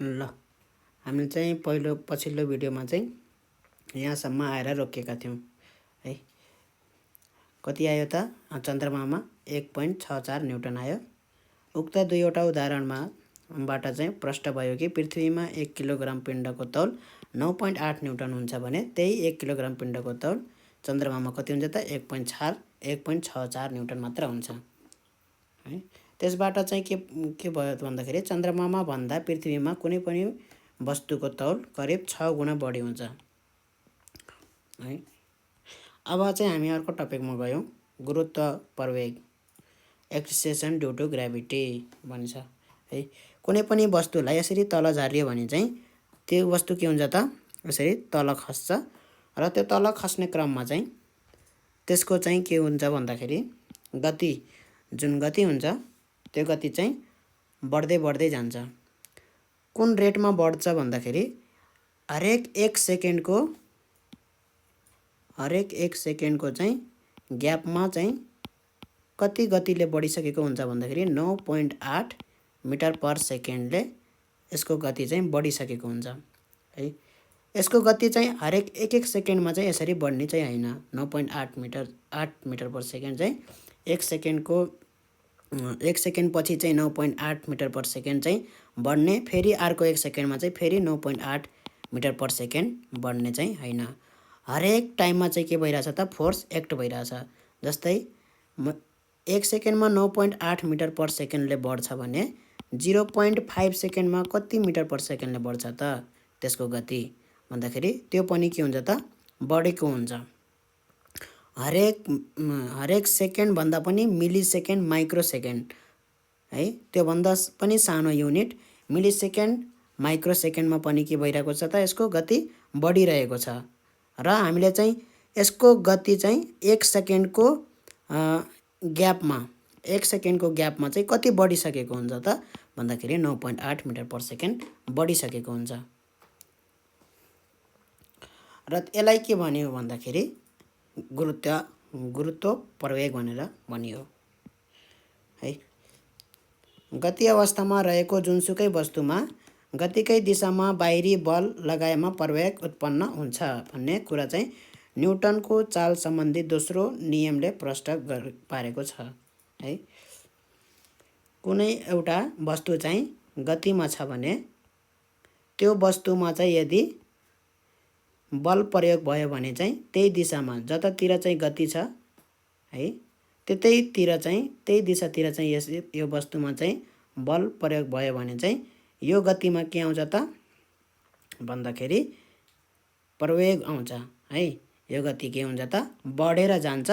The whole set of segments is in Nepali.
ल हामी चाहिँ पछिल्लो भिडियोमा चाहिँ यहाँसम्म आएर रोकेका थियौँ है। कति आयो त? चन्द्रमामा 1.64 न्युटन आयो। उक्त दुईवटा उदाहरणबाट चाहिँ प्रष्ट भयो कि पृथ्वीमा 1 किलोग्राम पिण्डको तौल 9.8 न्युटन हुन्छ भने त्यही 1 किलोग्राम पिण्डको तौल चन्द्रमामा कति हुन्छ त? 1.64 न्युटन मात्र हुन्छ है। त्यसबाट चाहिँ के भयो भन्दाखेरि चन्द्रमामा भन्दा पृथ्वीमा कुनै पनि वस्तुको तौल करिब 6 गुणा बढी हुन्छ है। अब चाहिँ हामी अर्को टपिकमा गयौँ, गुरुत्व प्रवेग, एक्सिलेरेसन ड्यू टु ग्राभिटी भन्छ है। कुनै पनि वस्तुलाई यसरी तल झारियो भने चाहिँ त्यो वस्तु के हुन्छ त? यसरी तल खस्छ र त्यो तल खस्ने क्रममा चाहिँ त्यसको चाहिँ के हुन्छ भन्दाखेरि गति, जुन गति हुन्छ त्यो गति चाहिँ बढ्दै बढ्दै जान्छ। कुन रेटमा बढ्छ भन्दाखेरि हरेक एक सेकेन्डको चाहिँ ग्यापमा चाहिँ कति गतिले बढिसकेको हुन्छ भन्दाखेरि 9.8 मिटर पर सेकेन्डले यसको गति चाहिँ बढिसकेको हुन्छ है। यसको गति चाहिँ हरेक एक सेकेन्डमा चाहिँ यसरी बढ्ने चाहिँ हैन। 9.8 मिटर पर सेकेन्ड चाहिँ एक सेकेन्ड पछि चाहिँ 9.8 मिटर पर सेकेन्ड चाहिँ बढ्ने, फेरि अर्को एक सेकेन्डमा चाहिँ फेरि 9.8 मिटर पर सेकेन्ड बढ्ने चाहिँ हैन। हरेक टाइममा चाहिँ के भइरहेछ त? फोर्स एक्ट भइरहेछ। जस्तै एक सेकेन्डमा 9.8 मिटर पर सेकेन्डले बढ्छ भने 0.5 सेकेन्डमा कति मिटर पर सेकेन्डले बढ्छ त त्यसको गति भन्दाखेरि त्यो पनि के हुन्छ त? बढेको हुन्छ। हरेक सेकेन्ड भन्दा पनि मिली सेकेन्ड, माइक्रो सेकेन्ड है, त्यो भन्दा पनि सानो युनिट मिली सेकेन्ड, माइक्रो सेकेन्डमा पनि के भइरहेको छ त? यसको गति बढिरहेको छ। र हामीले चाहिँ यसको गति चाहिँ एक सेकेन्डको ग्यापमा चाहिँ कति बढिसकेको हुन्छ त भन्दाखेरि 9.8 मिटर पर सेकेन्ड बढिसकेको हुन्छ। र यसलाई के भन्यो भन्दाखेरि गुरुत्व प्रवेग भनेर भनियो है। गति अवस्थामा रहेको जुनसुकै वस्तुमा गतिकै दिशामा बाहिरी बल लगाएमा प्रवेग उत्पन्न हुन्छ भन्ने कुरा चाहिँ न्युटनको चाल सम्बन्धी दोस्रो नियमले प्रष्ट पारेको छ है। कुनै एउटा वस्तु चाहिँ गतिमा छ भने त्यो वस्तुमा चाहिँ यदि बल प्रयोग भयो भने चाहिँ त्यही दिशामा जतातिर चाहिँ गति छ है, त्यही दिशातिर चाहिँ यो वस्तुमा चाहिँ बल प्रयोग भयो भने चाहिँ यो गतिमा के आउँछ त भन्दाखेरि प्रवेग आउँछ है। यो गति के हुन्छ त? बढेर जान्छ,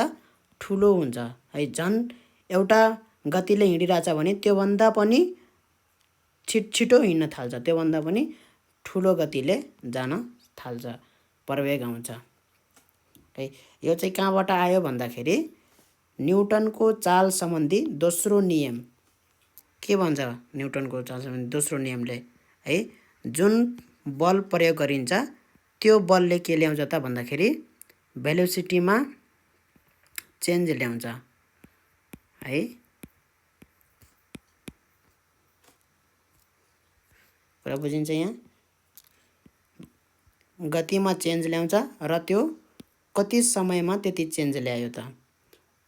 ठुलो हुन्छ है। झन् एउटा गतिले हिँडिरहेछ भने त्योभन्दा पनि छिटो हिँड्न थाल्छ, त्योभन्दा पनि ठुलो गतिले जान थाल्छ, प्रवेग आउँछ है। यो चाहिँ कहाँबाट आयो भन्दाखेरि न्युटनको चाल सम्बन्धी दोस्रो नियम के भन्छ? न्युटनको चाल सम्बन्धी दोस्रो नियमले है जुन बल प्रयोग गरिन्छ त्यो बलले के ल्याउँछ त भन्दाखेरि भेलोसिटीमा चेन्ज ल्याउँछ है। कुरा बुझिन्छ? यहाँ गतिमा चेन्ज ल्याउँछ र त्यो कति समयमा त्यति चेन्ज ल्यायो त?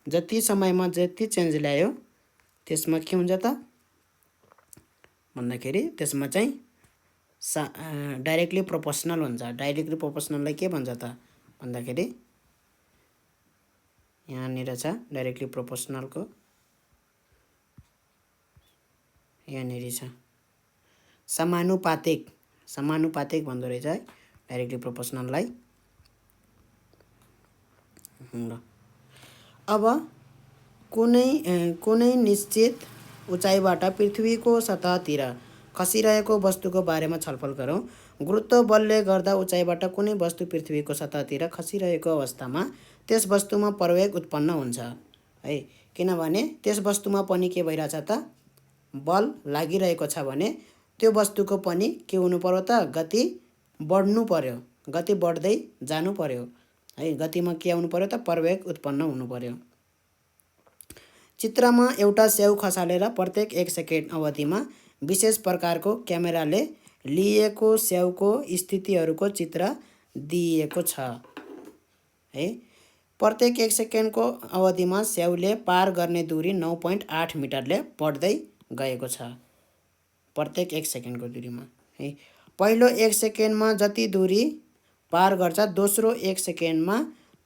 जति समयमा जति चेन्ज ल्यायो त्यसमा के हुन्छ त भन्दाखेरि त्यसमा चाहिँ डाइरेक्टली प्रोपोर्सनल हुन्छ। डाइरेक्टली प्रोपोर्सनललाई के भन्छ त भन्दाखेरि यहाँनिर छ डाइरेक्टली प्रोपोर्सनलको, यहाँनिर छ समानुपातिक भन्दो रहेछ है डाइरेक्टली प्रोपोर्सनललाई। अब कुनै निश्चित उचाइबाट पृथ्वीको सतहतिर खसिरहेको वस्तुको बारेमा छलफल गरौँ। गुरुत्व बलले गर्दा उचाइबाट कुनै वस्तु पृथ्वीको सतहतिर खसिरहेको अवस्थामा त्यस वस्तुमा प्रवेग उत्पन्न हुन्छ है। किनभने त्यस वस्तुमा पनि के भइरहेछ त? बल लागिरहेको छ भने त्यो वस्तुको पनि के हुनु पर्यो त? गति बढ्नु पर्यो, गति बढ्दै जानु पर्यो है। गतिमा के आउनु पर्यो त? प्रवेग उत्पन्न हुनु पर्यो। चित्रमा एउटा स्याउ खसालेर प्रत्येक एक सेकेन्ड अवधिमा विशेष प्रकारको क्यामेराले लिएको स्याउको स्थितिहरूको चित्र दिइएको छ है। प्रत्येक 1 सेकेन्डको अवधिमा स्याउले पार गर्ने दूरी 9.8 मिटरले बढ्दै गएको छ। प्रत्येक 1 सेकेन्डको दूरीमा है। पहिलो 1 सेकेन्डमा जति दूरी पार गर्छ, दोस्रो 1 सेकेन्डमा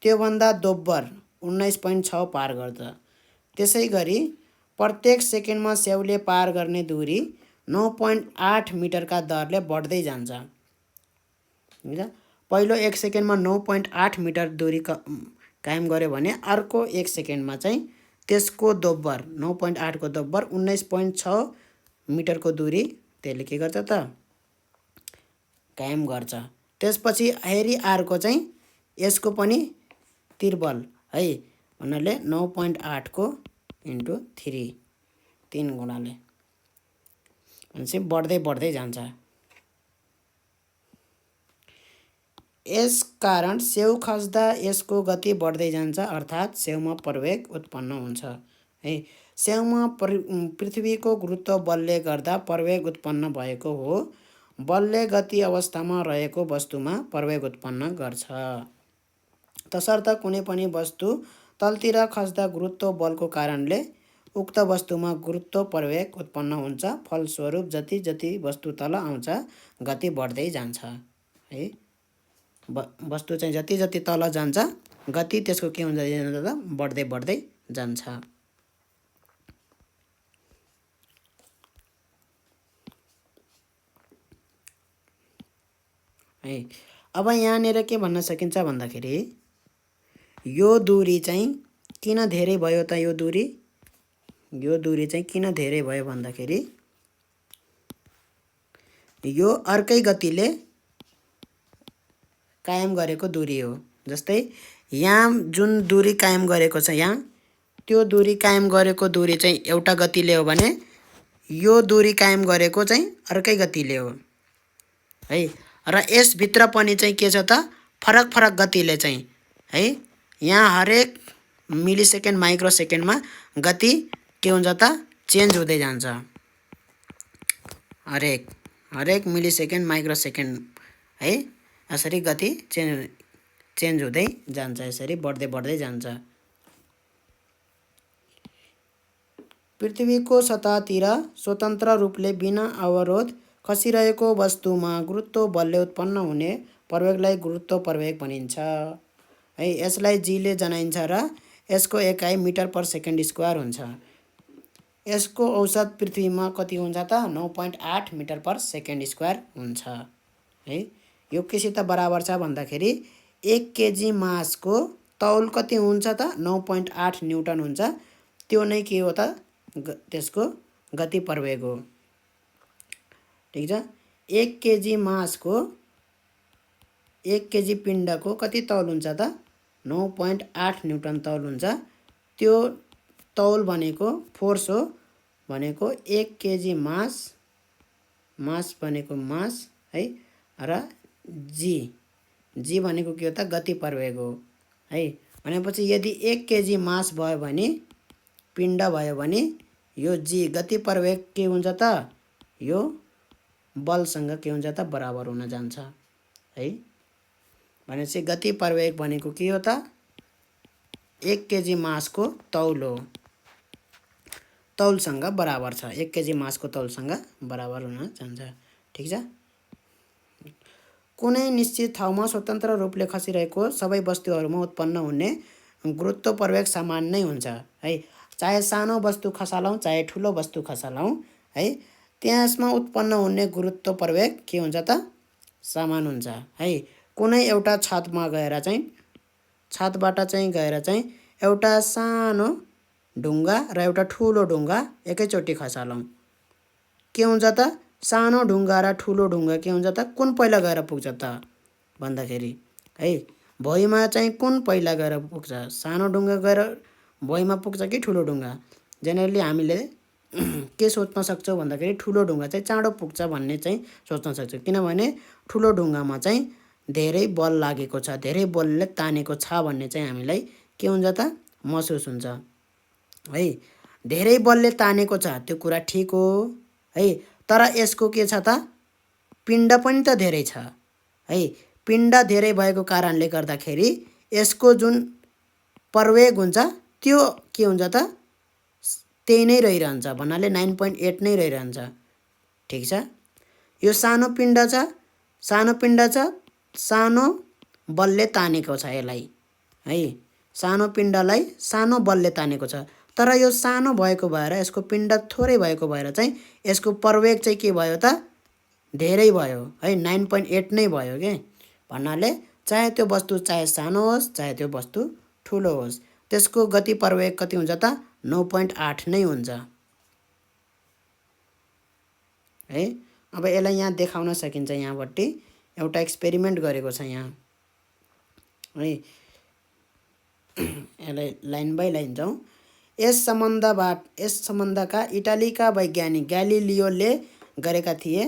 त्योभन्दा दोब्बर 19.6 पार गर्छ। त्यसै गरी प्रत्येक सेकेन्डमा स्याउले पार गर्ने दूरी 9.8 मिटरका दरले बढ्दै जान्छ। पहिलो 1 सेकेन्डमा 9.8 मिटर दूरी कायम गर्यो भने अर्को 1 सेकेन्डमा चाहिँ त्यसको दोब्बर 9.8 को दोब्बर 19.6 मिटरको दूरी त्यसले के गर्छ त कायम गर्छ। त्यसपछि हेरी अर्को चाहिँ यसको पनि त्रिबल है भन्नाले 9.8 को इन्टु 3 गुणाले भनेपछि बढ्दै जान्छ। यस कारण स्याउ खस्दा यसको गति बढ्दै जान्छ, अर्थात् स्याउमा प्रवेग उत्पन्न हुन्छ है। स्याउमा पृथ्वीको गुरुत्व बलले गर्दा प्रवेग उत्पन्न भएको हो। बलले गति अवस्थामा रहेको वस्तुमा प्रवेग उत्पन्न गर्छ। तसर्थ कुनै पनि वस्तु तलतिर खस्दा गुरुत्व बलको कारणले उक्त वस्तुमा गुरुत्व प्रवेग उत्पन्न हुन्छ। फलस्वरूप जति जति वस्तु तल आउँछ गति बढ्दै जान्छ है। वस्तु चाहिँ जति जति तल जान्छ गति त्यसको के हुन्छ त बढ्दै जान्छ है। अब यहाँनिर के भन्न सकिन्छ भन्दाखेरि यो दूरी चाहिँ किन धेरै भयो त? यो दूरी चाहिँ किन धेरै भयो भन्दाखेरि यो अर्कै गतिले कायम गरेको दूरी हो। जस्तै यहाँ जुन दूरी कायम गरेको छ, यहाँ त्यो दूरी कायम गरेको दूरी चाहिँ एउटा गतिले हो भने यो दूरी कायम गरेको चाहिँ अर्कै गतिले हो है। र यसभित्र पनि चाहिँ के छ त फरक गतिले चाहिँ है। यहाँ हरेक मिलिसेकेन्ड माइक्रोसेकेन्डमा गति के हुन्छ त चेन्ज हुँदै जान्छ। हरेक मिलिसेकेन्ड माइक्रोसेकेन्ड है यसरी गति चेन्ज हुँदै जान्छ, यसरी बढ्दै जान्छ। पृथ्वीको सतहतिर स्वतन्त्र रूपले बिना अवरोध खसिरहेको वस्तुमा गुरुत्व बलले उत्पन्न हुने प्रवेगलाई गुरुत्व प्रवेग भनिन्छ है। यसलाई जीले जनाइन्छ र यसको एकाइ मिटर पर सेकेन्ड स्क्वायर हुन्छ। यसको औसत पृथ्वीमा कति हुन्छ त 9.8 मिटर पर सेकेन्ड स्क्वायर हुन्छ है। यो केसित बराबर छ भन्दाखेरि 1 केजी मासको तौल कति हुन्छ त 9.8 न्युटन हुन्छ। त्यो नै के हो त त्यसको गति प्रवेग हो। ठीक छ। 1 केजी मासको 1 केजी पिण्डको कति तौल हुन्छ त 9.8 न्युटन तौल हुन्छ। त्यो तौल भनेको फोर्स हो, भनेको 1 केजी मास भनेको मास है र जी भनेको के हो त गति प्रवेग हो है। भनेपछि यदि 1 केजी मास भयो भने पिण्ड भयो भने यो जी गति प्रवेग के हुन्छ त यो बलसँग के हुन्छ त बराबर हुन जान्छ है। भनेपछि गति प्रवेग भनेको के हो त 1 केजी मासको तौल हो, तौलसँग बराबर छ। 1 केजी मासको तौलसँग बराबर हुन जान्छ। ठीक छ। कुनै निश्चित ठाउँमा स्वतन्त्र रूपले खसिरहेको सबै वस्तुहरूमा उत्पन्न हुने गुरुत्व प्रवेग समान नै हुन्छ है। चाहे सानो वस्तु खसालौँ चाहे ठुलो वस्तु खसालौँ है, त्यसमा उत्पन्न हुने गुरुत्व प्रवेग के हुन्छ त समान हुन्छ है। कुनै एउटा छतमा गएर चाहिँ छतबाट चाहिँ गएर चाहिँ एउटा सानो ढुङ्गा र एउटा ठुलो ढुङ्गा एकैचोटि खसालौँ, के हुन्छ त सानो ढुङ्गा र ठुलो ढुङ्गा के हुन्छ त कुन पहिला गएर पुग्छ त भन्दाखेरि है भुइँमा चाहिँ कुन पहिला गएर पुग्छ? सानो ढुङ्गा गएर भुइँमा पुग्छ कि ठुलो ढुङ्गा? जेनरली हामीले के सोच्न सक्छौँ भन्दाखेरि ठुलो ढुङ्गा चाहिँ चाँडो पुग्छ भन्ने चाहिँ सोच्न सक्छौँ। किनभने ठुलो ढुङ्गामा चाहिँ धेरै बल लागेको छ, धेरै बलले तानेको छ भन्ने चाहिँ हामीलाई के हुन्छ त महसुस हुन्छ है। धेरै बलले तानेको छ त्यो कुरा ठिक हो है, तर यसको के छ त पिण्ड पनि त धेरै छ है। पिण्ड धेरै भएको कारणले गर्दाखेरि यसको जुन प्रवेग हुन्छ त्यो के हुन्छ त त्यही नै रहिरहन्छ, भन्नाले 9.8 नै रहिरहन्छ। ठिक छ। यो सानो पिण्ड छ, सानो बलले तानेको छ यसलाई है। सानो पिण्डलाई सानो बलले तानेको छ, तर यो सानो भएको भएर यसको पिण्ड थोरै भएको भएर चाहिँ यसको प्रवेग चाहिँ के भयो त धेरै भयो है, 9.8 नै भयो के। भन्नाले चाहे त्यो वस्तु चाहे सानो होस् चाहे त्यो वस्तु ठुलो होस्, त्यसको गति प्रवेग कति हुन्छ त 9.8 नै हुन्छ है। अब यसलाई यहाँ देखाउन सकिन्छ, यहाँपट्टि एउटा एक्सपेरिमेन्ट गरेको छ यहाँ है। यसलाई लाइन बाई लाइन जाउँ। यस सम्बन्धका इटालीका वैज्ञानिक ग्यालिलियोले गरेका थिए।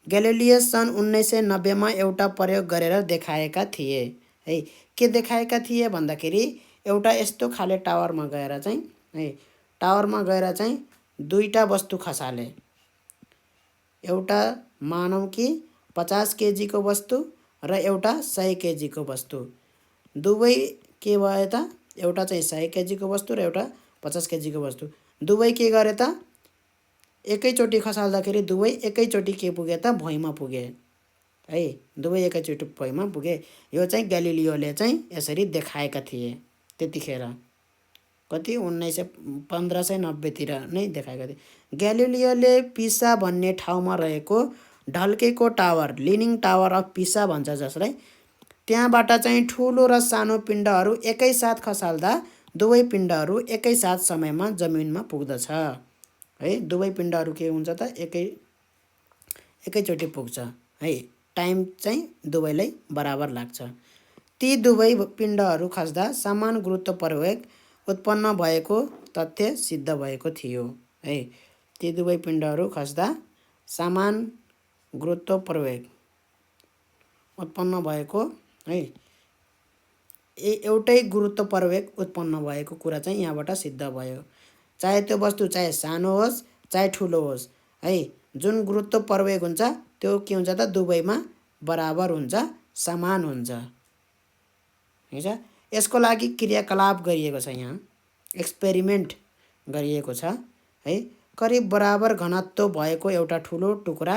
ग्यालिलियो सन् 1990 मा एउटा प्रयोग गरेर देखाएका थिए है। के देखाएका थिए भन्दाखेरि एउटा यस्तो खाले टावरमा गएर चाहिँ है, टावरमा गएर चाहिँ दुईटा वस्तु खसाले। एउटा मानौँ कि 50 केजीको वस्तु र एउटा 100 केजीको वस्तु। दुवै के भयो त, एउटा चाहिँ 100 केजीको वस्तु र एउटा 50 केजीको वस्तु। दुवै के गरे त एकैचोटि खसाल्दाखेरि दुवै एकैचोटि के पुगे त भुइँमा पुगे है। दुवै एकैचोटि भुइँमा पुगे। यो चाहिँ ग्यालिलियोले चाहिँ यसरी देखाएका थिए त्यतिखेर, कति 1590 तिर नै देखाएका थिए। ग्यालिलियोले पिसा भन्ने ठाउँमा रहेको ढल्केको टावर, लिनिङ टावर अफ पिसा भन्छ जसलाई, त्यहाँबाट चाहिँ ठुलो र सानो पिण्डहरू एकैसाथ खसाल्दा दुवै पिण्डहरू एकैसाथ समयमा जमिनमा पुग्दछ है। दुवै पिण्डहरू के हुन्छ त एकैचोटि पुग्छ है। टाइम चाहिँ दुवैलाई बराबर लाग्छ। ती दुवै पिण्डहरू खस्दा समान गुरुत्व प्रवेग उत्पन्न भएको तथ्य सिद्ध भएको थियो है। ती दुवै पिण्डहरू खस्दा समान गुरुत्व प्रवेग उत्पन्न भएको है, एउटै गुरुत्व प्रवेग उत्पन्न भएको कुरा चाहिँ यहाँबाट सिद्ध भयो। चाहे त्यो वस्तु चाहे सानो होस् चाहे ठुलो होस् है, जुन गुरुत्व प्रवेग हुन्छ त्यो के हुन्छ त दुवैमा बराबर हुन्छ, समान हुन्छ। ठिक छ। यसको लागि क्रियाकलाप गरिएको छ, यहाँ एक्सपेरिमेन्ट गरिएको छ है। करिब बराबर घनत्व भएको एउटा ठुलो टुक्रा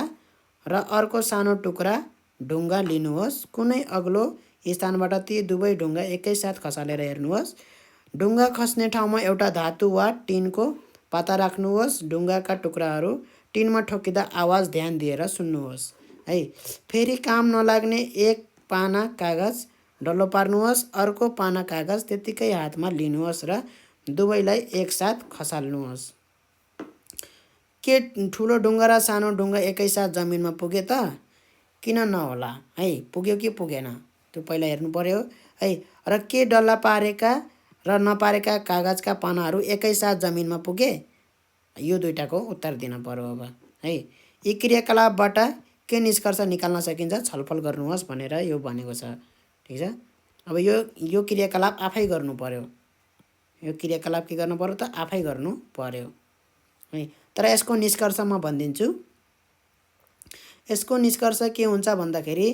र अर्को सानो टुक्रा ढुङ्गा लिनुहोस्। कुनै अग्लो स्थानबाट ती दुवै ढुङ्गा एकैसाथ खसालेर हेर्नुहोस्। ढुङ्गा खस्ने ठाउँमा एउटा धातु वा टिनको पाता राख्नुहोस्। ढुङ्गाका टुक्राहरू टिनमा ठोकिँदा आवाज ध्यान दिएर सुन्नुहोस् है। फेरि काम नलाग्ने एक पाना कागज डल्लो पार्नुहोस्। अर्को पाना कागज त्यतिकै हातमा लिनुहोस् र दुवैलाई एकसाथ खसाल्नुहोस्। के ठुलो ढुङ्गा र सानो ढुङ्गा एकैसाथ जमिनमा पुगे त? किन नहोला है, पुग्यो कि पुगेन त्यो पहिला हेर्नु पर्यो है। र के डल्ला पारेका र नपारेका कागजका पानाहरू एकैसाथ जमिनमा पुगे? यो दुईटाको उत्तर दिन पर्यो अब है। यी क्रियाकलापबाट के निष्कर्ष निकाल्न सकिन्छ छलफल गर्नुहोस् भनेर यो भनेको छ। ठिक छ। अब यो क्रियाकलाप आफै गर्नु पर्यो। यो क्रियाकलाप के गर्नु पर्यो त आफै गर्नु पर्यो है। तर यसको निष्कर्ष म भनिदिन्छु। यसको निष्कर्ष के हुन्छ भन्दाखेरि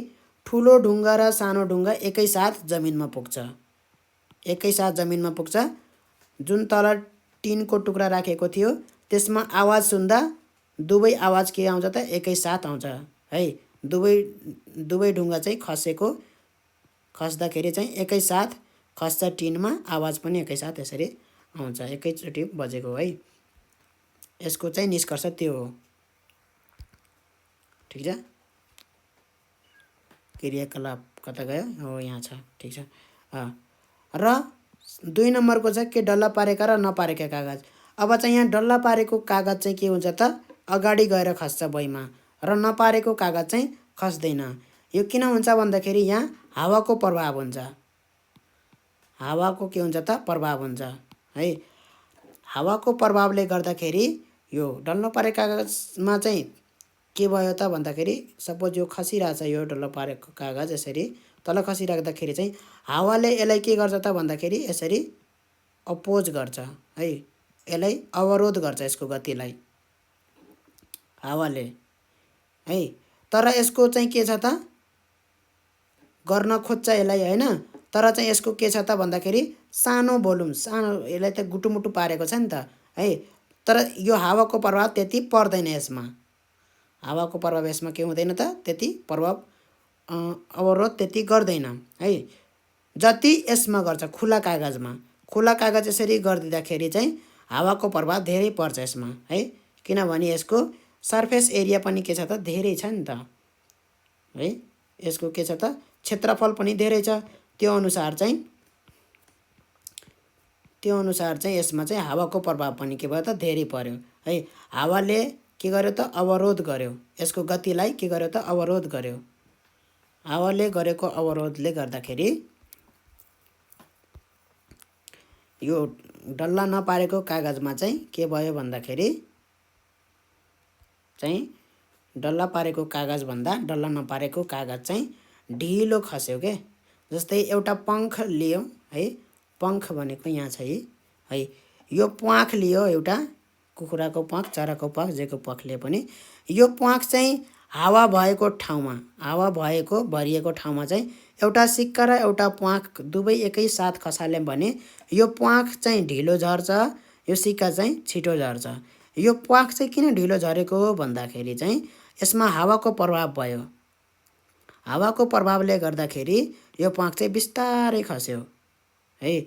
ठुलो ढुङ्गा र सानो ढुङ्गा एकैसाथ जमिनमा पुग्छ, एकैसाथ जमिनमा पुग्छ। जुन तल टिनको टुक्रा राखेको थियो त्यसमा आवाज सुन्दा दुवै आवाज के आउँछ त एकैसाथ आउँछ है। दुवै ढुङ्गा चाहिँ खस्दाखेरि चाहिँ एकैसाथ खस्छ टिनमा, आवाज पनि एकैसाथ यसरी आउँछ, एकैचोटि बजेको है। यसको चाहिँ निष्कर्ष त्यो हो। ठिक छ। क्रियाकलाप कता गयो? हो यहाँ छ। ठिक छ। र 2 नम्बरको छ के डल्ला पारेका र नपारेका कागज। अब चाहिँ यहाँ डल्ला पारेको कागज चाहिँ के हुन्छ त अगाडि गएर खस्छ भुइँमा, र नपारेको कागज चाहिँ खस्दैन। यो किन हुन्छ भन्दाखेरि यहाँ हावाको प्रभाव हुन्छ। हावाको के हुन्छ त प्रभाव हुन्छ है। हावाको प्रभावले गर्दाखेरि यो डल्लो पारेको कागजमा चाहिँ के भयो त भन्दाखेरि सपोज यो खसिरहेछ, यो डल्लो पारेको कागज यसरी तल खसिराख्दाखेरि चाहिँ हावाले यसलाई के गर्छ त भन्दाखेरि यसरी अपोज गर्छ है, यसलाई अवरोध गर्छ यसको गतिलाई हावाले है। तर यसको चाहिँ के छ त, गर्न खोज्छ यसलाई हैन, तर चाहिँ यसको के छ त भन्दाखेरि सानो भोल्युम, सानो, यसलाई त गुटुमुटु पारेको छ नि त है। तर यो हावाको प्रभाव त्यति पर्दैन यसमा, हावाको प्रभाव यसमा के हुँदैन त, त्यति प्रभाव अवरोध त्यति गर्दैन है। जति यसमा गर्छ खुला कागजमा, खुला कागज यसरी गरिदिँदाखेरि चाहिँ हावाको प्रभाव धेरै पर्छ यसमा है, किनभने यसको सर्फेस एरिया पनि के छ त धेरै छ नि त है, यसको के छ त क्षेत्रफल पनि धेरै छ, त्यो अनुसार चाहिँ यसमा चाहिँ हावाको प्रभाव पनि के भयो त धेरै पर्यो है। हावाले के गर्यो त अवरोध गर्यो, यसको गतिलाई के गर्यो त अवरोध गर्यो। हावाले गरेको अवरोधले गर्दाखेरि यो डल्ला नपारेको कागजमा चाहिँ के भयो भन्दाखेरि चाहिँ डल्ला पारेको कागज भन्दा डल्ला नपारेको कागज चाहिँ ढिलो खस्यो के। जस्तै एउटा पंख लियो है, पंख भनेको यहाँ छ है, यो प्वाख लियो, एउटा कुखुराको प्वाख, चराको प्वाख, जेको प्वाख लिए पनि यो प्वाख चाहिँ हावा भएको ठाउँमा, हावा भएको भरिएको ठाउँमा चाहिँ एउटा सिक्का र एउटा प्वाख दुवै एकै साथ खसाल्यो भने यो प्वाख चाहिँ ढिलो झर्छ, यो सिक्का चाहिँ छिटो झर्छ। यो प्वाख चाहिँ किन ढिलो झरेको हो भन्दाखेरि चाहिँ यसमा हावाको प्रभाव भयो, हावाको प्रभावले गर्दाखेरि यो प्वाख चाहिँ बिस्तारै खस्यो है।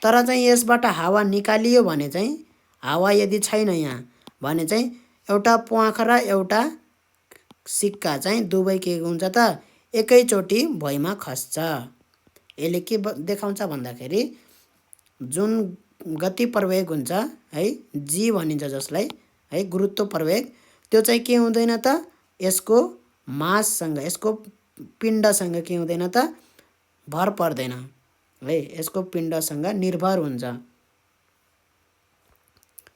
तर चाहिँ यसबाट हावा निकालियो भने चाहिँ, हावा यदि छैन यहाँ भने चाहिँ एउटा प्वाख र एउटा सिक्का चाहिँ दुवै के हुन्छ त एकैचोटि भुइँमा खस्छ। यसले के देखाउँछ भन्दाखेरि जुन गति प्रवेग हुन्छ है, जी भनिन्छ जसलाई है, गुरुत्व प्रवेग, त्यो चाहिँ के हुँदैन त यसको माससँग, यसको पिण्डसँग के हुँदैन त भर पर्दैन है, यसको पिण्डसँग निर्भर हुन्छ।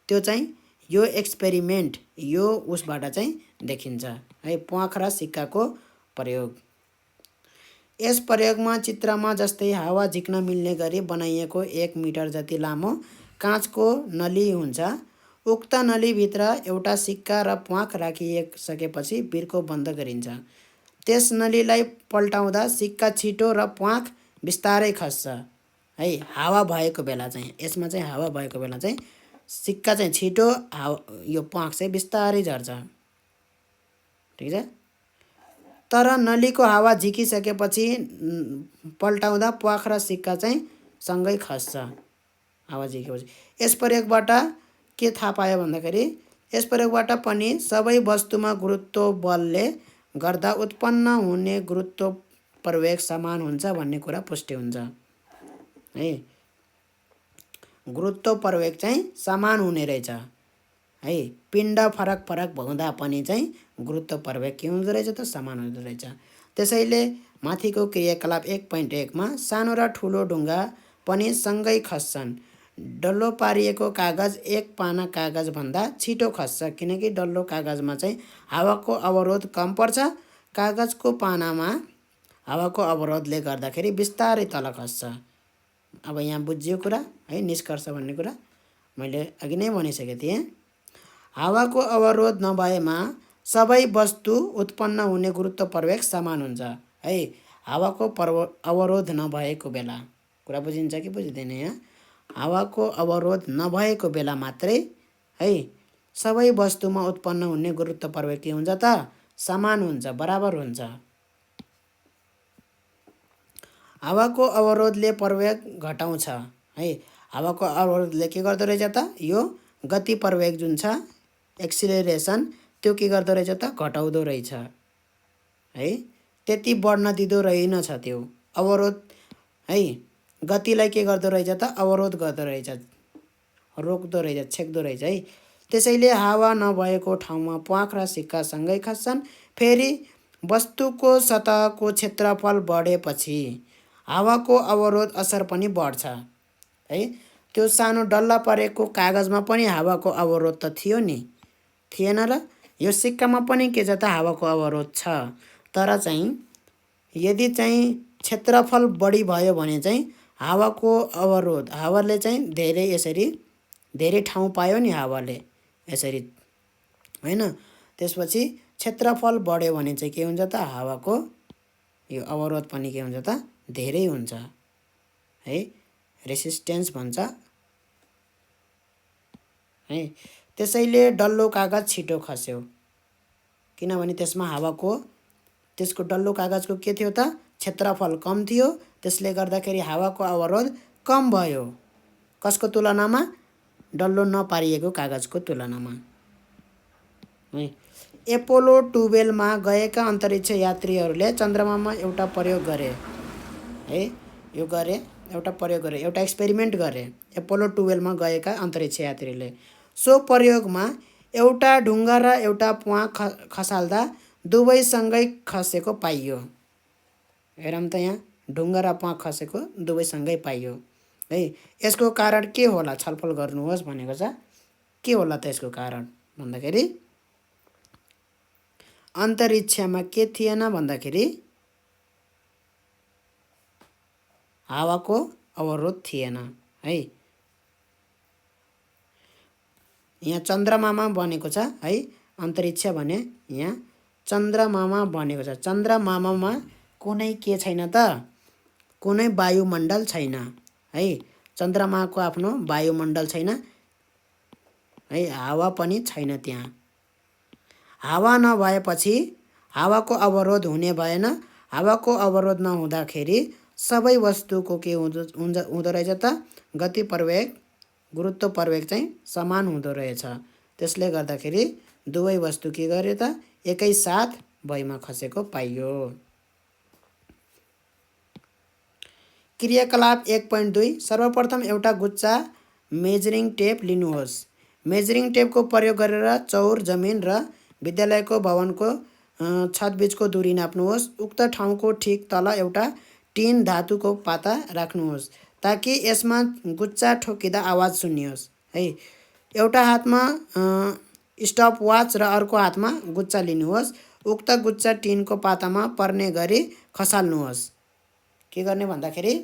त्यो चाहिँ यो एक्सपेरिमेन्ट यो उसबाट चाहिँ देखिन्छ है, प्वाख र सिक्काको प्रयोग। यस प्रयोगमा चित्रमा जस्तै हावा झिक्न मिल्ने गरी बनाइएको 1 मिटर जति लामो काँचको नली हुन्छ। उक्त नलीभित्र एउटा सिक्का र प्वाख राखिसकेपछि बिर्को बन्द गरिन्छ। त्यस नलीलाई पल्टाउँदा सिक्का छिटो र प्वाख बिस्तारै खस्छ है। हावा भएको बेला चाहिँ, यसमा चाहिँ हावा भएको बेला चाहिँ सिक्का चाहिँ छिटो, यो प्वाख चाहिँ बिस्तारै झर्छ, ठिक छ। तर नलीको हावा झिकिसकेपछि पल्टाउँदा प्वाख र सिक्का चाहिँ सँगै खस्छ हावा झिकेपछि। यस प्रयोगबाट के थाहा पायो भन्दाखेरि यस प्रयोगबाट पनि सबै वस्तुमा गुरुत्व बलले गर्दा उत्पन्न हुने गुरुत्व प्रवेग समान हुन्छ भन्ने कुरा पुष्टि हुन्छ है। गुरुत्व प्रवेग चाहिँ समान हुने रहेछ है, पिण्ड फरक फरक हुँदा पनि चाहिँ गुरुत्व प्रवेग के हुँदो रहेछ त समान हुँदो रहेछ। त्यसैले माथिको क्रियाकलाप 1.1 मा सानो र ठुलो ढुङ्गा पनि सँगै खस्छन्। डल्लो पारिएको कागज एक पाना कागज भन्दा छिटो खस्छ, किनकि डल्लो कागजमा चाहिँ हावाको अवरोध कम पर्छ, कागजको पानामा हावाको अवरोधले गर्दाखेरि बिस्तारै तल खस्छ। अब यहाँ बुझियो कुरा है, निष्कर्ष भन्ने कुरा मैले अघि नै भनिसकेको थिएँ। हावाको अवरोध नभएमा सबै वस्तु उत्पन्न हुने गुरुत्व प्रवेग समान हुन्छ है। हावाको अवरोध नभएको बेला कुरा बुझिन्छ कि बुझिँदैन? यहाँ हावाको अवरोध नभएको बेला मात्रै है सबै वस्तुमा उत्पन्न हुने गुरुत्व प्रवेग के हुन्छ त समान हुन्छ, बराबर हुन्छ। हावाको अवरोधले प्रवेग घटाउँछ है। हावाको अवरोधले के गर्दो रहेछ त यो गति प्रवेग जुन छ एक्सिलरेसन त्यो के गर्दो रहेछ त घटाउँदो रहेछ है। त्यति बढ्न दिँदो रहेनछ त्यो अवरोध है। गतिलाई के गर्दो रहेछ त अवरोध गर्दो रहेछ, रोक्दो रहेछ, छेक्दो रहेछ है। त्यसैले हावा नभएको ठाउँमा प्वाख र सिक्का सँगै खस्छन्। फेरि वस्तुको सतहको क्षेत्रफल बढेपछि हावाको अवरोध असर पनि बढ्छ है। त्यो सानो डल्ला परेको कागजमा पनि हावाको अवरोध त थियो नि, थिएन र? यो सिक्कामा पनि के छ त हावाको अवरोध छ, तर चाहिँ यदि चाहिँ क्षेत्रफल बढी भयो भने चाहिँ हावाको अवरोध, हावाले चाहिँ धेरै यसरी धेरै ठाउँ पायो नि हावाले यसरी हैन। त्यसपछि क्षेत्रफल बढ्यो भने चाहिँ के हुन्छ त हावाको यो अवरोध पनि के हुन्छ त धेरै हुन्छ है रेसिस्टेन्स भन्छ है। त्यसैले डल्लो कागज छिटो खस्यो किनभने त्यसमा हावाको त्यसको डल्लो कागजको के थियो त क्षेत्रफल कम थियो त्यसले गर्दाखेरि हावाको अवरोध कम भयो कसको तुलनामा डल्लो नपारिएको कागजको तुलनामा है। एपोलो 12 मा गएका अन्तरिक्ष यात्रीहरूले चन्द्रमामा एउटा प्रयोग गरे है यो गरे एउटा प्रयोग गरे एउटा एक्सपेरिमेन्ट गरे एपोलो 12 मा गएका अन्तरिक्ष यात्रीले सो प्रयोगमा एउटा ढुङ्गा र एउटा प्वाँ खसाल्दा दुवैसँगै खसेको पाइयो। हेरौँ त यहाँ ढुङ्गा र प्वाँ खसेको दुवैसँगै पाइयो है। यसको कारण के होला छलफल गर्नुहोस् भनेको छ। के होला त यसको कारण भन्दाखेरि अन्तरिक्षमा के थिएन भन्दाखेरि हावाको अवरोध थिएन है। यहाँ चन्द्रमामा बनेको छ है अन्तरिक्ष भने यहाँ चन्द्रमामा बनेको छ। चन्द्रमामा कुनै के छैन त कुनै वायुमण्डल छैन है। चन्द्रमाको आफ्नो वायुमण्डल छैन है हावा पनि छैन त्यहाँ। हावा नभएपछि हावाको अवरोध हुने भएन। हावाको अवरोध नहुँदाखेरि सबै वस्तुको के हुँदो रहेछ त गति प्रवेग गुरुत्व प्रवेग चाहिँ समान हुँदो रहेछ। त्यसले गर्दाखेरि दुवै वस्तु के गर्यो त एकैसाथ भुइँमा खसेको पाइयो। क्रियाकलाप 1.2 सर्वप्रथम एउटा गुच्छा मेजरिङ टेप लिनुहोस्। मेजरिङ टेपको प्रयोग गरेर चौर जमिन र विद्यालयको भवनको छतबीचको दूरी नाप्नुहोस्। उक्त ठाउँको ठिक तल एउटा टिन धातुको पाता राख्नुहोस् ताकि यसमा गुच्छा ठोकिँदा आवाज सुनियोस् है। एउटा हातमा स्टप वाच र अर्को हातमा गुच्छा लिनुहोस्। उक्त गुच्छा टिनको पातामा पर्ने गरी खसाल्नुहोस्। के गर्ने भन्दाखेरि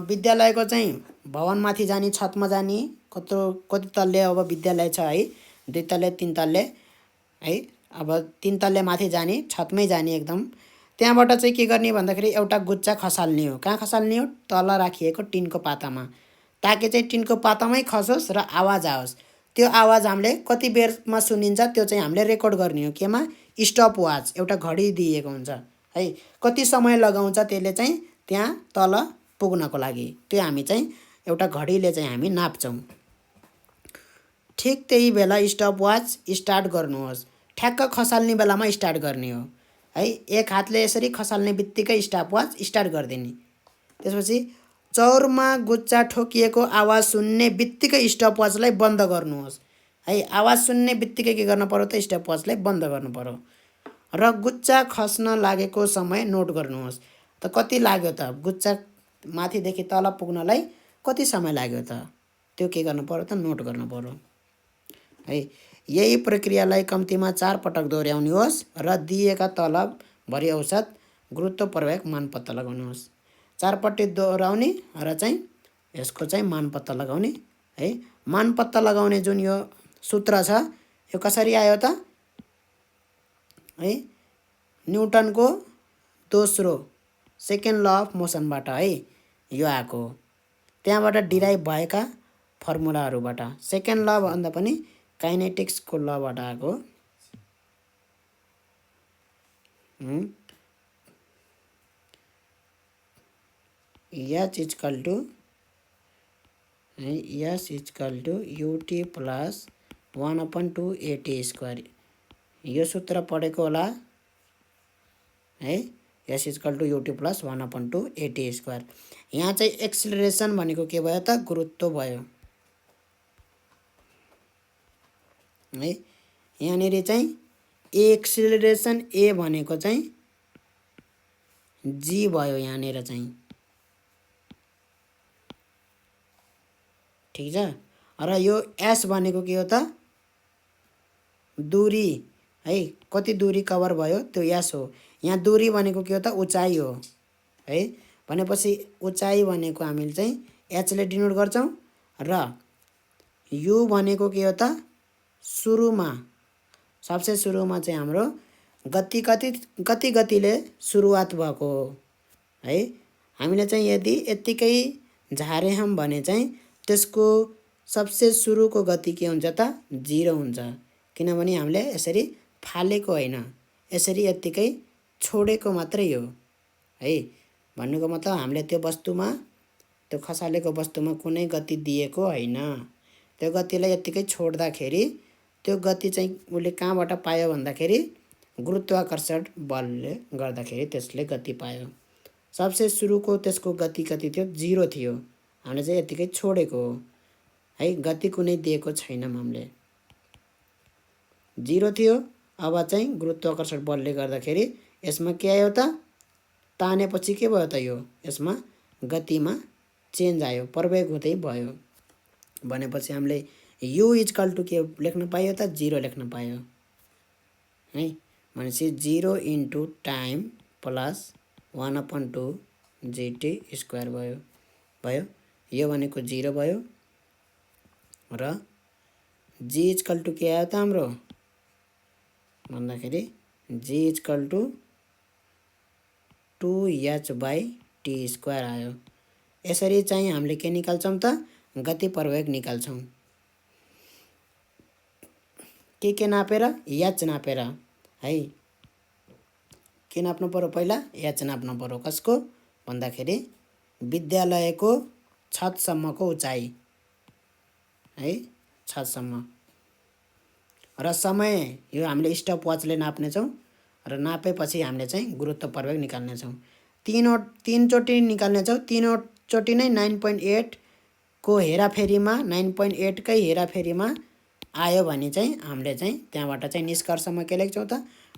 विद्यालयको चाहिँ भवनमाथि जाने छतमा जाने कति तल्ले अब विद्यालय छ है 2 तल्ले 3 तल्ले है। अब 3 तल्ले माथि जाने छतमै जाने एकदम त्यहाँबाट चाहिँ के गर्ने भन्दाखेरि एउटा गुच्छा खसाल्ने हो। कहाँ खसाल्ने हो तल राखिएको टिनको पातामा ताकि चाहिँ टिनको पातामै खसोस् र आवाज आओस्। त्यो आवाज हामीले कति बेरमा सुनिन्छ त्यो चाहिँ हामीले रेकर्ड गर्ने हो। केमा स्टप वाच एउटा घडी दिएको हुन्छ है। कति समय लगाउँछ त्यसले चाहिँ त्यहाँ तल पुग्नको लागि त्यो हामी चाहिँ एउटा घडीले चाहिँ हामी नाप्छौँ। ठिक त्यही बेला स्टप वाच स्टार्ट गर्नुहोस्। ठ्याक्क खसाल्ने बेलामा स्टार्ट गर्ने हो है। एक हातले यसरी खसाल्ने बित्तिकै स्टप वाच स्टार्ट गरिदिने। त्यसपछि चौरमा गुच्छा ठोकिएको आवाज सुन्ने बित्तिकै स्टप वाचलाई बन्द गर्नुहोस् है। आवाज सुन्ने बित्तिकै के गर्न पर्यो त स्टप वाचलाई बन्द गर्नु पर्यो र गुच्छा खस्न लागेको समय नोट गर्नुहोस्। त कति लाग्यो त गुच्छा माथिदेखि तल पुग्नलाई कति समय लाग्यो त त्यो के गर्नु पर्यो त नोट गर्नु पर्यो है। यही प्रक्रियालाई कम्तीमा 4 पटक दोहोऱ्याउनुहोस् र दिएका तलभरि औसत गुरुत्व प्रवेग मान पत्ता लगाउनुहोस्। 4 पटक दोहोऱ्याउने र चाहिँ यसको चाहिँ मान पत्ता लगाउने है। मान पत्ता लगाउने जुन यो सूत्र छ यो कसरी आयो त है न्युटनको दोस्रो सेकेन्ड ल अफ मोसनबाट है यो आएको। त्यहाँबाट डिराइभ भएका फर्मुलाहरूबाट सेकेन्ड ल भन्दा पनि काइनेटिक्सको लबाट आएको। H equal to UT plus 1/2 AT square यो सूत्र पढेको होला है। S equal to UT plus 1/2 AT square. यहाँ चाहिँ एक्सिलरेसन भनेको के भयो त गुरुत्व भयो है। यहाँनिर चाहिँ एक्सिलरेसन ए भनेको चाहिँ जी भयो यहाँनिर चाहिँ ठिक छ। र यो एस भनेको के हो त दूरी है। कति दूरी कभर भयो त्यो एस हो। यहाँ दूरी भनेको के हो त उचाइ हो है। भनेपछि उचाइ भनेको हामीले चाहिँ एचले डिनोट गर्छौँ र यु भनेको के हो त सुरुमा सबसे सुरुमा चाहिँ हाम्रो कति गतिले सुरुवात भएको हो है। हामीले चाहिँ यदि यत्तिकै झार्यौँ भने चाहिँ त्यसको सबसे सुरुको गति के हुन्छ त 0 हुन्छ, किनभने हामीले यसरी फालेको होइन, यसरी यत्तिकै छोडेको मात्रै हो है। भन्नुको मतलब हामीले त्यो वस्तुमा, त्यो खसालेको वस्तुमा कुनै गति दिएको होइन। त्यो गतिलाई यत्तिकै छोड्दाखेरि त्यो गति चाहिँ उसले कहाँबाट पायो भन्दाखेरि गुरुत्वाकर्षण बलले गर्दाखेरि त्यसले गति पायो। सबसे सुरुको त्यसको गति कति थियो? 0 थियो। हामीले चाहिँ यत्तिकै छोडेको हो है, गति कुनै दिएको छैनौँ हामीले। 0 थियो। अब चाहिँ गुरुत्वाकर्षण बलले गर्दाखेरि यसमा के आयो त? तानेपछि के भयो त? यो यसमा गतिमा चेन्ज आयो, प्रवेग हुँदै भयो। भनेपछि हामीले u = के लेख्न पायो त? 0 लेख्न पायो है। भनेपछि 0 * टाइम प्लस 1/2 gt² भयो। यो भनेको 0 भयो र g = के आयो त हाम्रो भन्दाखेरि g = 2h/t² आयो। यसरी चाहिँ हामीले के निकाल्छौँ त? गति प्रवेग निकाल्छौँ। के नापेर? h नापेर है। के नाप्नु पर्यो? पहिला h नाप्नु पर्यो। कसको भन्दाखेरि विद्यालयको छतसम्मको उचाइ है, छतसम्म। र समय यो हामीले स्टप वाचले नाप्नेछौँ र नापेपछि हामीले चाहिँ गुरुत्व प्रवेग निकाल्नेछौँ। तीनचोटि निकाल्नेछौँ। तीनचोटि नै 9.8 को हेराफेरीमा, 9.8 कै हेराफेरीमा आयो भने चाहिँ हामीले चाहिँ त्यहाँबाट चाहिँ निष्कर्षमा के लेख्छौँ त?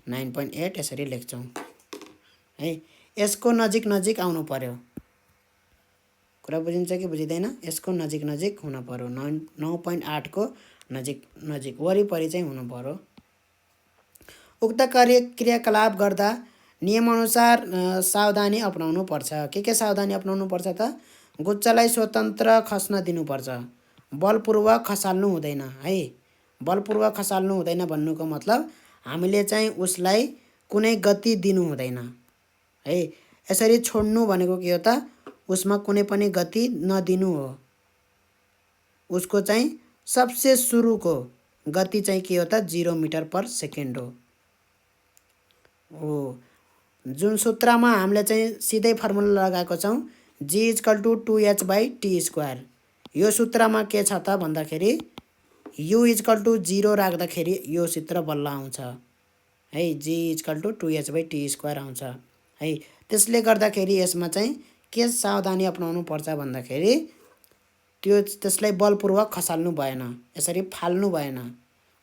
9.8 यसरी लेख्छौँ है। यसको नजिक नजिक आउनु पर्यो। कुरा बुझिन्छ कि बुझिँदैन? यसको नजिक नजिक हुन पर्यो। 9.8 को नजिक नजिक वरिपरि चाहिँ हुनु पर्यो। उक्त क्रियाकलाप गर्दा नियमअनुसार सावधानी अपनाउनु पर्छ। के सावधानी अपनाउनु पर्छ त? गुच्चालाई स्वतन्त्र खस्न दिनुपर्छ, बलपूर्वक खसाल्नु हुँदैन है। बलपूर्वक खसाल्नु हुँदैन भन्नुको मतलब हामीले चाहिँ उसलाई कुनै गति दिनु हुँदैन है। यसरी छोड्नु भनेको के हो त? उसमा कुनै पनि गति नदिनु हो। उसको चाहिँ सबसे सुरुको गति चाहिँ के हो त? 0 मिटर/सेकेन्ड हो। जुन सूत्रमा हामीले चाहिँ सिधै फर्मुला लगाएको छौँ, g = 2h/t²। यो सूत्रमा के छ त भन्दाखेरि u = 0 राख्दाखेरि यो सूत्र बल्ल आउँछ है। g = 2h/t² आउँछ है। त्यसले गर्दाखेरि यसमा चाहिँ के सावधानी अपनाउनु पर्छ भन्दाखेरि त्यसलाई बलपूर्वक खसाल्नु भएन, यसरी फाल्नु भएन,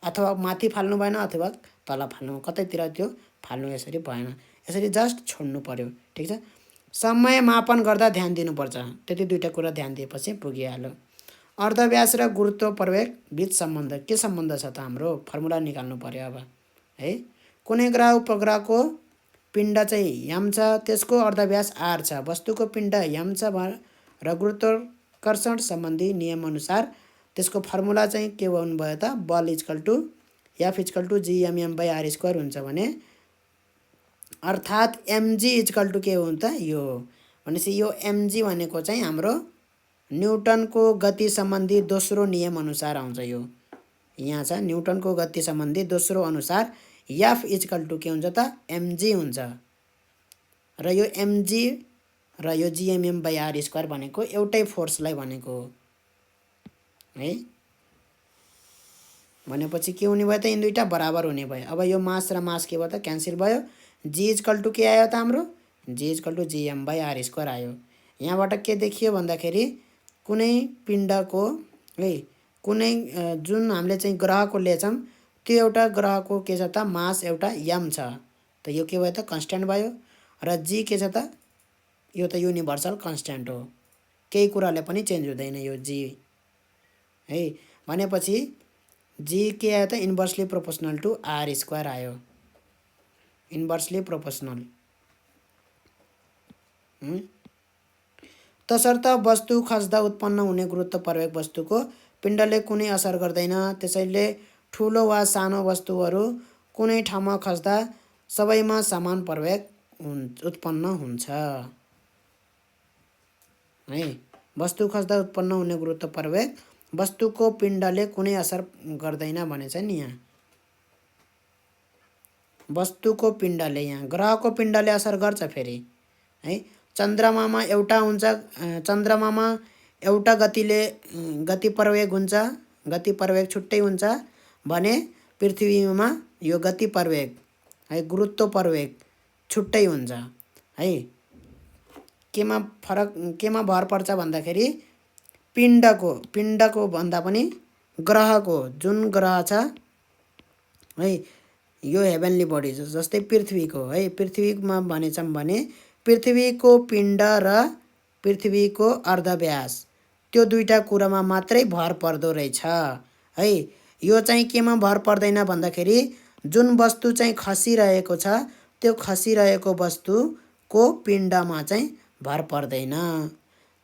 अथवा माथि फाल्नु भएन अथवा तल फाल्नु, कतैतिर त्यो फाल्नु यसरी भएन। यसरी जस्ट छोड्नु पर्यो। ठिक छ। समय मापन गर्दा ध्यान दिनुपर्छ। त्यति दुईटा कुरा ध्यान दिएपछि पुगिहाल्यो। अर्धव्यास र गुरुत्व प्रवेग बीच सम्बन्ध के सम्बन्ध छ त? हाम्रो फर्मुला निकाल्नु पर्यो अब है। कुनै ग्रह उपग्रहको पिण्ड चाहिँ m छ, त्यसको अर्धव्यास r छ, वस्तुको पिण्ड m छ र गुरुत्वाकर्षण सम्बन्धी नियमअनुसार त्यसको फर्मुला चाहिँ के भन्नुभयो त? बल F = gmm/r² हुन्छ भने, अर्थात् mg = के हो त? यो भनेपछि यो mg भनेको चाहिँ हाम्रो न्युटनको गति सम्बन्धी दोस्रो नियम अनुसार आउँछ। यो यहाँ छ न्युटनको गति सम्बन्धी दोस्रो अनुसार F = के हुन्छ त? mg हुन्छ। र यो mg र यो gmm/r² भनेको एउटै फोर्सलाई भनेको हो है। भनेपछि के हुने भयो त? यिन दुईटा बराबर हुने भयो। अब यो मास र मास के भयो त? क्यान्सल भयो। g = के आयो त हाम्रो? g = gm/r² आयो। यहाँबाट के देखियो भन्दाखेरि कुनै पिण्डको है, कुनै जुन हामीले चाहिँ ग्रहको लिएछौँ त्यो एउटा ग्रहको के छ त? मास एउटा m छ, त यो के भयो त? कन्स्ट्यान्ट भयो। र g के छ त? यो त युनिभर्सल कन्स्ट्यान्ट हो, केही कुराले पनि चेन्ज हुँदैन यो g है। भनेपछि g के आयो त? इन्भर्सली प्रोपोर्सनल टु r² आयो। Inversely proportional. तसर्थ वस्तु खस्दा उत्पन्न हुने गुरुत्व प्रवेग वस्तुको पिण्डले कुनै असर गर्दैन। त्यसैले ठुलो वा सानो वस्तुहरू कुनै ठाउँमा खस्दा सबैमा समान प्रवेग उत्पन्न हुन्छ है। वस्तु खस्दा उत्पन्न हुने गुरुत्व प्रवेग वस्तुको पिण्डले कुनै असर गर्दैन भनेछ नि यहाँ। वस्तुको पिण्डले, यहाँ ग्रहको पिण्डले असर गर्छ फेरि है। चन्द्रमामा एउटा हुन्छ, चन्द्रमामा एउटा गतिले गति प्रवेग हुन्छ, गति प्रवेग छुट्टै हुन्छ भने पृथ्वीमा यो गति प्रवेग है गुरुत्व प्रवेग छुट्टै हुन्छ है। केमा फरक, केमा भर पर्छ भन्दाखेरि पिण्डको भन्दा पनि ग्रहको, जुन ग्रह छ है यो हेभेनली बडी जस्तै पृथ्वीको है, पृथ्वीमा भनेछौँ भने पृथ्वीको पिण्ड र पृथ्वीको अर्धव्यास त्यो दुईटा कुरामा मात्रै भर पर्दो रहेछ है। यो चाहिँ केमा भर पर्दैन भन्दाखेरि जुन वस्तु चाहिँ खसिरहेको छ त्यो खसिरहेको वस्तुको पिण्डमा चाहिँ भर पर्दैन।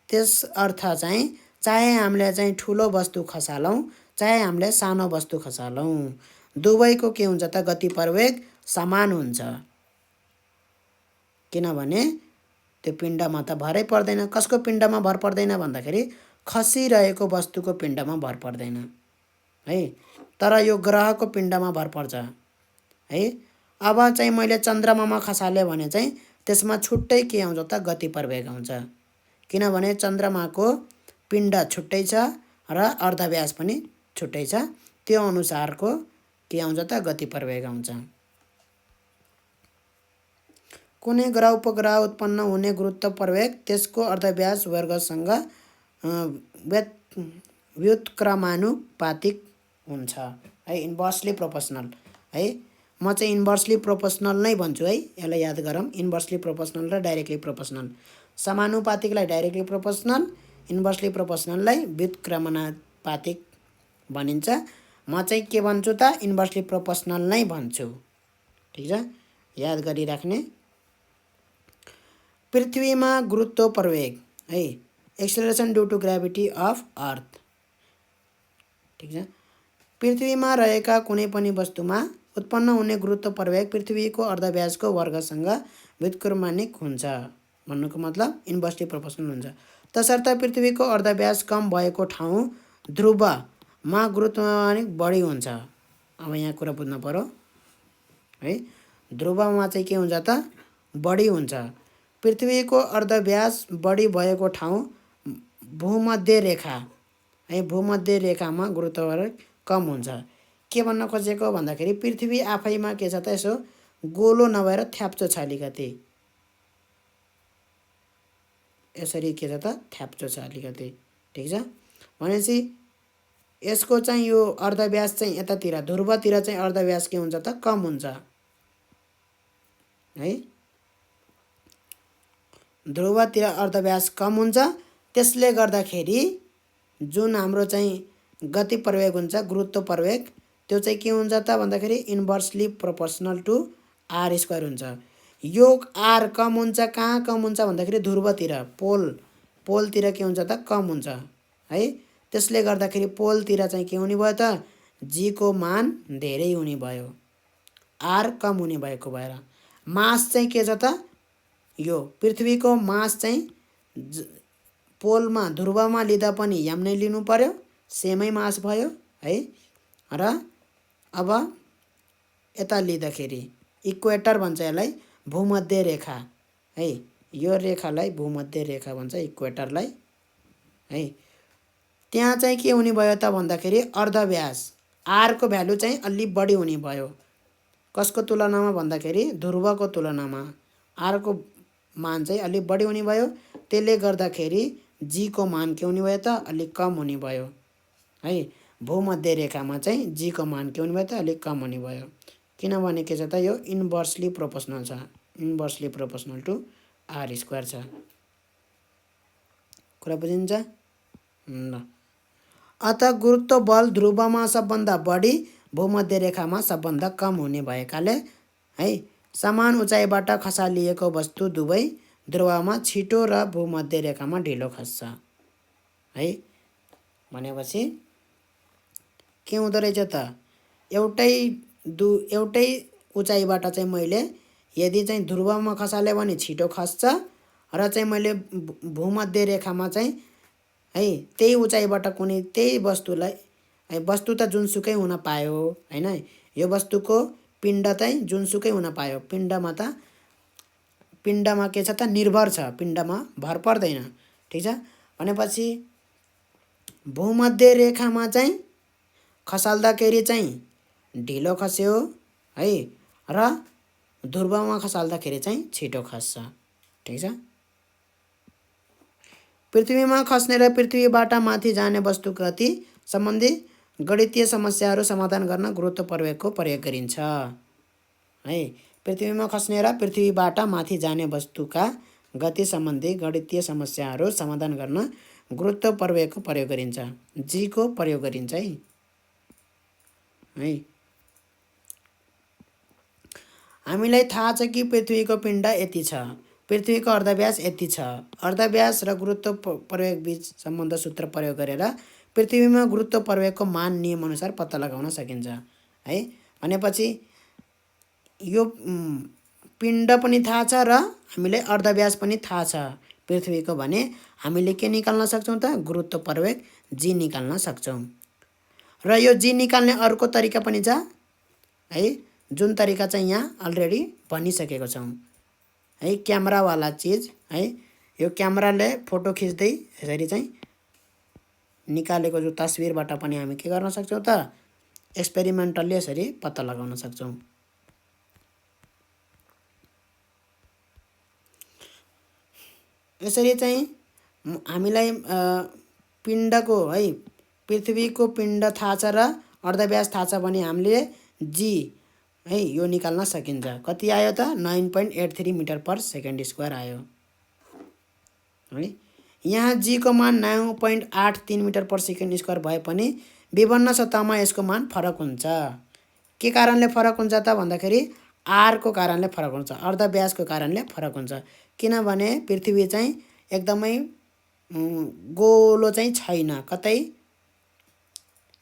त्यस अर्थ चाहिँ चाहे हामीले चाहिँ ठुलो वस्तु खसालौँ चाहे हामीले सानो वस्तु खसालौँ दुवैको के हुन्छ त गति प्रवेग समान हुन्छ, किनभने त्यो पिण्डमा त भरै पर्दैन। कसको पिण्डमा भर पर्दैन भन्दाखेरि खसिरहेको वस्तुको पिण्डमा भर पर्दैन है, तर यो ग्रहको पिण्डमा भर पर्छ है। अब चाहिँ मैले चन्द्रमामा खसालेँ भने चाहिँ त्यसमा छुट्टै के आउँछ त गति प्रवेग आउँछ, किनभने चन्द्रमाको पिण्ड छुट्टै छ र अर्धव्यास पनि छुट्टै छ, त्यो अनुसारको के आउँछ त गति प्रवेग आउँछ। कुनै ग्रह उपग्रह उत्पन्न हुने गुरुत्व प्रवेग त्यसको अर्धव्यास वर्गसँग व्युत्क्रमानुपातिक हुन्छ है, इन्भर्सली प्रोपोर्सनल है। म चाहिँ इन्भर्सली प्रोपोर्सनल नै भन्छु है, यसलाई याद गरौँ। इन्भर्सली प्रोपोर्सनल र डाइरेक्टली प्रोपोर्सनल। समानुपातिकलाई डाइरेक्टली प्रोपोर्सनल, इन्भर्सली प्रोपोर्सनललाई व्युत्क्रमानुपातिक भनिन्छ। म चाहिँ के भन्छु त इन्भर्सली प्रोपोर्सनल नै भन्छु, ठिक छ, याद गरिराख्ने। पृथ्वीमा गुरुत्व प्रवेग है, acceleration due to gravity of earth, ठिक छ। पृथ्वीमा रहेका कुनै पनि वस्तुमा उत्पन्न हुने गुरुत्व प्रवेग पृथ्वीको अर्धव्यासको वर्गसँग व्युत्क्रमानिक हुन्छ, भन्नुको मतलब इन्भर्सली प्रोपोर्सनल हुन्छ। तसर्थ पृथ्वीको अर्धव्यास कम भएको ठाउँ ध्रुवमा गुरुत्वाकर्षण बढी हुन्छ। अब यहाँ कुरा बुझ्नु पर्यो है, ध्रुवमा चाहिँ के हुन्छ त बढी हुन्छ। पृथ्वीको अर्धव्यास बढी भएको ठाउँ भूमध्य रेखा है, भूमध्य रेखामा गुरुत्वाकर्षण कम हुन्छ। के भन्न खोजेको भन्दाखेरि पृथ्वी आफैमा के छ त यसो गोलो नभएर थ्याप्चो छ अलिकति, यसरी के छ त थ्याप्चो छ अलिकति, ठिक छ। भनेपछि यसको चाहिँ यो अर्धव्यास चाहिँ यतातिर ध्रुवतिर चाहिँ अर्धव्यास के हुन्छ त कम हुन्छ है, ध्रुवतिर अर्धव्यास कम हुन्छ। त्यसले गर्दाखेरि जुन हाम्रो चाहिँ गति प्रवेग हुन्छ गुरुत्व प्रवेग त्यो चाहिँ के हुन्छ त भन्दाखेरि inversely proportional to R square हुन्छ। यो आर कम हुन्छ, कहाँ कम हुन्छ भन्दाखेरि ध्रुवतिर, पोलतिर के हुन्छ त कम हुन्छ है। त्यसले गर्दाखेरि पोलतिर चाहिँ के हुने भयो त जी को मान धेरै हुने भयो, आर कम हुने भएको भएर। मास चाहिँ के छ त यो पृथ्वीको मास चाहिँ पोलमा ध्रुवमा लिँदा पनि यम नै लिनु पर्यो, सेमै मास भयो है। र अब यता लिँदाखेरि इक्वेटर भन्छ यसलाई, भूमध्य रेखा है, यो रेखालाई भूमध्य रेखा भन्छ इक्वेटरलाई है। त्यहाँ चाहिँ के हुने भयो त भन्दाखेरि अर्धव्यास आरको भ्यालु चाहिँ अलि बढी हुने भयो। कसको तुलनामा भन्दाखेरि ध्रुवको तुलनामा आरको मान चाहिँ अलि बढी हुने भयो। त्यसले गर्दाखेरि जी को मान के हुने भयो त अलिक कम हुने भयो है। भूमध्य रेखामा चाहिँ जी को मान के हुने भयो त अलिक कम हुने भयो, किनभने के छ त यो इन्भर्सली प्रोपोर्सनल छ, inversely proportional to R square छ। कुरा बुझिन्छ ल। अत गुरुत्व बल ध्रुवमा सबभन्दा बढी, भूमध्य रेखामा सबभन्दा कम हुने भएकाले है समान उचाइबाट खसालिएको वस्तु दुवै ध्रुवमा छिटो र भूमध्य रेखामा ढिलो खस्छ है। भनेपछि के हुँदो रहेछ त, एउटै एउटै उचाइबाट चाहिँ मैले यदि चाहिँ ध्रुवमा खसाले भने छिटो खस्छ र चाहिँ मैले भूमध्य रेखामा चाहिँ है त्यही उचाइबाट कुनै त्यही वस्तुलाई है वस्तु त जुनसुकै हुन पायो हैन यो वस्तुको पिण्ड चाहिँ जुनसुकै हुन पायो पिण्डमा के छ त निर्भर छ पिण्डमा भर पर्दैन ठीक छ भनेपछि भूमध्य रेखामा चाहिँ खसाल्दाखेरि चाहिँ ढिलो खस्यो है र ध्रुवमा खसाल्दाखेरि चाहिँ छिटो खस्छ ठीक छ पृथ्वीमा खस्ने र पृथ्वीबाट माथि जाने वस्तु गति सम्बन्धी गणितीय समस्याहरू समाधान गर्न गुरुत्व प्रवेगको प्रयोग गरिन्छ है पृथ्वीमा खस्ने र पृथ्वीबाट माथि जाने वस्तुका गति सम्बन्धी गणितीय समस्याहरू समाधान गर्न गुरुत्व प्रवेगको प्रयोग गरिन्छ जी को प्रयोग गरिन्छ है हामीलाई थाहा छ कि पृथ्वीको पिण्ड यति छ पृथ्वीको अर्धव्यास यति छ अर्धव्यास र गुरुत्व प्रवेग बीच सम्बन्ध सूत्र प्रयोग गरेर पृथ्वीमा गुरुत्व प्रवेगको मान नियम अनुसार पत्ता लगाउन सकिन्छ है भनेपछि यो पिण्ड पनि थाहा छ र हामीले अर्धव्यास पनि थाहा छ पृथ्वीको भने हामीले के निकाल्न सक्छौं त गुरुत्व प्रवेग जी निकाल्न सक्छौं र यो जी निकाल्ने अर्को तरिका पनि छ है जुन तरिका चाहिँ यहाँ अलरेडी भनिसकेको छौं है क्यामेरा वाला चीज है यो क्यामेराले फोटो खिच्दै यसरी चाहिँ निकालेको जो तस्बिरबाट पनि हामी के गर्न सक्छौं त एक्सपेरिमेन्टली यसरी पत्ता लगाउन सक्छौं यसरी चाहिँ हामीलाई पिण्डको है पृथ्वीको पिण्ड थाहा छ र अर्धव्यास थाहा छ भने हामीले जी है यो निकाल्न सकिन्छ कति आयो त 9.83 मिटर पर सेकेन्ड स्क्वायर आयो है यहाँ जी को मान 9.83 मिटर पर सेकेन्ड स्क्वायर भए पनि विभिन्न सतहमा यसको मान फरक हुन्छ के कारणले फरक हुन्छ त भन्दाखेरि आर को कारणले फरक हुन्छ अर्धव्यासको कारणले फरक हुन्छ किनभने पृथ्वी चाहिँ एकदमै गोलो चाहिँ छैन कतै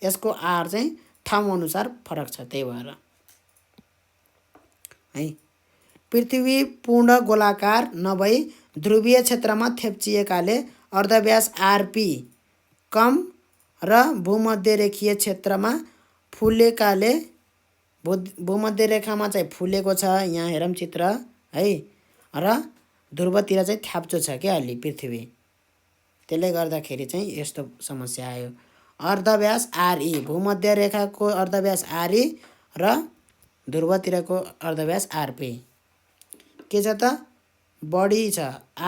यसको आर चाहिँ ठाउँ अनुसार फरक छ त्यही भएर है पृथ्वी पूर्ण गोलाकार नभई ध्रुवीय क्षेत्रमा थेप्चिएकाले अर्धव्यास आरपी कम र भूमध्य रेखीय क्षेत्रमा फुलेकाले भूमध्य रेखामा चाहिँ फुलेको छ यहाँ हेरौं चित्र है र ध्रुवतिर चाहिँ थ्याप्चो छ के अलि पृथ्वी त्यसले गर्दाखेरि चाहिँ यस्तो समस्या आयो अर्धव्यास आरई भूमध्य रेखाको अर्धव्यास आरई र ध्रुवतिरको अर्धव्यास आरपी के छ त बढी छ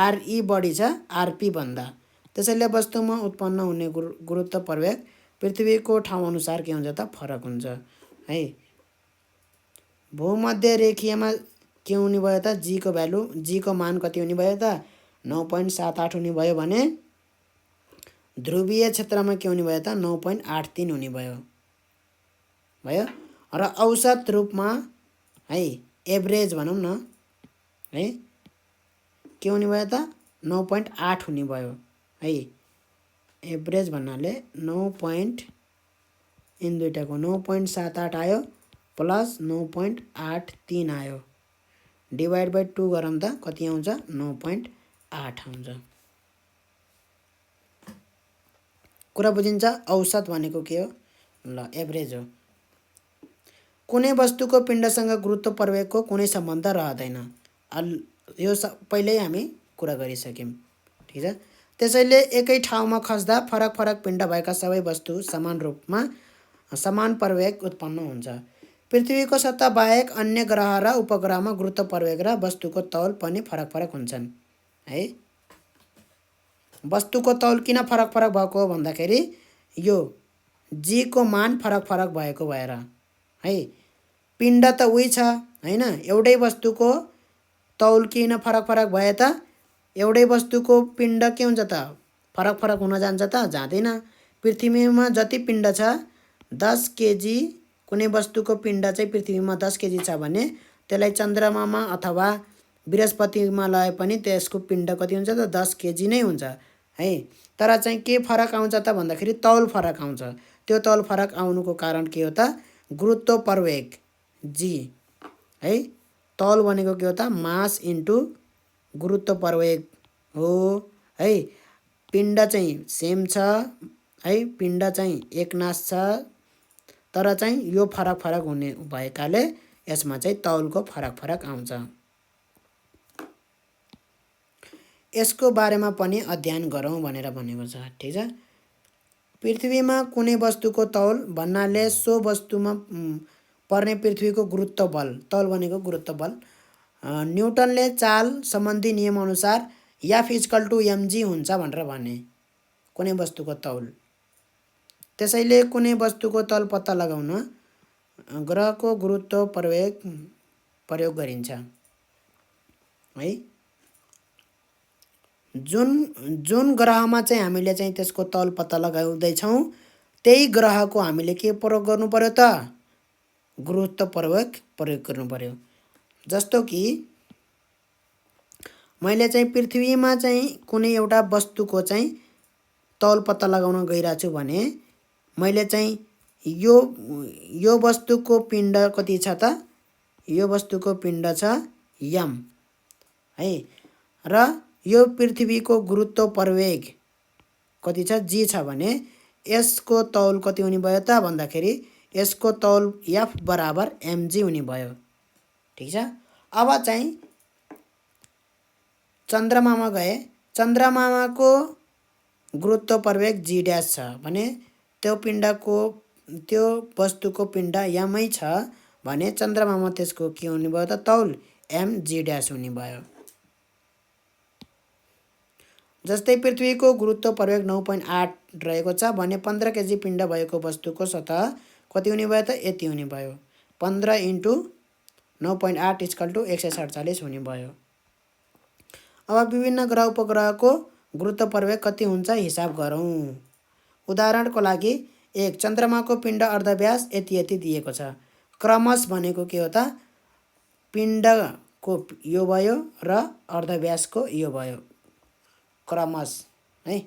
आरई बढी छ आरपी भन्दा त्यसैले वस्तुमा उत्पन्न हुने गुरुत्व प्रवेग पृथ्वीको ठाउँ अनुसार के हुन्छ त फरक हुन्छ है भूमध्य रेखीयमा के हुने भयो त जी को भ्यालु जी को मान कति हुने भयो त 9.78 हुने भयो भने ध्रुवीय क्षेत्रमा के हुने भयो त 9.83 हुने भयो र औसत रूपमा है एभरेज भनौं न है के हुने भयो त 9.8 हुने भयो है एभरेज भन्नाले 9. इन दुईटाको 9.78 आयो प्लस 9.83 आयो डिवाइड बाइ 2 गरौँ त कति आउँछ 9.8 आउँछ कुरा बुझिन्छ औसत भनेको के हो ल एभरेज हो कुनै वस्तुको पिण्डसँग गुरुत्व प्रवेगको कुनै सम्बन्ध रहदैन यो पहिल्यै हामी कुरा गरिसक्यौं ठीक छ त्यसैले एकै ठाउँमा खस्दा फरक फरक पिण्ड भएका सबै वस्तु समान रूपमा समान प्रवेग उत्पन्न हुन्छ पृथ्वीको सतह बाहेक अन्य ग्रह र उपग्रहमा गुरुत्व प्रवेग र वस्तुको तौल पनि फरक फरक हुन्छन् है वस्तुको तौल किन फरक फरक भएको भन्दाखेरि यो जी को मान फरक फरक भएको भएर है पिण्ड त उही छ हैन एउटै वस्तुको तौल किन फरक फरक भए त एउटै वस्तुको पिण्ड के हुन्छ त फरक फरक हुन जान्छ त जाँदैन पृथ्वीमा जति पिण्ड छ 10 केजी कुनै वस्तुको पिण्ड चाहिँ पृथ्वीमा 10 केजी छ भने त्यसलाई चन्द्रमामा अथवा बृहस्पतिमा लए पनि त्यसको पिण्ड कति हुन्छ त 10 केजी नै हुन्छ है तर चाहिँ के फरक आउँछ त भन्दाखेरि तौल फरक आउँछ त्यो तौल फरक आउनुको कारण के हो त गुरुत्व प्रवेग जी है। तौल भनेको के हो त मास इन्टु गुरुत्व प्रवेग हो है। पिण्ड चाहिँ सेम छ है, पिण्ड चाहिँ एकनास छ, तर चाहिँ यो फरक फरक हुने भएकाले यसमा चाहिँ तौलको फरक फरक आउँछ। यसको बारेमा पनि अध्ययन गरौँ भनेर भनेको छ। ठिक छ। पृथ्वीमा कुनै वस्तुको तौल भन्नाले सो वस्तुमा पर्ने पृथ्वीको गुरुत्व बल, तौल भनेको गुरुत्व बल, न्युटनले चाल सम्बन्धी नियम अनुसार F = mg हुन्छ भनेर भने कुनै वस्तुको तौल। त्यसैले कुनै वस्तुको तौल पत्ता लगाउन ग्रहको गुरुत्व प्रवेग प्रयोग गरिन्छ है। जुन ग्रहमा चाहिँ हामीले चाहिँ त्यसको तौल पत्ता लगाउँदैछौँ त्यही ग्रहको हामीले के प्रयोग गर्नु पर्यो त? गुरुत्व प्रयोग गर्नु पर्यो। जस्तो कि मैले चाहिँ पृथ्वीमा चाहिँ कुनै एउटा वस्तुको चाहिँ तौल पत्ता लगाउन गइरहेको छु भने मैले चाहिँ यो वस्तुको पिण्ड कति छ त? यो वस्तुको पिण्ड छ m है, र यो पृथ्वीको गुरुत्व प्रवेग कति छ? g छ भने यसको तौल कति हुने भयो त भन्दाखेरि यसको तौल F = mg हुने भयो। ठिक छ। अब चाहिँ चन्द्रमामा गए, चन्द्रमामाको गुरुत्व प्रवेग g' छ भने त्यो पिण्डको त्यो वस्तुको पिण्ड m छ भने चन्द्रमामा त्यसको के हुने भयो त? तौल mg' हुने भयो। जस्तै पृथ्वीको गुरुत्व प्रवेग 9.8 रहेको छ भने 15 केजी पिण्ड भएको वस्तुको सतह कति हुने भयो त? यति हुने भयो। 15 × 9.8 = 147 हुने भयो। अब विभिन्न ग्रह उपग्रहको गुरुत्व प्रवेग कति हुन्छ हिसाब गरौँ। उदाहरणको लागि 1 चन्द्रमाको पिण्ड अर्धव्यास यति यति दिएको छ। क्रमश भनेको के हो त? पिण्डको यो भयो र अर्धव्यासको यो भयो, क्रमश है।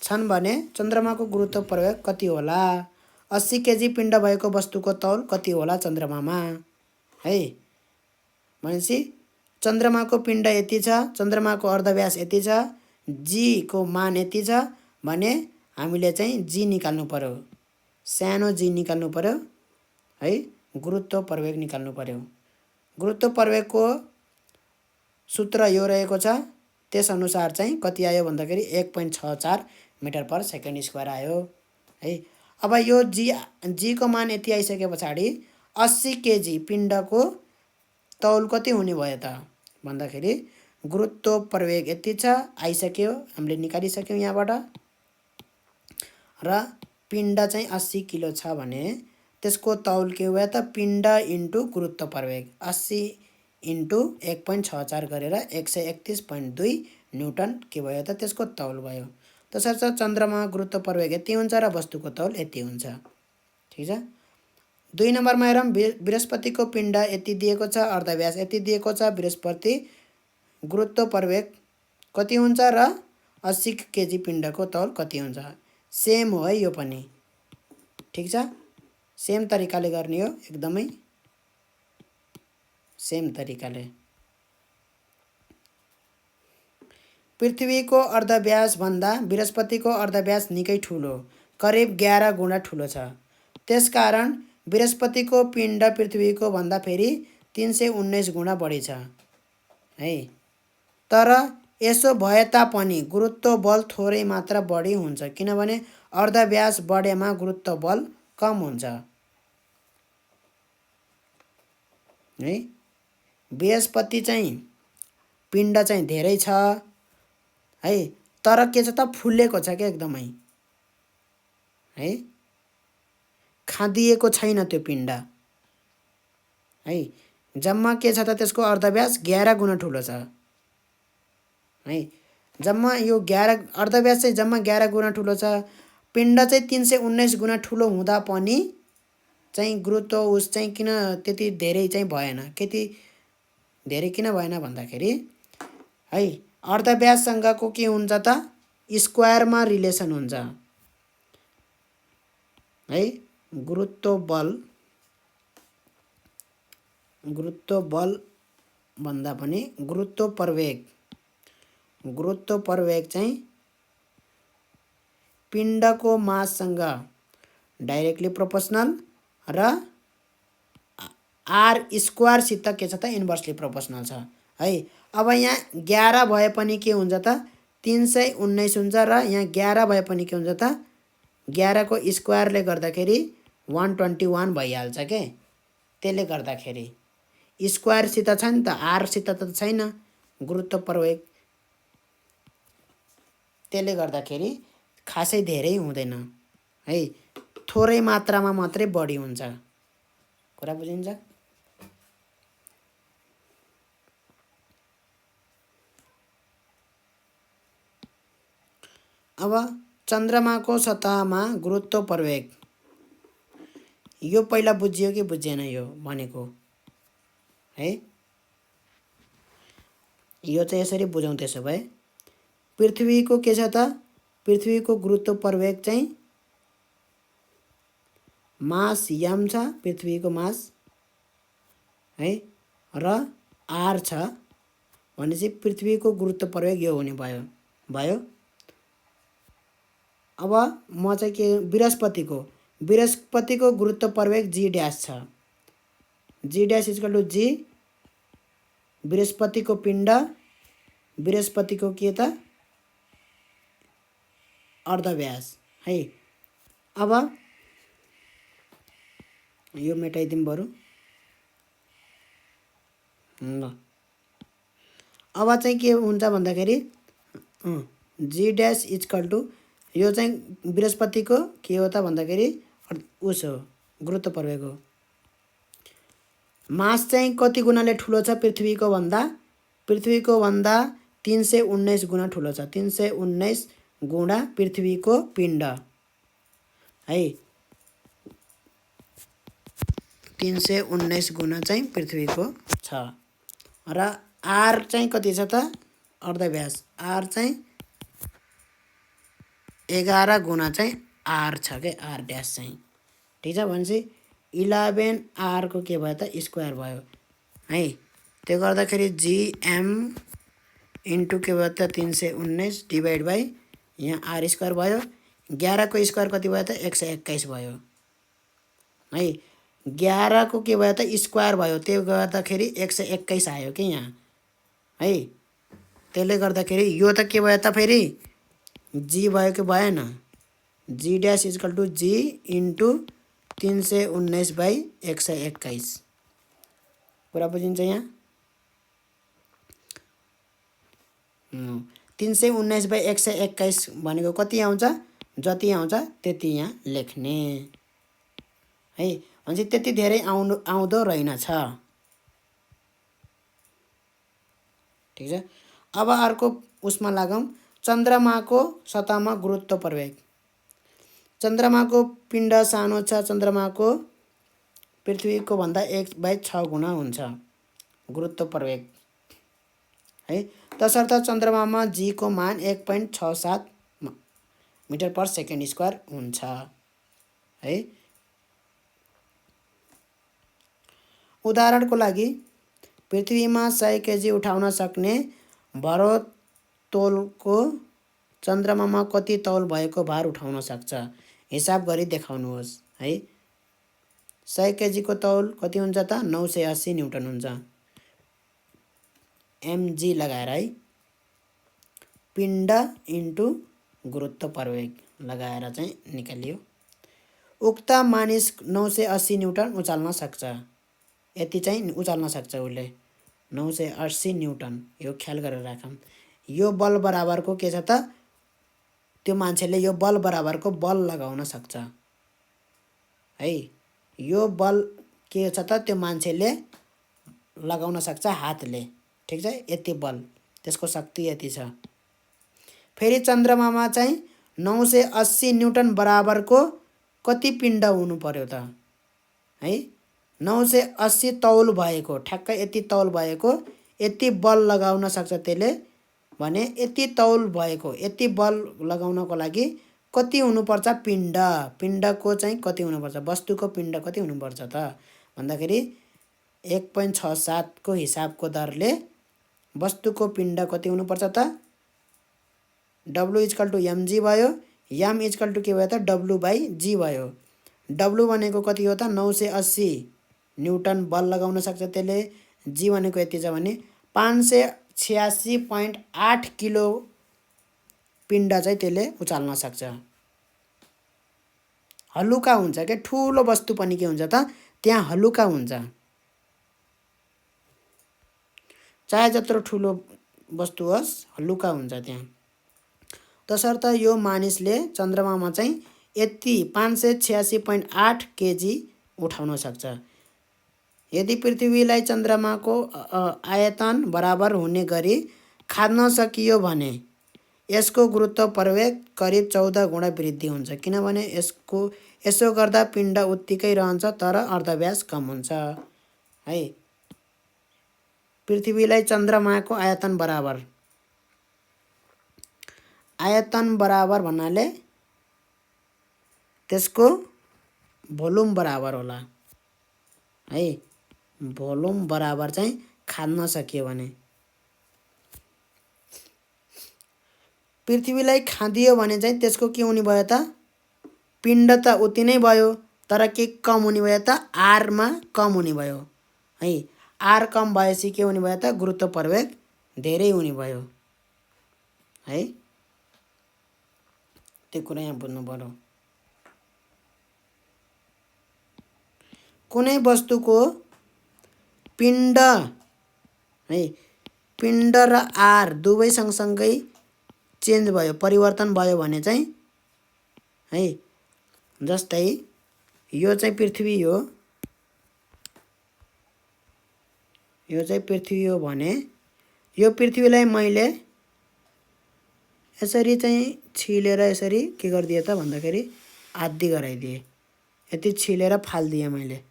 छन् भने चन्द्रमाको गुरुत्व प्रवेग कति होला? 80 केजी पिण्ड भएको वस्तुको तौल कति होला चन्द्रमामा है। भनेपछि चन्द्रमाको पिण्ड यति छ, चन्द्रमाको अर्धव्यास यति छ, g को मान यति छ भने हामीले चाहिँ g निकाल्नु पर्यो, सानो g निकाल्नु पर्यो है, गुरुत्व प्रवेग निकाल्नु पर्यो। गुरुत्व प्रवेगको सूत्र यो रहेको छ। त्यसअनुसार चाहिँ कति आयो भन्दाखेरि 1.64 m/s² आयो है। अब यो g को मान यति आइसके पछाडि 80 केजी पिण्डको तौल कति हुने भयो त भन्दाखेरि गुरुत्व प्रवेग यति छ, आइसक्यो, हामीले निकालिसक्यौँ यहाँबाट, र पिण्ड चाहिँ 80 किलो छ भने त्यसको तौल के भयो त? पिण्ड इन्टु गुरुत्व प्रवेग 80 × 1.64 गरेर 131.2 न्युटन के भयो त? त्यसको तौल भयो। तसर्थ चन्द्रमा गुरुत्व प्रवेग यति हुन्छ र वस्तुको तौल यति हुन्छ। ठिक छ। 2 नम्बरमा हेरौँ। बृहस्पतिको पिण्ड यति दिएको छ, अर्धव्यास यति दिएको छ, बृहस्पति गुरुत्व प्रवेग कति हुन्छ र 80 केजी पिण्डको तौल कति हुन्छ? सेम हो है यो पनि। ठिक छ। सेम तरिकाले गर्ने हो, एकदमै सेम तरिकाले। पृथ्वीको अर्धव्यास भन्दा बृहस्पतिको अर्धव्यास निकै ठुलो, करिब 11 गुणा ठुलो छ। त्यसकारण बृहस्पतिको पिण्ड पृथ्वीको भन्दा फेरि 319 गुणा बढी छ है। तर यसो भए तापनि गुरुत्व बल थोरै मात्र बढी हुन्छ, किनभने अर्धव्यास बढेमा गुरुत्व बल कम हुन्छ है। बृहस्पति चाहिँ पिण्ड चाहिँ धेरै छ है, तर के छ त? फुलेको छ क्या एकदमै है, खादिएको छैन त्यो पिण्ड है। जम्मा के छ त? त्यसको अर्धव्यास 11 गुणा ठुलो छ है। जम्मा यो 11 अर्धव्यास चाहिँ जम्मा 11 गुणा ठुलो छ। पिण्ड चाहिँ 319 गुणा ठुलो हुँदा पनि चाहिँ गुरुत्व उस चाहिँ किन त्यति धेरै चाहिँ भएन? त्यति धेरै किन भएन भन्दाखेरि है, अर्धव्याससँगको के हुन्छ त? स्क्वायरमा रिलेसन हुन्छ है। गुरुत्व बल गुरुत्व बल भन्दा पनि गुरुत्व प्रवेग चाहिँ पिण्डको माससँग डाइरेक्टली प्रोपोर्सनल र आर स्क्वायर सित के छ त इन्भर्सली प्रोपोर्सनल छ है। अब यहाँ 11 भए पनि के हुन्छ त 319 हुन्छ र यहाँ 11 भए पनि के हुन्छ त 11 को स्क्वायरले गर्दाखेरि 121 भइहाल्छ के। त्यसले गर्दाखेरि स्क्वायर सित छ नि त, आर सित त छैन गुरुत्व प्रवेग, त्यसले गर्दाखेरि खासै धेरै हुँदैन है, थोरै मात्रामा मात्रै बढी हुन्छ। कुरा बुझिन्छ? अब चन्द्रमाको सतहमा गुरुत्व प्रवेग, यो पहिला बुझियो कि बुझेन यो भनेको है? यो चाहिँ यसरी बुझौँ। त्यसो भए पृथ्वीको के छ त, पृथ्वीको गुरुत्व प्रवेग चाहिँ मास यम छ, पृथ्वीको मास है, र आर छ भनेपछि पृथ्वीको गुरुत्व प्रवेग यो हुने भयो। अब म चाहिँ के बृहस्पतिको गुरुत्व प्रवेग जी ड्यास छ, जी ड्यास इक्वल टु जी बृहस्पतिको पिण्ड, बृहस्पतिको के त अर्धव्यास है। अब यो मेटाइदिउँ बरु ल। अब चाहिँ के हुन्छ भन्दाखेरि जी ड्यास इक्वल टु यो चाहिँ बृहस्पतिको के हो त भन्दाखेरि उस हो गुरुत्व प्रवेग हो। मास चाहिँ कति गुणाले ठुलो छ पृथ्वीको भन्दा 319 गुणा ठुलो छ, 319 गुणा पृथ्वीको पिण्ड है, 319 गुणा चाहिँ पृथ्वीको छ। र आर चाहिँ कति छ त अर्धव्यास, आर चाहिँ 11 गुणा चाहिँ आर छ के, आर ड्यास चाहिँ ठिक छ। भनेपछि 11 आर को के भयो त स्क्वायर भयो है। त्यो गर्दाखेरि जिएम इन्टु के भयो त 319 डिभाइड बाई यहाँ आर स्क्वायर भयो। 11 को स्क्वायर कति भयो त 121 भयो है। 11 को के भयो त स्क्वायर भयो, त्यो गर्दाखेरि 121 आयो कि यहाँ है। त्यसले गर्दाखेरि यो त के भयो त फेरि जी भयो कि भएन, G dash equal to G into 319 by 121। कुरा बुझिन्छ यहाँ? 319 बाई 121 भनेको कति आउँछ, जति आउँछ त्यति यहाँ लेख्ने है। भनेपछि त्यति धेरै आउँदो रहेनछ। ठिक छ। अब अर्को उसमा लागौँ, चन्द्रमाको सतहमा गुरुत्व प्रवेग। चन्द्रमाको पिण्ड सानो छ, चन्द्रमाको पृथ्वीको भन्दा 1/6 गुणा हुन्छ गुरुत्व प्रवेग है। तसर्थ चन्द्रमामा जी को मान 1.67 मिटर पर सेकेन्ड स्क्वायर हुन्छ है। उदाहरणको लागि पृथ्वीमा 100 केजी उठाउन सक्ने भारोत्तोलको चन्द्रमामा कति तौल भएको भार उठाउन सक्छ, हिसाब गरी देखाउनुहोस् है। 100 केजी को तौल कति हुन्छ त 980 न्युटन हुन्छ, एमजी लगाएर है। पिण्ड इन्टु गुरुत्व प्रवेग लगाएर चाहिँ निकालियो। उक्त मानिस 980 न्युटन उचाल्न सक्छ, यति चाहिँ उचाल्न सक्छ उसले 980 न्युटन, यो ख्याल गरेर राखौँ। यो बल बराबरको के छ त, त्यो मान्छेले यो बल बराबरको बल लगाउन सक्छ है। यो बल के छ त त्यो मान्छेले लगाउन सक्छ हातले, ठिक छ। यति बल, त्यसको शक्ति यति छ। फेरि चन्द्रमामा चाहिँ 980 न्युटन बराबरको कति पिण्ड हुनु पर्यो त है। 980 तौल भएको, ठ्याक्कै यति तौल भएको यति बल लगाउन सक्छ त्यसले भने यति तौल भएको यति बल लगाउनको लागि कति हुनुपर्छ पिण्ड, पिण्डको चाहिँ कति हुनुपर्छ, वस्तुको पिण्ड कति हुनुपर्छ त भन्दाखेरि 1.67 को हिसाबको दरले वस्तुको पिण्ड कति हुनुपर्छ त W = mg भयो। m = के भयो त W/g भयो। W भनेको कति हो त 980 न्युटन बल लगाउन सक्छ त्यसले। g भनेको यति छ भने 586.8 किलो पिण्ड चाहिँ त्यसले उचाल्न सक्छ। हलुका हुन्छ के ठुलो वस्तु पनि के हुन्छ त त्यहाँ हलुका हुन्छ। चाहे जत्रो ठुलो वस्तु होस् हलुका हुन्छ त्यहाँ। तसर्थ यो मानिसले चन्द्रमामा चाहिँ यति 586.8 केजी उठाउन सक्छ। यदि पृथ्वीलाई चन्द्रमाको आयतन बराबर हुने गरी खाद्न सकियो भने यसको गुरुत्व प्रवेग करिब 14 गुणा वृद्धि हुन्छ। किनभने यसो गर्दा पिण्ड उत्तिकै रहन्छ तर अर्धव्यास कम हुन्छ है। पृथ्वीलाई चन्द्रमाको आयतन बराबर भन्नाले त्यसको भोल्युम बराबर होला है। भोल्युम बराबर चाहिँ खाद्न सकियो भने। पृथ्वीलाई खादियो भने चाहिँ त्यसको के हुने भयो त पिण्ड त उति नै भयो तर के कम हुने भयो त r मा कम हुने भयो है। r कम भएपछि के हुने भयो त गुरुत्व प्रवेग धेरै हुने भयो है। त्यो कुरा यहाँ बुझ्नु पर्यो। कुनै वस्तुको पिण्ड है पिण्ड र r दुवै सँगसँगै चेन्ज भयो परिवर्तन भयो भने चाहिँ है जस्तै यो चाहिँ पृथ्वी हो भने यो पृथ्वीलाई मैले यसरी चाहिँ छिलेर यसरी के गरिदिए त भन्दाखेरि आधी गराइदिए। यति छिलेर फाल्दिए मैले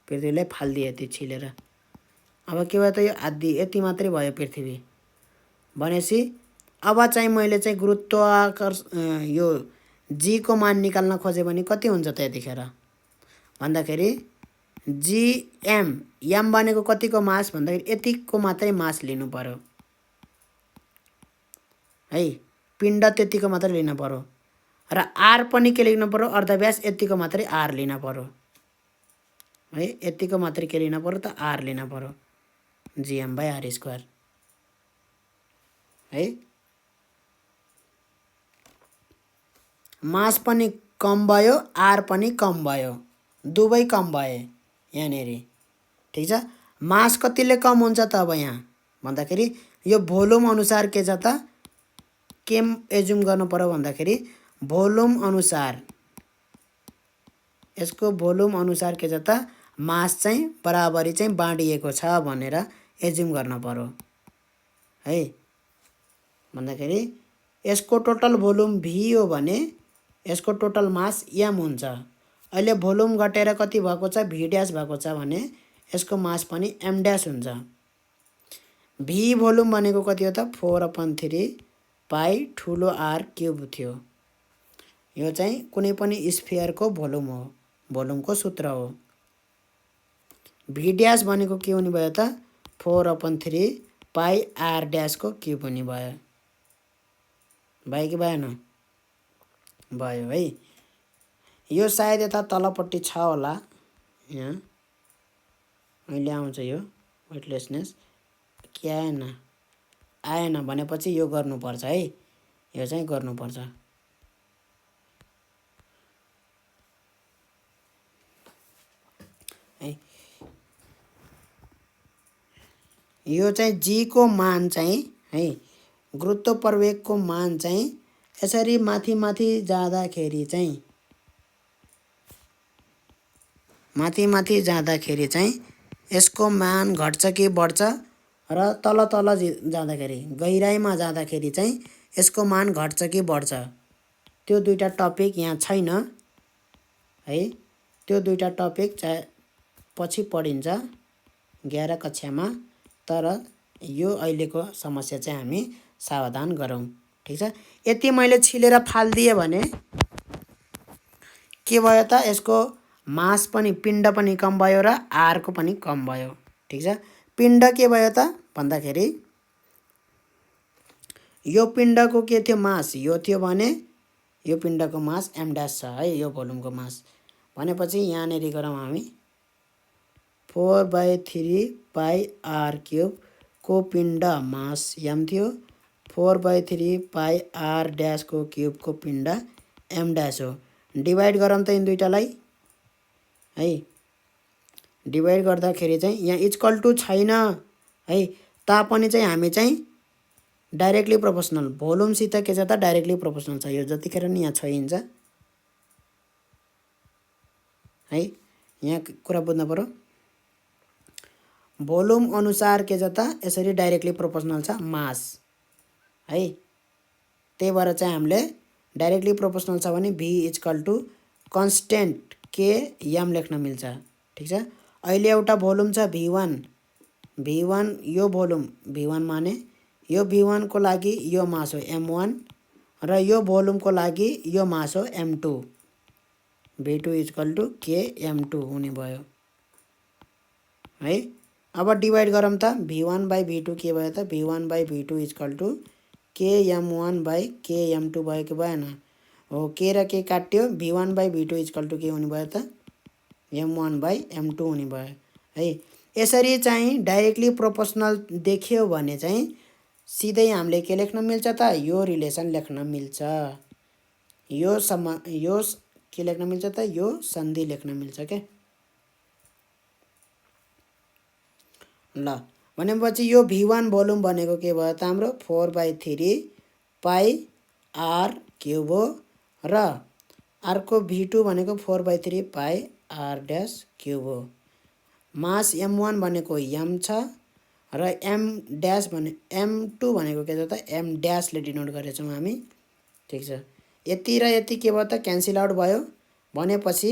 पृथ्वीलाई फाल्दिए यति छिलेर। अब के भयो त यो आधी यति मात्रै भयो पृथ्वी भनेपछि अब चाहिँ मैले चाहिँ गुरुत्वाकर्षण यो g को मान निकाल्न खोजे भने कति हुन्छ त यतिखेर भन्दाखेरि m भनेको कतिको मास भन्दाखेरि यतिको मात्रै मास लिनु पर्यो है। पिण्ड त्यतिको मात्रै लिनु पर्यो र r पनि के लिनु पर्यो अर्धव्यास यतिको मात्रै r लिनु पर्यो है। यतिको मात्रै के लिनु पर्यो त r लिनु पर्यो gm/r² है। मास पनि कम भयो r पनि कम भयो दुवै कम भए यहाँनेरि ठीक छ। मास कतिले कम हुन्छ त अब यहाँ भन्दाखेरि यो भोल्युम अनुसार के छ त के एज्युम गर्नु पर्यो भन्दाखेरि भोल्युम अनुसार यसको भोल्युम अनुसार के छ त मास चाहिँ बराबरी चाहिँ बाँडिएको छ भनेर एज्युम गर्न पर्यो है। भन्दाखेरि यसको टोटल भोल्युम v हो भने यसको टोटल मास m हुन्छ। अहिले भोल्युम घटेर कति भएको छ v' भएको छ भने यसको मास पनि m' हुन्छ। v भोल्युम भनेको कति हो त 4/3 पाई ठुलो r क्युब थियो। यो चाहिँ कुनै पनि स्फियरको भोल्युम हो भोल्युमको सूत्र हो। v' भनेको के हुने भयो त 4/3 पाई r' को क्युब हुने भयो कि भएन भयो है। यो सायद यता तलपट्टि छ होला यहाँ अहिले आउँछ यो वेटलेसनेस के आएन भनेपछि यो गर्नुपर्छ है। यो चाहिँ गर्नुपर्छ है। यो चाहिँ g को मान चाहिँ है गुरुत्व प्रवेगको मान चाहिँ यसरी माथि जाँदाखेरि चाहिँ यसको मान घट्छ कि बढ्छ र तल जाँदाखेरि गहिराइमा जाँदाखेरि चाहिँ यसको मान घट्छ कि बढ्छ त्यो दुईटा टपिक यहाँ छैन है। त्यो दुईटा टपिक चाहिँ पछि पढिन्छ 11 कक्षामा तर यो अहिलेको समस्या चाहिँ हामी सावधान गरौँ ठीक छ। यति मैले छिलेर फाल्दिए भने के भयो त यसको मास पनि पिण्ड पनि कम भयो र आरको पनि कम भयो। ठिक छ, पिण्ड के भयो त भन्दाखेरि यो पिण्डको के थियो मास यो थियो भने यो पिण्डको मास m डैश छ है, यो भोल्युमको मास भनेपछि यहाँनेरि गरौँ हामी 4/3 पाई आर क्युब को पिण्ड मास m थियो, 4/3 पाई आर डैश को क्युब को पिण्ड m डैश हो। डिभाइड गरौँ त यिन दुईटालाई है, डिभाइड गर्दाखेरि चाहिँ यहाँ इक्वल टु छैन है, तापनि चाहिँ हामी चाहिँ डाइरेक्टली प्रोपोर्सनल भोल्युमसित के छ त डाइरेक्टली प्रोपोर्सनल छ। यो जतिखेर नि यहाँ छोइन्छ है, यहाँ कुरा बुझ्नु पर्यो। भोल्युम अनुसार के छ त यसरी डाइरेक्टली प्रोपोर्सनल छ मास है, त्यही भएर चाहिँ हामीले डाइरेक्टली प्रोपोर्सनल छ भने v इक्वल टु कन्स्टेन्ट के m लेख्न मिल्छ। ठिक छ, अहिले एउटा भोल्युम छ v1 यो भोल्युम v1 माने यो v1 को लागि यो मास हो m1 र यो भोल्युमको लागि यो मास हो m2, v2 इक्वल टु के m2 हुने भयो है। अब डिभाइड गरौँ त v1/v2 के भयो त v1/v2 इक्वल टु के m1 के m2 भयो कि भएन हो, के र के काट्यो v1/v2 इक्वल टु के हुने भयो त m1/m2 हुने भयो है। यसरी चाहिँ डाइरेक्टली प्रोपोर्सनल देख्यो भने चाहिँ सिधै हामीले के लेख्न मिल्छ त यो रिलेसन लेख्न मिल्छ, यो के लेख्न मिल्छ त यो सन्धि लेख्न मिल्छ के ल। भनेपछि यो v1 भोल्युम भनेको के भयो त हाम्रो 4/3 पाई आर क्युब हो र अर्को v2 भनेको 4/3 पाई आर डैश क्युब हो। मास m1 भनेको m छ र m डैश भने m2 भनेको के छ त m डैशले डिनोट गरेछौँ हामी। ठिक छ, यति र यति के भयो त क्यान्सल आउट भयो भनेपछि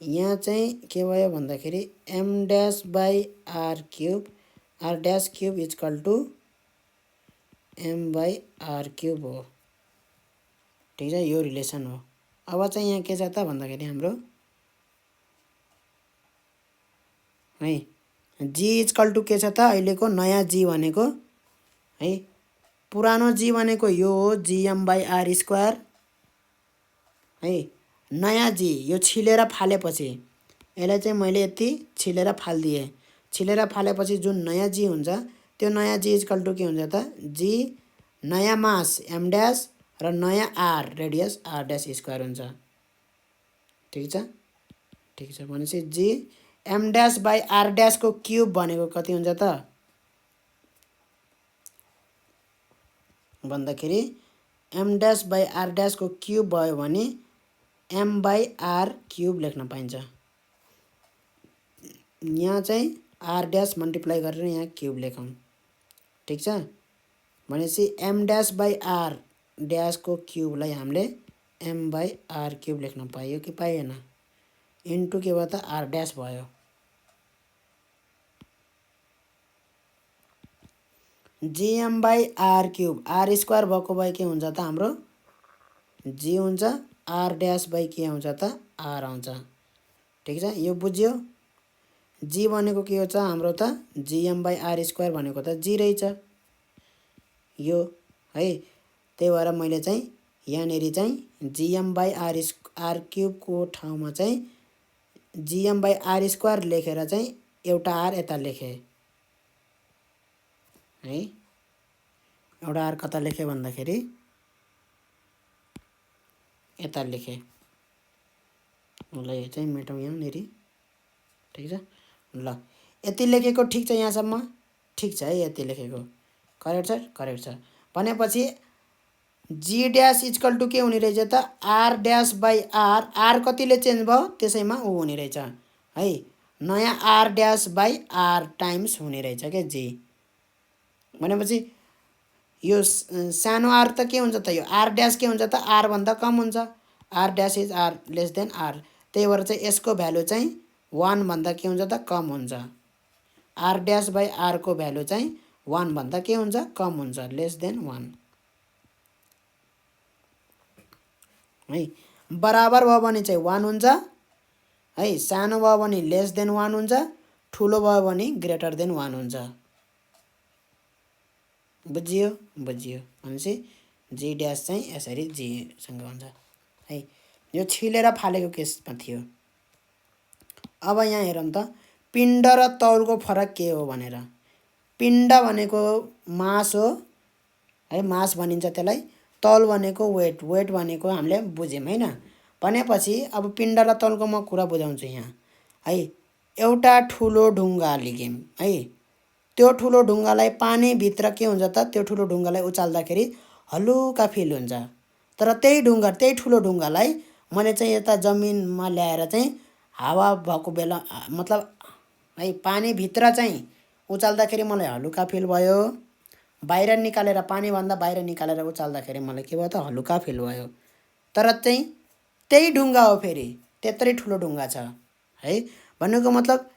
यहाँ चाहिँ के भयो भन्दाखेरि m dash by R dash cube equal to m by R cube हो। ठिक छ, यो रिलेसन हो। अब चाहिँ यहाँ के छ त भन्दाखेरि हाम्रो है g इक्वल टु के छ त अहिलेको नयाँ g भनेको है, पुरानो g भनेको यो हो gm/r स्क्वायर है, नयाँ g यो छिलेर फालेपछि यसलाई चाहिँ मैले यति छिलेर फालिदिएँ, छिलेर फालेपछि जुन नयाँ g हुन्छ त्यो नयाँ g इक्वल टु के हुन्छ त g नयाँ मास m डैश र नयाँ r radius r dash square हुन्छ। ठिक छ, ठिक छ, भनेपछि g m dash by r dash को क्युब भनेको कति हुन्छ त भन्दाखेरि m dash by r dash को क्युब भयो भने m बाई r क्युब लेख्न पाइन्छ। यहाँ चाहिँ r डैश मल्टिप्लाई गरेर यहाँ क्युब लेखौँ। ठिक छ, भनेपछि m dash by r dash को क्युबलाई हामीले m बाई r क्युब लेख्न पाइयो कि पाइएन, इन्टु के भयो त r डैश भयो। gm by r cube r square भएको भए के हुन्छ त हाम्रो g हुन्छ, r डैश बाई के आउँछ त r आउँछ। ठिक छ, यो बुझ्यो। g भनेको के हो त हाम्रो त gm बाई r स्क्वायर भनेको त g रहेछ यो है, त्यही भएर मैले चाहिँ यहाँनेरि चाहिँ gm बाई r क्युबको ठाउँमा चाहिँ gm बाई r स्क्वायर लेखेर चाहिँ एउटा r यता लेखेँ है, एउटा r कता लेखेँ भन्दाखेरि यता लेखेँ, मलाई चाहिँ मेटौँ यहाँनेरि। ठिक छ, ल यति लेखेको ठिक छ यहाँसम्म, ठिक छ है, यति लेखेको करेक्ट छ, करेक्ट छ। भनेपछि g डैश इक्वल टु के हुने रहेछ त r dash by r, r कतिले चेन्ज भयो त्यसैमा ऊ हुने रहेछ है, नयाँ r dash by r times हुने रहेछ क्या g। भनेपछि यो सानो r त के हुन्छ त यो r डैश के हुन्छ त r भन्दा कम हुन्छ, r dash is r less than r, त्यही भएर चाहिँ यसको भ्यालु चाहिँ 1 भन्दा के हुन्छ त कम हुन्छ, r डैश बाई r को भ्यालु चाहिँ 1 भन्दा के हुन्छ कम हुन्छ, लेस देन 1। है। बराबर भयो भने चाहिँ 1 हुन्छ है, सानो भयो भने लेस देन 1 हुन्छ, ठुलो भयो भने ग्रेटर देन 1 हुन्छ। बुझियो? बुझियो भनेपछि जी ड्यास चाहिँ यसरी जीसँग हुन्छ है। यो छिलेर फालेको केसमा थियो। अब यहाँ हेरौँ त पिण्ड र तौलको फरक के हो भनेर। पिण्ड भनेको मास हो है, मास भनिन्छ त्यसलाई। तौल भनेको वेट, वेट भनेको हामीले बुझ्यौँ हैन। भनेपछि अब पिण्ड र तौलको म कुरा बुझाउँछु यहाँ है। एउटा ठुलो ढुङ्गा लियौँ है, त्यो ठुलो ढुङ्गालाई पानीभित्र के हुन्छ त, त्यो ठुलो ढुङ्गालाई उचाल्दाखेरि हलुका फिल हुन्छ। तर त्यही ठुलो ढुङ्गालाई मैले चाहिँ यता जमिनमा ल्याएर चाहिँ हावा भएको बेला मतलब है पानीभित्र चाहिँ उचाल्दाखेरि मलाई हलुका फिल भयो। बाहिर निकालेर पानीभन्दा बाहिर निकालेर उचाल्दाखेरि मलाई के भयो त, हलुका फिल भयो। तर चाहिँ त्यही ढुङ्गा हो, फेरि त्यत्रै ठुलो ढुङ्गा छ है। भन्नुको मतलब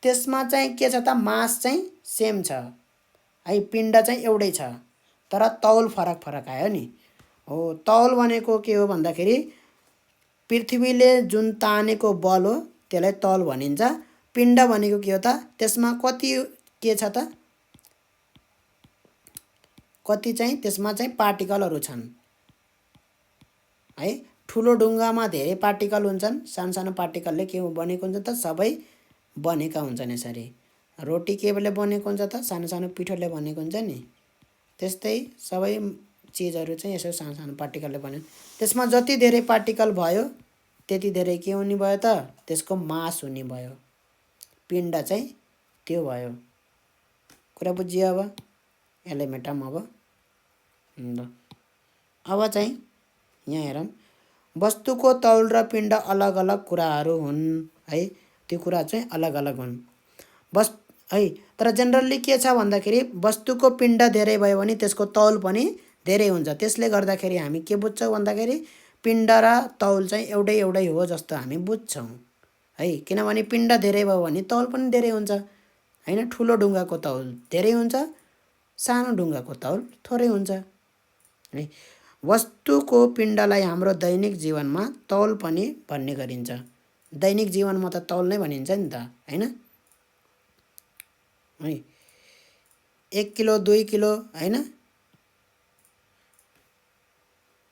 त्यसमा चाहिँ के छ त, मास चाहिँ सेम छ है, पिण्ड चाहिँ एउटै छ, तर तौल फरक फरक आयो नि। हो, तौल भनेको के हो भन्दाखेरि पृथ्वीले जुन तानेको बल हो त्यसलाई तौल भनिन्छ। पिण्ड भनेको के हो त, त्यसमा कति के छ त, कति चाहिँ त्यसमा चाहिँ पार्टिकलहरू छन् है। ठुलो ढुङ्गामा धेरै पार्टिकल हुन्छन्, सानो सानो पार्टिकलले के बनेको हुन्छ त, सबै बनेका हुन्छन् यसरी। रोटी केले बनेको हुन्छ त, सानो सानो पिठोले बनेको हुन्छ नि। त्यस्तै सबै चिजहरू चाहिँ यसो सानो सानो पार्टिकलले बने। त्यसमा जति धेरै पार्टिकल भयो त्यति धेरै के हुने भयो त, त्यसको मास हुने भयो। पिण्ड चाहिँ त्यो भयो। कुरा बुझियो? अब यसलाई मेटाम। अब चाहिँ यहाँ हेरौँ, वस्तुको तौल र पिण्ड अलग अलग कुराहरू हुन् है। त्यो कुरा चाहिँ अलग अलग हुन् बस है। तर जेनरली के छ भन्दाखेरि वस्तुको पिण्ड धेरै भयो भने त्यसको तौल पनि धेरै हुन्छ। त्यसले गर्दाखेरि हामी के बुझ्छौँ भन्दाखेरि पिण्ड र तौल चाहिँ एउटै एउटै हो जस्तो हामी बुझ्छौँ है। किनभने पिण्ड धेरै भयो भने तौल पनि धेरै हुन्छ हैन। ठुलो ढुङ्गाको तौल धेरै हुन्छ, सानो ढुङ्गाको तौल थोरै हुन्छ है। वस्तुको पिण्डलाई हाम्रो दैनिक जीवनमा तौल पनि भन्ने गरिन्छ। दैनिक जीवनमा त तौल नै भनिन्छ नि त हैन है। 1 किलो 2 किलो हैन।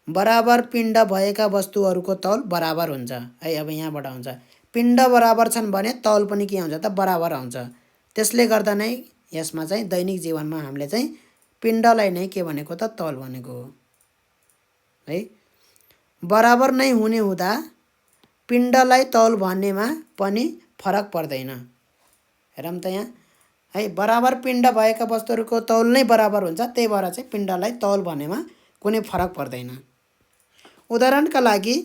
बराबर पिण्ड भएका वस्तुहरूको तौल बराबर हुन्छ है। अब यहाँबाट आउँछ पिण्ड बराबर छन् भने तौल पनि के हुन्छ त, बराबर आउँछ। त्यसले गर्दा नै यसमा चाहिँ दैनिक जीवनमा हामीले चाहिँ पिण्डलाई नै के भनेको त, तौल भनेको हो है। बराबर नै हुने हुँदा पिण्डलाई तौल भन्नेमा पनि फरक पर्दैन। हेरौँ त यहाँ है, बराबर पिण्ड भएका वस्तुहरूको तौल नै बराबर हुन्छ, त्यही भएर चाहिँ पिण्डलाई तौल भन्नेमा कुनै फरक पर्दैन। उदाहरणका लागि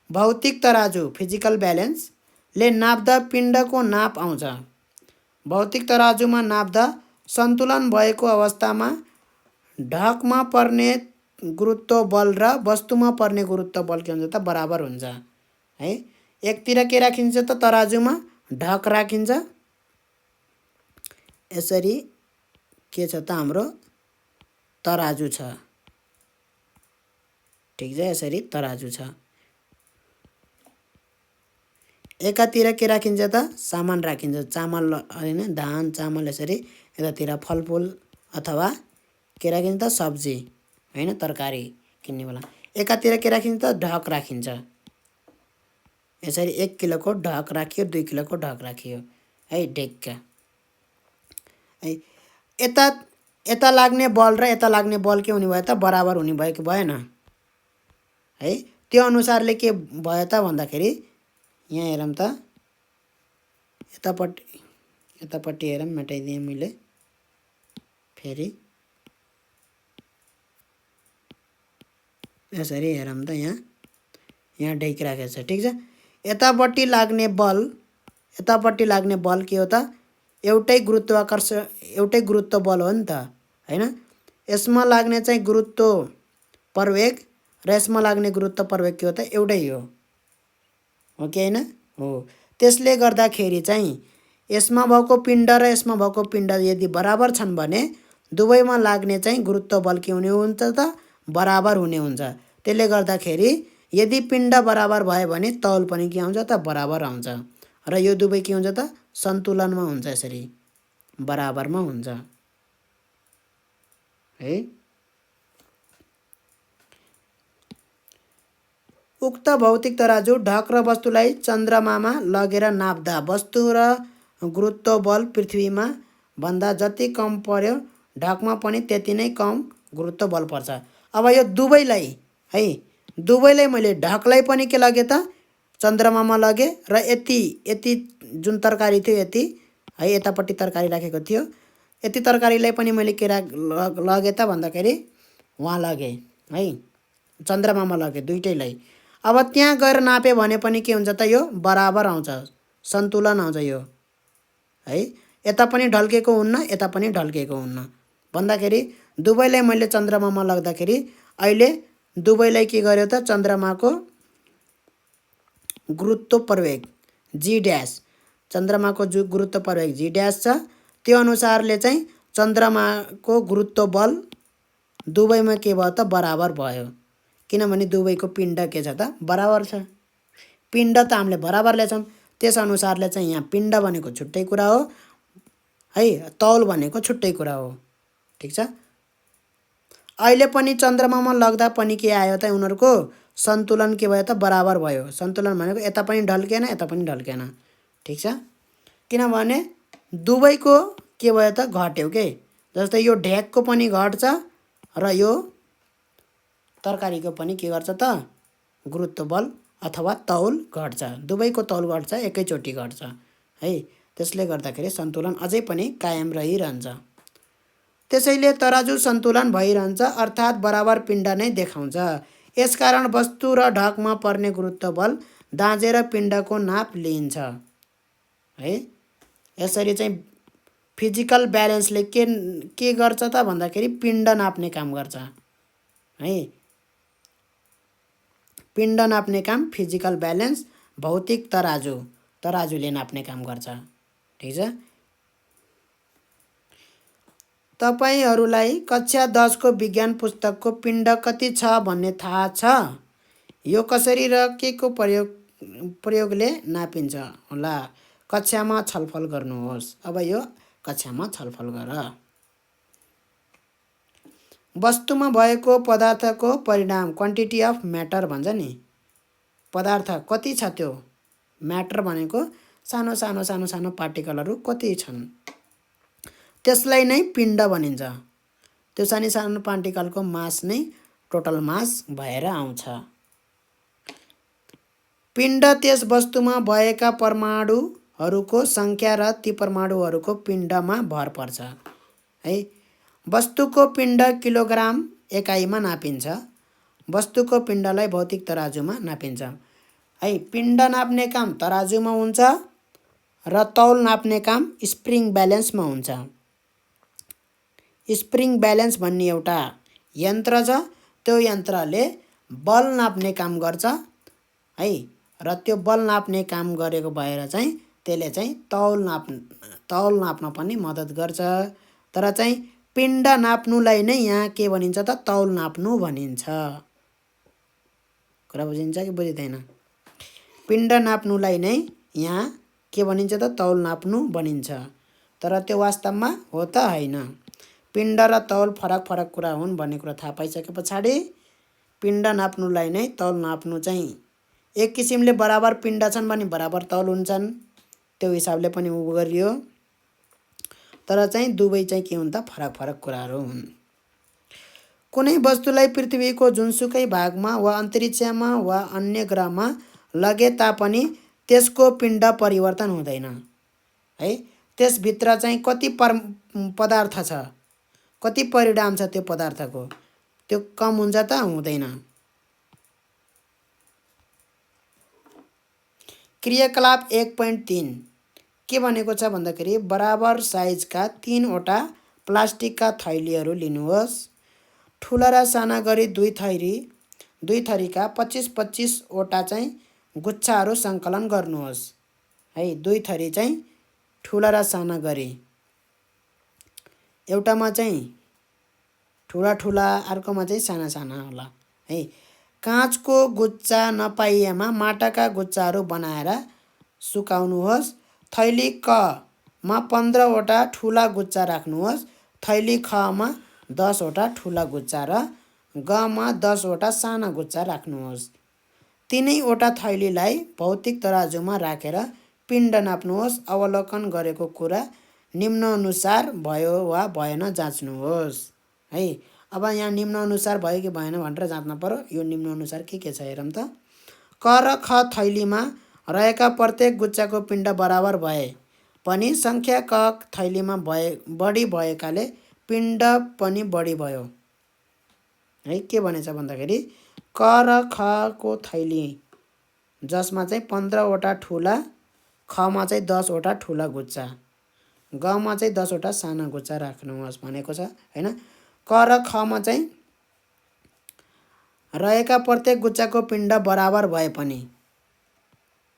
भौतिक तराजु फिजिकल ब्यालेन्सले नाप्दा पिण्डको नाप आउँछ। भौतिक तराजुमा नाप्दा सन्तुलन भएको अवस्थामा ढकमा पर्ने गुरुत्व बल र वस्तुमा पर्ने गुरुत्व बल के हुन्छ त, बराबर हुन्छ है। एकतिर के राखिन्छ त, तराजुमा ढक राखिन्छ। यसरी के छ त, हाम्रो तराजु छ, ठिक छ। यसरी तराजु छ। एकातिर के राखिन्छ त, सामान राखिन्छ, चामल हैन, धान चामल। यसरी यतातिर फलफुल अथवा के राखिन्छ त, सब्जी हैन, तरकारी किन्ने बेला। एकातिर के राखिन्छ त, ढक राखिन्छ। यसरी 1 किलोको ढक राखियो, 2 किलोको ढक राखियो है, ढेक्का है। यता लाग्ने बल र यता लाग्ने बल के हुने भयो त, बराबर हुने भयो कि भएन है। त्यो अनुसारले के भयो त भन्दाखेरि यहाँ हेरौँ त, यतापट्टि हेरौँ, मेटाइदिएँ मैले फेरि। यसरी हेरौँ त, यहाँ ढेक राखेको छ, ठिक छ। यतापट्टि लाग्ने बल के हो त, एउटै गुरुत्व बल हो नि त हैन। यसमा लाग्ने चाहिँ गुरुत्व प्रवेग र यसमा लाग्ने गुरुत्व प्रवेग के हो त, एउटै हो कि हैन? हो। त्यसले गर्दाखेरि चाहिँ यसमा भएको पिण्ड र यसमा भएको पिण्ड यदि बराबर छन् भने दुवैमा लाग्ने चाहिँ गुरुत्व बल के हुने हुन्छ त, बराबर हुने हुन्छ। त्यसले गर्दाखेरि यदि पिण्ड बराबर भयो भने तौल पनि के आउँछ त बराबर आउँछ र यो दुवै के हुन्छ त सन्तुलनमा हुन्छ यसरी बराबरमा हुन्छ है। उक्त भौतिक तराजु ढक र वस्तुलाई चन्द्रमामा लगेर नाप्दा वस्तु र गुरुत्व बल पृथ्वीमा भन्दा जति कम पर्यो ढकमा पनि त्यति नै कम गुरुत्व बल पर्छ। अब यो दुवैलाई है दुवैलाई मैले ढकलाई पनि के लगे त चन्द्रमामा लगे र यति यति जुन तरकारी थियो यति है यतापट्टि तरकारी राखेको थियो यति तरकारीलाई पनि मैले के लगे त भन्दाखेरि वहाँ लगे है चन्द्रमामा लगे दुईटैलाई। अब त्यहाँ गएर नाप्यो भने पनि के हुन्छ त यो बराबर आउँछ सन्तुलन आउँछ यो है। यता पनि ढल्केको हुन्न यता पनि ढल्केको हुन्न भन्दाखेरि दुवैलाई मैले चन्द्रमामा लग्दाखेरि अहिले दुवैलाई के गर्यो त चन्द्रमाको गुरुत्व प्रवेग जी ड्यास चन्द्रमाको जो गुरुत्व प्रवेग जी ड्यास छ त्यो अनुसारले चाहिँ चन्द्रमाको गुरुत्व बल दुवैमा के भयो त बराबर भयो किनभने दुवैको पिण्ड के छ त बराबर छ। पिण्ड त हामीले बराबर ल्याछौँ त्यस अनुसारले चाहिँ यहाँ पिण्ड भनेको छुट्टै कुरा हो है तौल भनेको छुट्टै कुरा हो ठीक छ। अहिले पनि चन्द्रमामा लग्दा पनि के आयो त उनीहरूको सन्तुलन के भयो त बराबर भयो सन्तुलन भनेको यता पनि ढल्केन यता पनि ढल्केन ठीक छ किनभने दुवैको के भयो त घट्यो के जस्तै यो ढ्याकको पनि घट्छ र यो तरकारीको पनि के गर्छ त गुरुत्व बल अथवा तौल घट्छ दुवैको तौल घट्छ एकैचोटि घट्छ है त्यसले गर्दाखेरि सन्तुलन अझै पनि कायम रहिरहन्छ। त्यसैले तराजु सन्तुलन भइरहन्छ अर्थात् बराबर पिण्ड नै देखाउँछ। यसकारण वस्तु र ढकमा पर्ने गुरुत्व बल दाँजेर पिण्डको नाप लिइन्छ है। यसरी चाहिँ फिजिकल ब्यालेन्सले के गर्छ त भन्दाखेरि पिण्ड नाप्ने काम गर्छ है। पिण्ड नाप्ने काम फिजिकल ब्यालेन्स भौतिक तराजुले नाप्ने काम गर्छ ठीक छ। तपाईहरूलाई कक्षा 10 को विज्ञान पुस्तकको पिण्ड कति छ भन्ने थाहा छ? यो कसरी र के को प्रयोगले नापिन्छ होला कक्षामा छलफल गर्नुहोस्। अब यो कक्षामा छलफल गर। वस्तुमा भएको पदार्थको परिमाण क्वान्टिटी अफ म्याटर भन्छ नि पदार्थ कति छ त्यो म्याटर भनेको सानो सानो सानो सानो पार्टिकलहरू कति छन् त्यसलाई नै पिण्ड भनिन्छ। त्यो सानो सानो पार्टिकलको मास नै टोटल मास भएर आउँछ। पिण्ड त्यस वस्तुमा भएका परमाणुहरूको सङ्ख्या र ती परमाणुहरूको पिण्डमा भर पर्छ है। वस्तुको पिण्ड किलोग्राम एकाइमा नापिन्छ। वस्तुको पिण्डलाई भौतिक तराजुमा नापिन्छ है। पिण्ड नाप्ने काम तराजुमा हुन्छ र तौल नाप्ने काम स्प्रिङ ब्यालेन्समा हुन्छ। स्प्रिङ ब्यालेन्स भन्ने एउटा यन्त्र छ त्यो यन्त्रले बल नाप्ने काम गर्छ है र त्यो बल नाप्ने काम गरेको भएर चाहिँ त्यसले चाहिँ तौल नाप्न पनि मद्दत गर्छ। तर चाहिँ पिण्ड नाप्नुलाई नै यहाँ के भनिन्छ त तौल नाप्नु भनिन्छ। कुरा बुझिन्छ कि बुझिँदैन? पिण्ड नाप्नुलाई नै यहाँ के भनिन्छ त तौल नाप्नु भनिन्छ तर त्यो वास्तवमा हो त होइन। पिण्ड र तौल फरक फरक कुरा हुन् भन्ने कुरा थाहा पाइसके पछाडि पिण्ड नाप्नुलाई नै तौल नाप्नु चाहिँ एक किसिमले बराबर पिण्ड छन् भने बराबर तौल हुन्छन् त्यो हिसाबले पनि उ गरियो तर चाहिँ दुवै चाहिँ के हुन्छ फरक फरक कुराहरू हुन्। कुनै वस्तुलाई पृथ्वीको जुनसुकै भागमा वा अन्तरिक्षमा वा अन्य ग्रहमा लगे तापनि त्यसको पिण्ड परिवर्तन हुँदैन है। त्यसभित्र चाहिँ कति पदार्थ छ कति परिणाम छ त्यो पदार्थको त्यो कम हुन्छ त हुँदैन। क्रियाकलाप 1.3 के भनेको छ भन्दाखेरि बराबर साइजका 3 वटा प्लास्टिकका थैलीहरू लिनुहोस्। ठुला र साना गरी दुई थरीका 25-25 वटा चाहिँ गुच्छाहरू सङ्कलन गर्नुहोस् है। दुई थरी चाहिँ ठुला र साना गरी एउटामा चाहिँ ठुला ठुला अर्कोमा चाहिँ साना साना होला है। काँचको गुच्चा नपाइएमा माटाका गुच्चाहरू बनाएर सुकाउनुहोस्। थैली क मा 15वटा ठुला गुच्चा राख्नुहोस्। थैली ख मा 10वटा ठुला गुच्चा र ग मा 10वटा साना गुच्चा राख्नुहोस्। तीनैवटा थैलीलाई भौतिक तराजुमा राखेर पिण्ड नाप्नुहोस्। अवलोकन गरेको कुरा निम्नानुसार भयो वा भएन जाँच्नुहोस्। है, अब यहाँ निम्नानुसार भयो कि भएन भनेर जाँच्न पर्यो। यो निम्नानुसार के छ हेरौँ त। क र ख थैलीमा रहेका प्रत्येक गुच्चाको पिण्ड बराबर भए पनि सङ्ख्या क थैलीमा बढी भएकाले पिण्ड पनि बढी भयो। है, के भनेछ भन्दाखेरि क र ख को थैली जसमा चाहिँ 15वटा ठुला, ख मा चाहिँ 10वटा ठुला गुच्चा, ग मा चाहिँ 10वटा साना गुच्चा राख्नुहोस् भनेको छ हैन। क र ख मा चाहिँ रहेका प्रत्येक गुच्चाको पिण्ड बराबर भए पनि,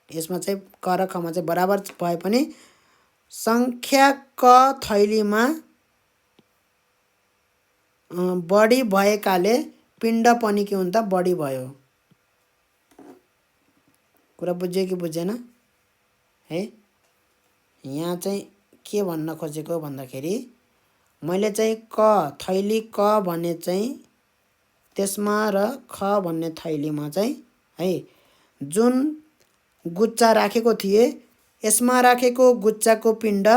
यसमा चाहिँ क र ख मा चाहिँ बराबर भए पनि सङ्ख्या क थैलीमा बढी भएकाले पिण्ड पनि के हुन्छ बढी भयो। कुरा बुझ्यो कि बुझेन है। यहाँ चाहिँ के भन्न खोजेको भन्दाखेरि मैले चाहिँ क थैली क भन्ने चाहिँ त्यसमा र ख भन्ने थैलीमा चाहिँ है जुन गुच्चा राखेको थिए, यसमा राखेको गुच्चाको पिण्ड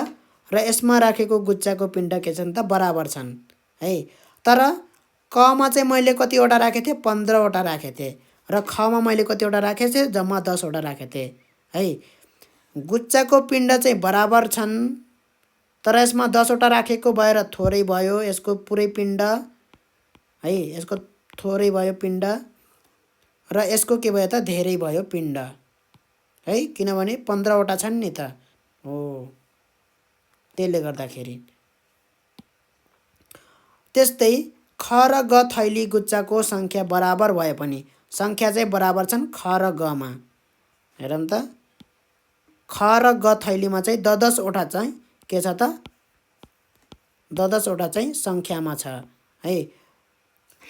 र यसमा राखेको गुच्चाको पिण्ड के छन् त बराबर छन् है। तर क मा चाहिँ मैले कतिवटा राखेको थिएँ 15वटा राखेको थिएँ र ख मा मैले कतिवटा राखेको थिएँ जम्मा 10वटा राखेको थिएँ है। गुच्चाको पिण्ड चाहिँ बराबर छन्, तर यसमा 10वटा राखेको भएर थोरै भयो यसको पुरै पिण्ड है, यसको थोरै भयो पिण्ड र यसको के भयो त धेरै भयो पिण्ड है, किनभने 15वटा छन् नि त हो, त्यसले गर्दाखेरि। त्यस्तै ख र ग थैली गुच्चाको सङ्ख्या बराबर भए पनि सङ्ख्या चाहिँ बराबर छन् ख र ग मा। हेरौँ त, ख र ग थैलीमा चाहिँ 10-10वटा चाहिँ के छ त 10-10वटा चाहिँ सङ्ख्यामा छ है,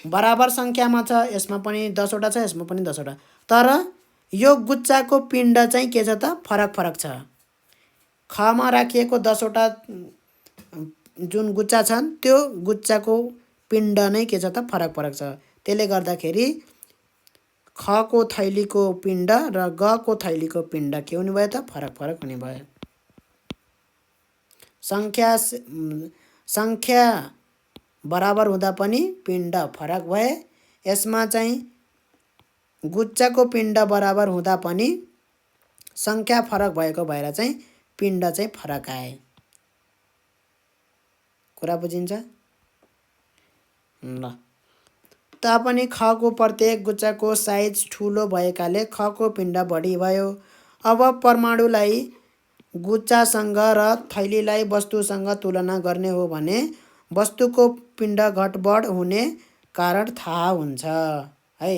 बराबर सङ्ख्यामा छ। यसमा पनि 10वटा छ, यसमा पनि 10वटा, तर यो गुच्चाको पिण्ड चाहिँ के छ त फरक फरक छ। ख मा राखिएको 10वटा जुन गुच्चा छन् त्यो गुच्चाको पिण्ड नै के छ त फरक फरक छ। त्यसले गर्दाखेरि ख को थैलीको पिण्ड र ग को थैलीको पिण्ड के हुने भयो त फरक फरक हुने भयो। सङ्ख्या बराबर हुँदा पनि पिण्ड फरक भए, यसमा चाहिँ गुच्चाको पिण्ड बराबर हुँदा पनि सङ्ख्या फरक भएको भएर चाहिँ पिण्ड चाहिँ फरक आए। कुरा बुझिन्छ ल। तापनि ख को प्रत्येक गुच्चाको साइज ठुलो भएकाले ख को पिण्ड बढी भयो। अब परमाणुलाई गुच्चासँग र थैलीलाई वस्तुसँग तुलना गर्ने हो भने वस्तुको पिण्ड घटबढ हुने कारण थाहा हुन्छ है।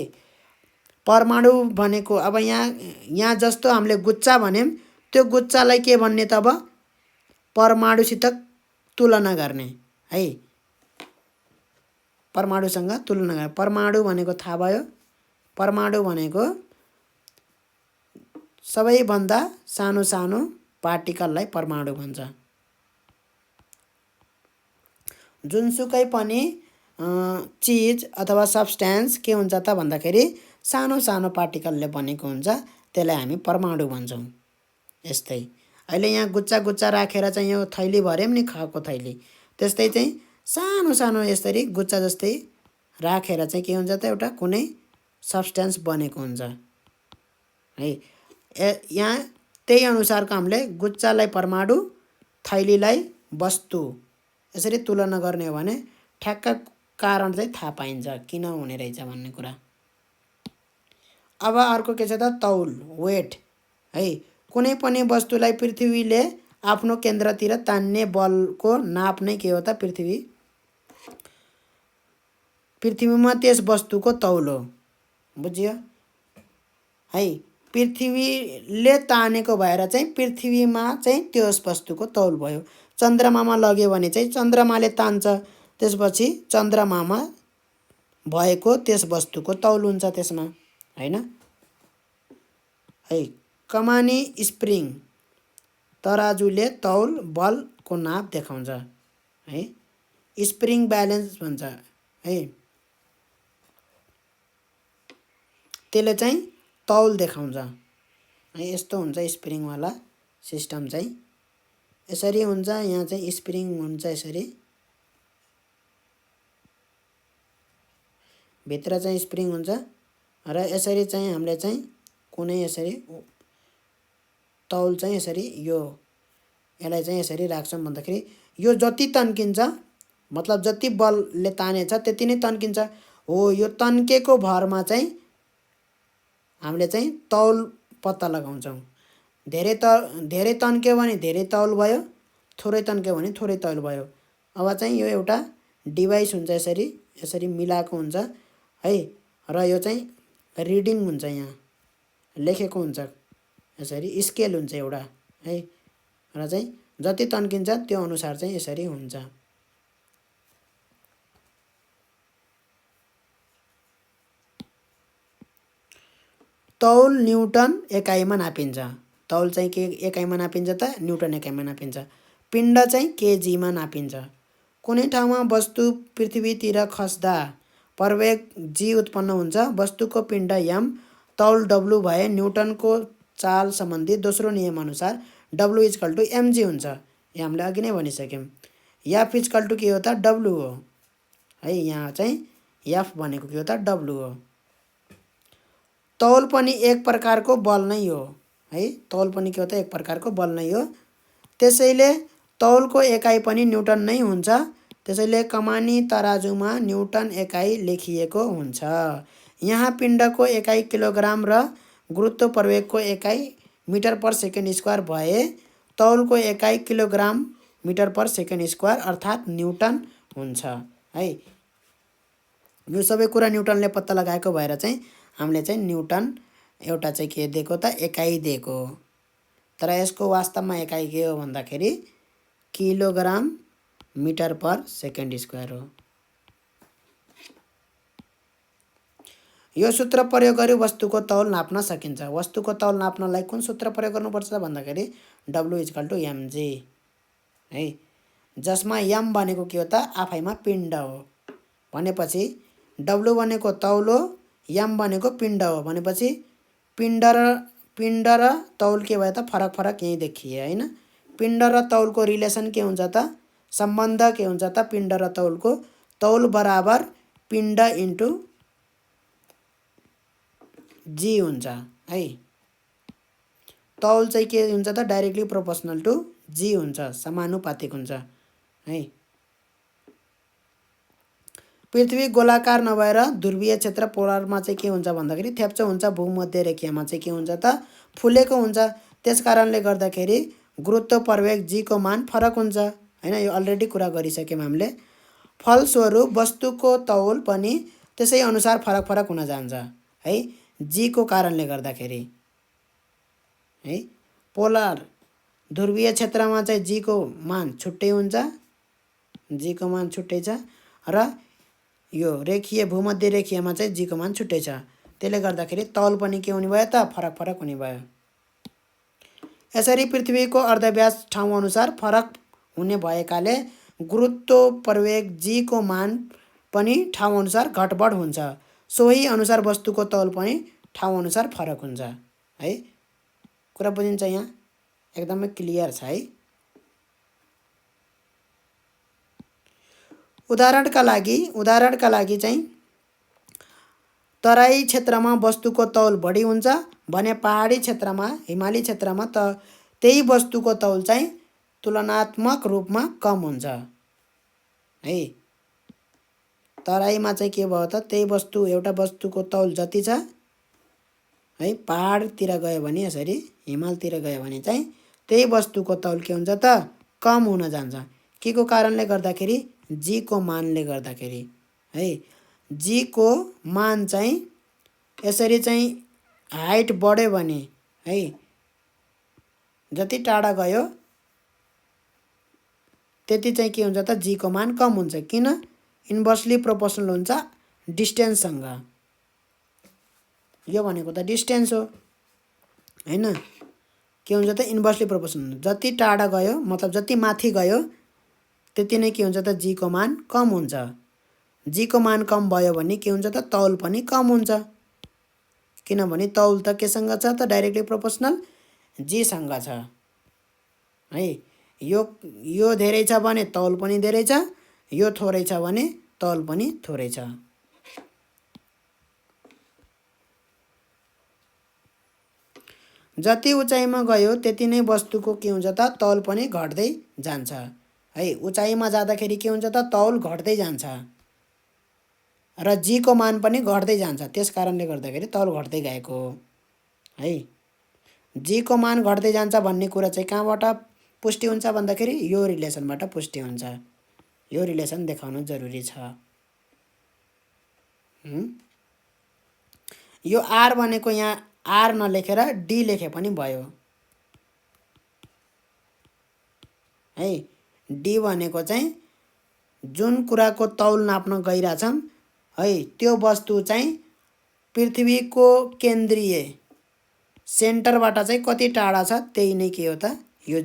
परमाणु भनेको अब यहाँ जस्तो हामीले गुच्चा भन्यौँ, त्यो गुच्चालाई के भन्ने त अब परमाणुसित तुलना गर्ने है, परमाणुसँग तुलना गर्ने। परमाणु भनेको थाहा भयो, परमाणु भनेको सबैभन्दा सानो सानो पार्टिकललाई परमाणु भन्छ। जुनसुकै पनि चिज अथवा सब्स्टेन्स के हुन्छ त भन्दाखेरि सानो सानो पार्टिकलले बनेको हुन्छ, त्यसलाई हामी परमाणु भन्छौँ। यस्तै अहिले यहाँ गुच्चा गुच्चा राखेर चाहिँ यो थैली भर्यौँ नि खको थैली, त्यस्तै चाहिँ सानो सानो यसरी गुच्चा जस्तै राखेर चाहिँ के हुन्छ त एउटा कुनै सब्स्टेन्स बनेको हुन्छ है। यहाँ त्यही अनुसारको हामीले गुच्चालाई परमाणु, थैलीलाई वस्तु यसरी तुलना गर्ने हो भने ठ्याक्क कारण चाहिँ थाहा पाइन्छ किन हुने रहेछ भन्ने कुरा। अब अर्को के छ त तौल, वेट है। कुनै पनि वस्तुलाई पृथ्वीले आफ्नो केन्द्रतिर तान्ने बलको नाप नै के हो त पृथ्वीमा त्यस वस्तुको तौल हो। बुझ्यो है, पृथ्वीले तानेको भएर चाहिँ पृथ्वीमा चाहिँ त्यस वस्तुको तौल भयो। चन्द्रमामा लग्यो भने चाहिँ चन्द्रमाले तान्छ, त्यसपछि चन्द्रमामा भएको त्यस वस्तुको तौल हुन्छ त्यसमा, हैन? है, कमानी स्प्रिङ तराजुले तौल बलको नाप देखाउँछ, है? स्प्रिङ ब्यालेन्स भन्छ, है? त्यसले चाहिँ तौल देखाउँछ, है? यस्तो हुन्छ स्प्रिङवाला सिस्टम चाहिँ, यसरी हुन्छ। यहाँ चाहिँ स्प्रिङ हुन्छ यसरी, भित्र चाहिँ स्प्रिङ हुन्छ र यसरी चाहिँ हामीले चाहिँ कुनै यसरी तौल चाहिँ यसरी यसलाई चाहिँ यसरी राख्छौँ भन्दाखेरि यो जति तन्किन्छ, मतलब जति बलले तानेछ त्यति नै तन्किन्छ। हो, यो तन्केको भरमा चाहिँ हामीले चाहिँ तौल पत्ता लगाउँछौँ। धेरै तन्क्यो भने धेरै तौल भयो, थोरै तन्क्यो भने थोरै तौल भयो। अब चाहिँ यो एउटा डिभाइस हुन्छ, यसरी मिलाएको हुन्छ, है? र यो चाहिँ रिडिङ हुन्छ, यहाँ लेखेको हुन्छ, यसरी स्केल हुन्छ एउटा, है? र चाहिँ जति तन्किन्छ त्यो अनुसार चाहिँ यसरी हुन्छ। तौल न्युटन एकाइमा नापिन्छ। तौल चाहिँ के एकाइमा नापिन्छ त? न्युटन एकाइमा नापिन्छ। पिण्ड चाहिँ केजीमा नापिन्छ। कुनै ठाउँमा वस्तु पृथ्वीतिर खस्दा प्रवेग जी उत्पन्न हुन्छ। वस्तुको पिण्ड एम, तौल डब्लु भए न्युटनको चाल सम्बन्धी दोस्रो नियम अनुसार डब्लु इजकल टु एमजी हुन्छ। यो हामीले अघि नै भनिसक्यौँ। एफ इजकल टु के हो त? डब्लु हो, है? यहाँ चाहिँ एफ भनेको के हो त? डब्लु हो। तौल पनि एक प्रकारको बल नै हो, है? तौल पनि के हो त? एक प्रकारको बल नै हो। त्यसैले तौलको एकाइ पनि न्युटन नै हुन्छ। त्यसैले कमानी तराजुमा न्युटन एकाइ लेखिएको हुन्छ। यहाँ पिण्डको एकाइ किलोग्राम र गुरुत्व प्रवेगको एकाइ मिटर पर सेकेन्ड स्क्वायर भए तौलको एकाइ kilogram metre per second square अर्थात् न्युटन हुन्छ, है? यो सबै कुरा न्युटनले पत्ता लगाएको भएर चाहिँ हामीले चाहिँ न्युटन एउटा चाहिँ के दिएको त? एकाइ दिएको। तर यसको वास्तवमा एकाइ के हो भन्दाखेरि kilogram metre per second square हो। यो सूत्र प्रयोग गरी वस्तुको तौल नाप्न सकिन्छ। वस्तुको तौल नाप्नलाई कुन सूत्र प्रयोग गर्नुपर्छ भन्दाखेरि डब्लु इजकल टु एमजी, है? जसमा एम भनेको के हो त? आफैमा पिण्ड हो। भनेपछि डब्लु भनेको तौल हो, एम भनेको पिण्ड हो। भनेपछि पिण्ड र तौल के भयो त? फरक यहीँ देखिए, हैन? पिण्ड र तौलको रिलेसन के हुन्छ त? सम्बन्ध के हुन्छ त? पिण्ड र तौलको तौल बराबर पिण्ड इन्टु जी हुन्छ, है? तौल चाहिँ के हुन्छ त? डाइरेक्टली प्रोपोर्सनल टु जी हुन्छ, समानुपातिक हुन्छ, है? पृथ्वी गोलाकार नभएर ध्रुवीय क्षेत्र पोलरमा चाहिँ के हुन्छ भन्दाखेरि थ्याप्चो हुन्छ। भूमध्य रेखामा चाहिँ के हुन्छ त? फुलेको हुन्छ। त्यस कारणले गर्दाखेरि गुरुत्व प्रवेग जीको मान फरक हुन्छ, हैन? यो अलरेडी कुरा गरिसक्यौँ हामीले। फलस्वरूप वस्तुको तौल पनि त्यसै अनुसार फरक हुन जान्छ, है? जीको कारणले गर्दाखेरि, है? पोलर ध्रुवीय क्षेत्रमा चाहिँ जीको मान छुट्टै हुन्छ, जीको मान छुट्टै छ, र यो रेखीय भूमध्य रेखीयमा चाहिँ जीको मान छुट्टै छ। त्यसले गर्दाखेरि तौल पनि के हुने भयो त? फरक हुने भयो। यसरी पृथ्वीको अर्धव्यास ठाउँ अनुसार फरक हुने भएकाले गुरुत्व प्रवेग जीको मान पनि ठाउँ अनुसार घटबड हुन्छ। सोही अनुसार वस्तुको तौल पनि ठाउँ अनुसार फरक हुन्छ, है? कुरा बुझिन्छ? यहाँ एकदमै क्लियर छ, है? उदाहरणका लागि चाहिँ तराई क्षेत्रमा वस्तुको तौल बढी हुन्छ भने पहाडी क्षेत्रमा, हिमाली क्षेत्रमा त त्यही वस्तुको तौल चाहिँ तुलनात्मक रूपमा कम हुन्छ, है? तराईमा चाहिँ के भयो त? त्यही वस्तु, एउटा वस्तुको तौल जति छ, है? पहाडतिर गयो भने, यसरी हिमालतिर गयो भने चाहिँ त्यही वस्तुको तौल के हुन्छ त? कम हुन जान्छ। के को कारणले गर्दाखेरि? जीको मानले गर्दाखेरि, है? जीको मान चाहिँ यसरी चाहिँ हाइट बढ्यो भने, है, जति टाढा गयो त्यति चाहिँ के हुन्छ त? जीको मान कम हुन्छ। किन? इन्भर्सली प्रोपोर्सनल हुन्छ डिस्टेन्ससँग। यो भनेको त डिस्टेन्स हो हैन। के हुन्छ त इन्भर्सली प्रोपोर्सनल। जति टाढा गयो मतलब जति माथि गयो त्यति नै के हुन्छ त जी को मान कम हुन्छ। जी को मान कम भयो भने के हुन्छ त तौल पनि कम हुन्छ। किनभने तौल त केसँग छ त डाइरेक्टली प्रोपोर्सनल जी सँग छ है। यो धेरै छ भने तौल पनि धेरै छ, यो थोरै छ भने तौल पनि थोरै छ। जति उचाइमा गयो त्यति नै वस्तुको के हुन्छ त तौल पनि घट्दै जान्छ है। उचाइमा जाँदाखेरि के हुन्छ त तौल घट्दै जान्छ र जी को मान पनि घट्दै जान्छ। त्यस कारणले गर्दाखेरि तौल घट्दै गएको हो है। जी को मान घट्दै जान्छ भन्ने कुरा चाहिँ कहाँबाट पुष्टि हुन्छ भन्दाखेरि यो रिलेसनबाट पुष्टि हुन्छ। यो रिलेसन देखाउनु जरुरी छ। यो आर भनेको यहाँ आर नलेखेर डी लेखे पनि भयो है। डी भनेको चाहिँ जुन कुराको तौल नाप्न गइराछौं है त्यो वस्तु चाहिँ पृथ्वीको केन्द्रीय सेन्टरबाट चाहिँ कति टाढा छ त्यही नै के हो त यो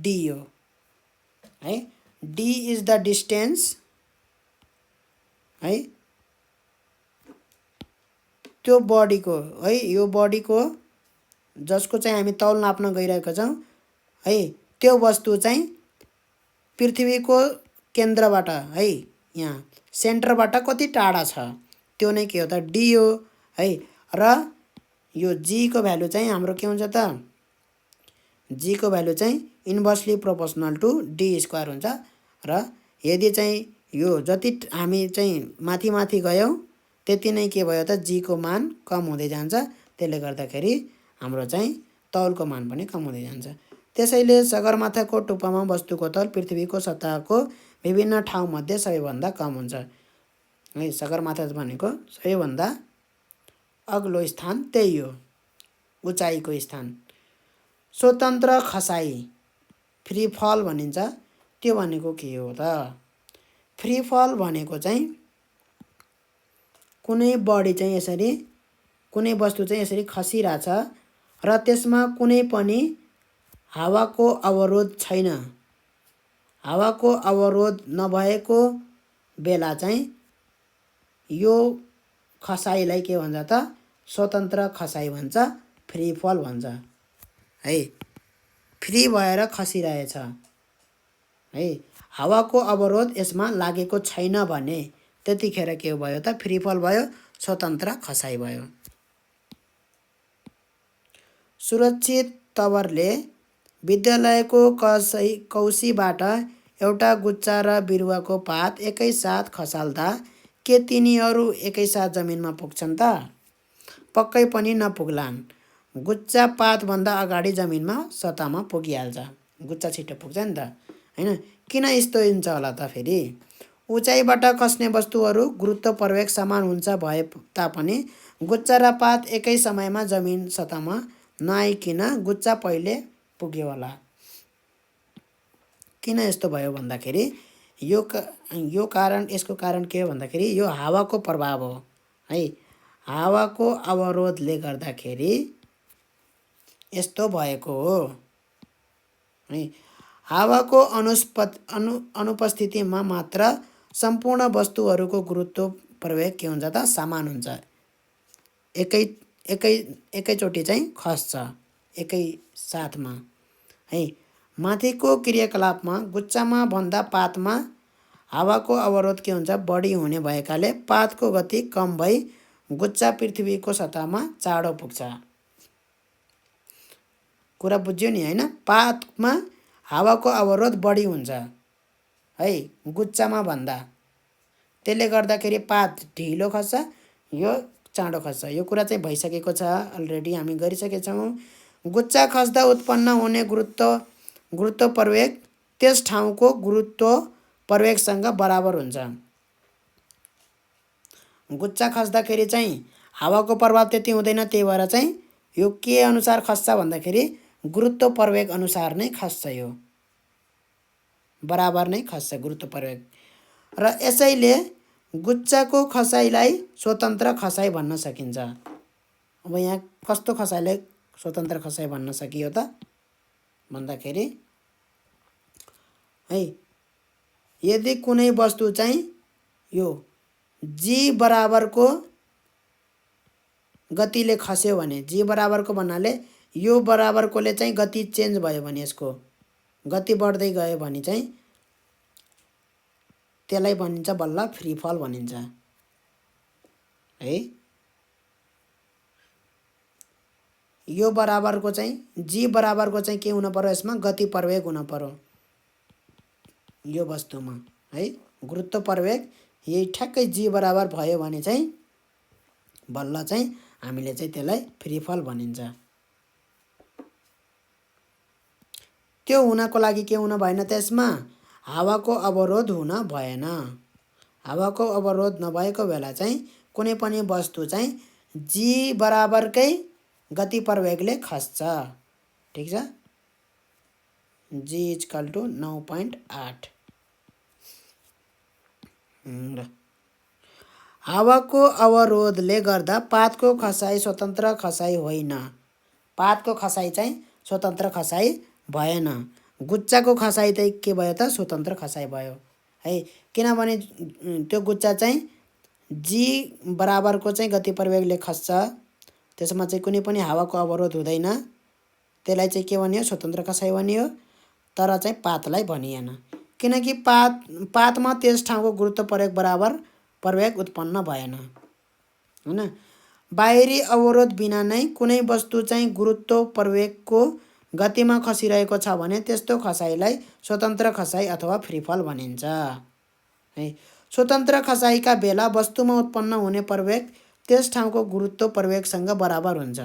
डी हो है। डी इज द डिस्टेन्स है त्यो बडीको है। यो बडीको जसको चाहिँ हामी तौल नाप्न गइरहेका छौं है त्यो वस्तु चाहिँ पृथ्वीको केन्द्रबाट है यहाँ सेन्टरबाट कति टाढा छ त्यो नै के हो त डी हो है। र यो जी को भ्यालु चाहिँ हाम्रो के हुन्छ त जी को भ्यालु चाहिँ inversely proportional to d square हुन्छ। र यदि चाहिँ यो जति हामी चाहिँ माथि माथि गयौं त्यति नै के भयो त जी को मान कम हुँदै जान्छ। त्यसले गर्दाखेरि हाम्रो चाहिँ तौलको मान पनि कम हुँदै जान्छ। त्यसैले सगरमाथाको टुप्पामा वस्तुको तौल पृथ्वीको सतहको विभिन्न ठाउँमध्ये सबैभन्दा कम हुन्छ है। सगरमाथा भनेको सबैभन्दा अग्लो स्थान त्यही हो, उचाइको स्थान। स्वतन्त्र खसाई फ्री फल भनिन्छ। त्यो भनेको के हो त? फ्री फल भनेको चाहिँ कुनै बडी चाहिँ यसरी कुनै वस्तु चाहिँ यसरी खसिरहेछ र त्यसमा कुनै पनि हावाको अवरोध छैन। हावाको अवरोध नभएको बेला चाहिँ यो खसाइलाई के भन्छ त स्वतन्त्र खसाई भन्छ, फ्री फल भन्छ है। फ्री भएर खसिरहेछ है। हावाको अवरोध यसमा लागेको छैन भने त्यतिखेर के भयो त फ्री फल भयो, स्वतन्त्र खसाई भयो। सुरक्षित तवरले विद्यालयको कौसीबाट एउटा गुच्चा र बिरुवाको पात एकैसाथ खसाल्दा के तिनीहरू एकैसाथ जमिनमा पुग्छन् त? पक्कै पनि नपुग्लान्। गुच्चा पातभन्दा अगाडि जमिनमा सतहमा पुगिहाल्छ। गुच्चा छिटो पुग्छ नि त हैन। किन यस्तो हुन्छ होला त फेरि? उचाइबाट खस्ने वस्तुहरू गुरुत्व प्रवेग समान हुन्छ भए तापनि गुच्चा र पात एकै समयमा जमिन सतहमा नआइकिन गुच्चा पहिले पुग्यो होला। किन यस्तो भयो भन्दाखेरि यो कारण यसको कारण के हो भन्दाखेरि यो हावाको प्रभाव हो है। हावाको अवरोधले गर्दाखेरि यस्तो भएको हो है। हावाको अनुपस्थितिमा मात्र सम्पूर्ण वस्तुहरूको गुरुत्व प्रवेग के हुन्छ त समान हुन्छ। एकैचोटि चाहिँ खस्छ एकै साथमा है। माथिको क्रियाकलापमा गुच्चामा भन्दा पातमा हावाको अवरोध के हुन्छ बढी हुने भएकाले पातको गति कम भई गुच्चा पृथ्वीको सतहमा चाँडो पुग्छ। कुरा बुझ्यो नि हैन? पातमा हावाको अवरोध बढी हुन्छ है गुच्चामा भन्दा। त्यसले गर्दाखेरि पात ढिलो खस्छ, यो चाँडो खस्छ। यो कुरा चाहिँ भइसकेको छ, अलरेडी हामी गरिसकेछौँ। गुच्चा खस्दा उत्पन्न हुने गुरुत्व प्रवेग त्यस ठाउँको गुरुत्व प्रवेगसँग बराबर हुन्छ। गुच्चा खस्दाखेरि चाहिँ हावाको प्रभाव त्यति हुँदैन, त्यही भएर चाहिँ यो के अनुसार खस्छ भन्दाखेरि गुरुत्व प्रवेग अनुसार नै खस्छ। यो बराबर नै खस्छ गुरुत्व प्रवेग। र यसैले गुच्चाको खसाइलाई स्वतन्त्र खसाइ भन्न सकिन्छ। अब यहाँ कस्तो खसाइलाई स्वतन्त्र खसाइ भन्न सकियो त भन्दाखेरि है, यदि कुनै वस्तु चाहिँ यो जी बराबरको गतिले खस्यो भने, जी बराबरको भन्नाले यो बराबरकोले चाहिँ गति चेन्ज भयो भने, यसको गति बढ्दै गयो भने चाहिँ त्यसलाई भनिन्छ बल्ल फ्री फल भनिन्छ है। यो बराबरको चाहिँ जी बराबरको चाहिँ के हुन पर्यो, यसमा गति प्रवेग हुन पर्यो यो वस्तुमा है। गुरुत्व प्रवेग यही ठ्याक्कै जी बराबर भयो भने चाहिँ बल्ल चाहिँ हामीले चाहिँ त्यसलाई फ्री फल भनिन्छ। त्यो हुनको लागि के हुन भएन, त्यसमा हावाको अवरोध हुन भएन। हावाको अवरोध नभएको बेला चाहिँ कुनै पनि वस्तु चाहिँ जी बराबरकै गति प्रवेगले खस्छ। ठिक छ, जी इक्वल टु 9.8। हावाको अवरोधले गर्दा पातको खसाइ स्वतन्त्र खसाइ होइन। पातको खसाइ चाहिँ स्वतन्त्र खसाइ भएन। गुच्चाको खसाइ चाहिँ के भयो त, स्वतन्त्र खसाइ भयो है। किनभने त्यो गुच्चा चाहिँ जी बराबरको चाहिँ गति प्रवेगले खस्छ, त्यसमा चाहिँ कुनै पनि हावाको अवरोध हुँदैन, त्यसलाई चाहिँ के भनियो, स्वतन्त्र खसाइ भनियो। तर चाहिँ पातलाई भनिएन, किनकि पातमा त्यस ठाउँको गुरुत्व प्रवेग बराबर प्रवेग उत्पन्न भएन हैन। बाहिरी अवरोध बिना नै कुनै वस्तु चाहिँ गुरुत्व प्रवेगको गतिमा खसिरहेको छ भने त्यस्तो खसाइलाई स्वतन्त्र खसाइ अथवा फ्री फल भनिन्छ है। स्वतन्त्र खसाइका बेला वस्तुमा उत्पन्न हुने प्रवेग त्यस ठाउँको गुरुत्व प्रवेगसँग बराबर हुन्छ।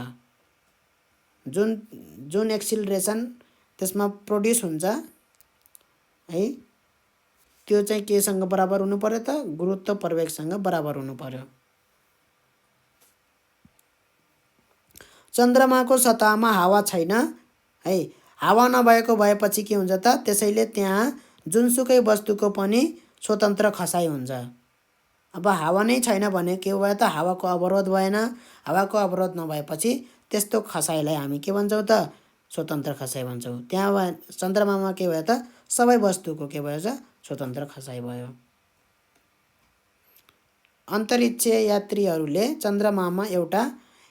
जुन एक्सिलरेसन त्यसमा प्रोड्युस हुन्छ है, त्यो चाहिँ केसँग बराबर हुनु पर्यो त, गुरुत्व प्रवेगसँग बराबर हुनु पर्यो। चन्द्रमाको सतहमा हावा छैन है। हावा नभएको भएपछि के हुन्छ त, त्यसैले त्यहाँ जुनसुकै वस्तुको पनि स्वतन्त्र खसाइ हुन्छ। अब हावा नै छैन भने के भयो त, हावाको अवरोध भएन। हावाको अवरोध नभएपछि त्यस्तो खसाइलाई हामी के भन्छौँ त, स्वतन्त्र खसाइ भन्छौँ। त्यहाँ चन्द्रमामा के भयो त, सबै वस्तुको के भयो त, स्वतन्त्र खसाइ भयो। अन्तरिक्ष यात्रीहरूले चन्द्रमामा एउटा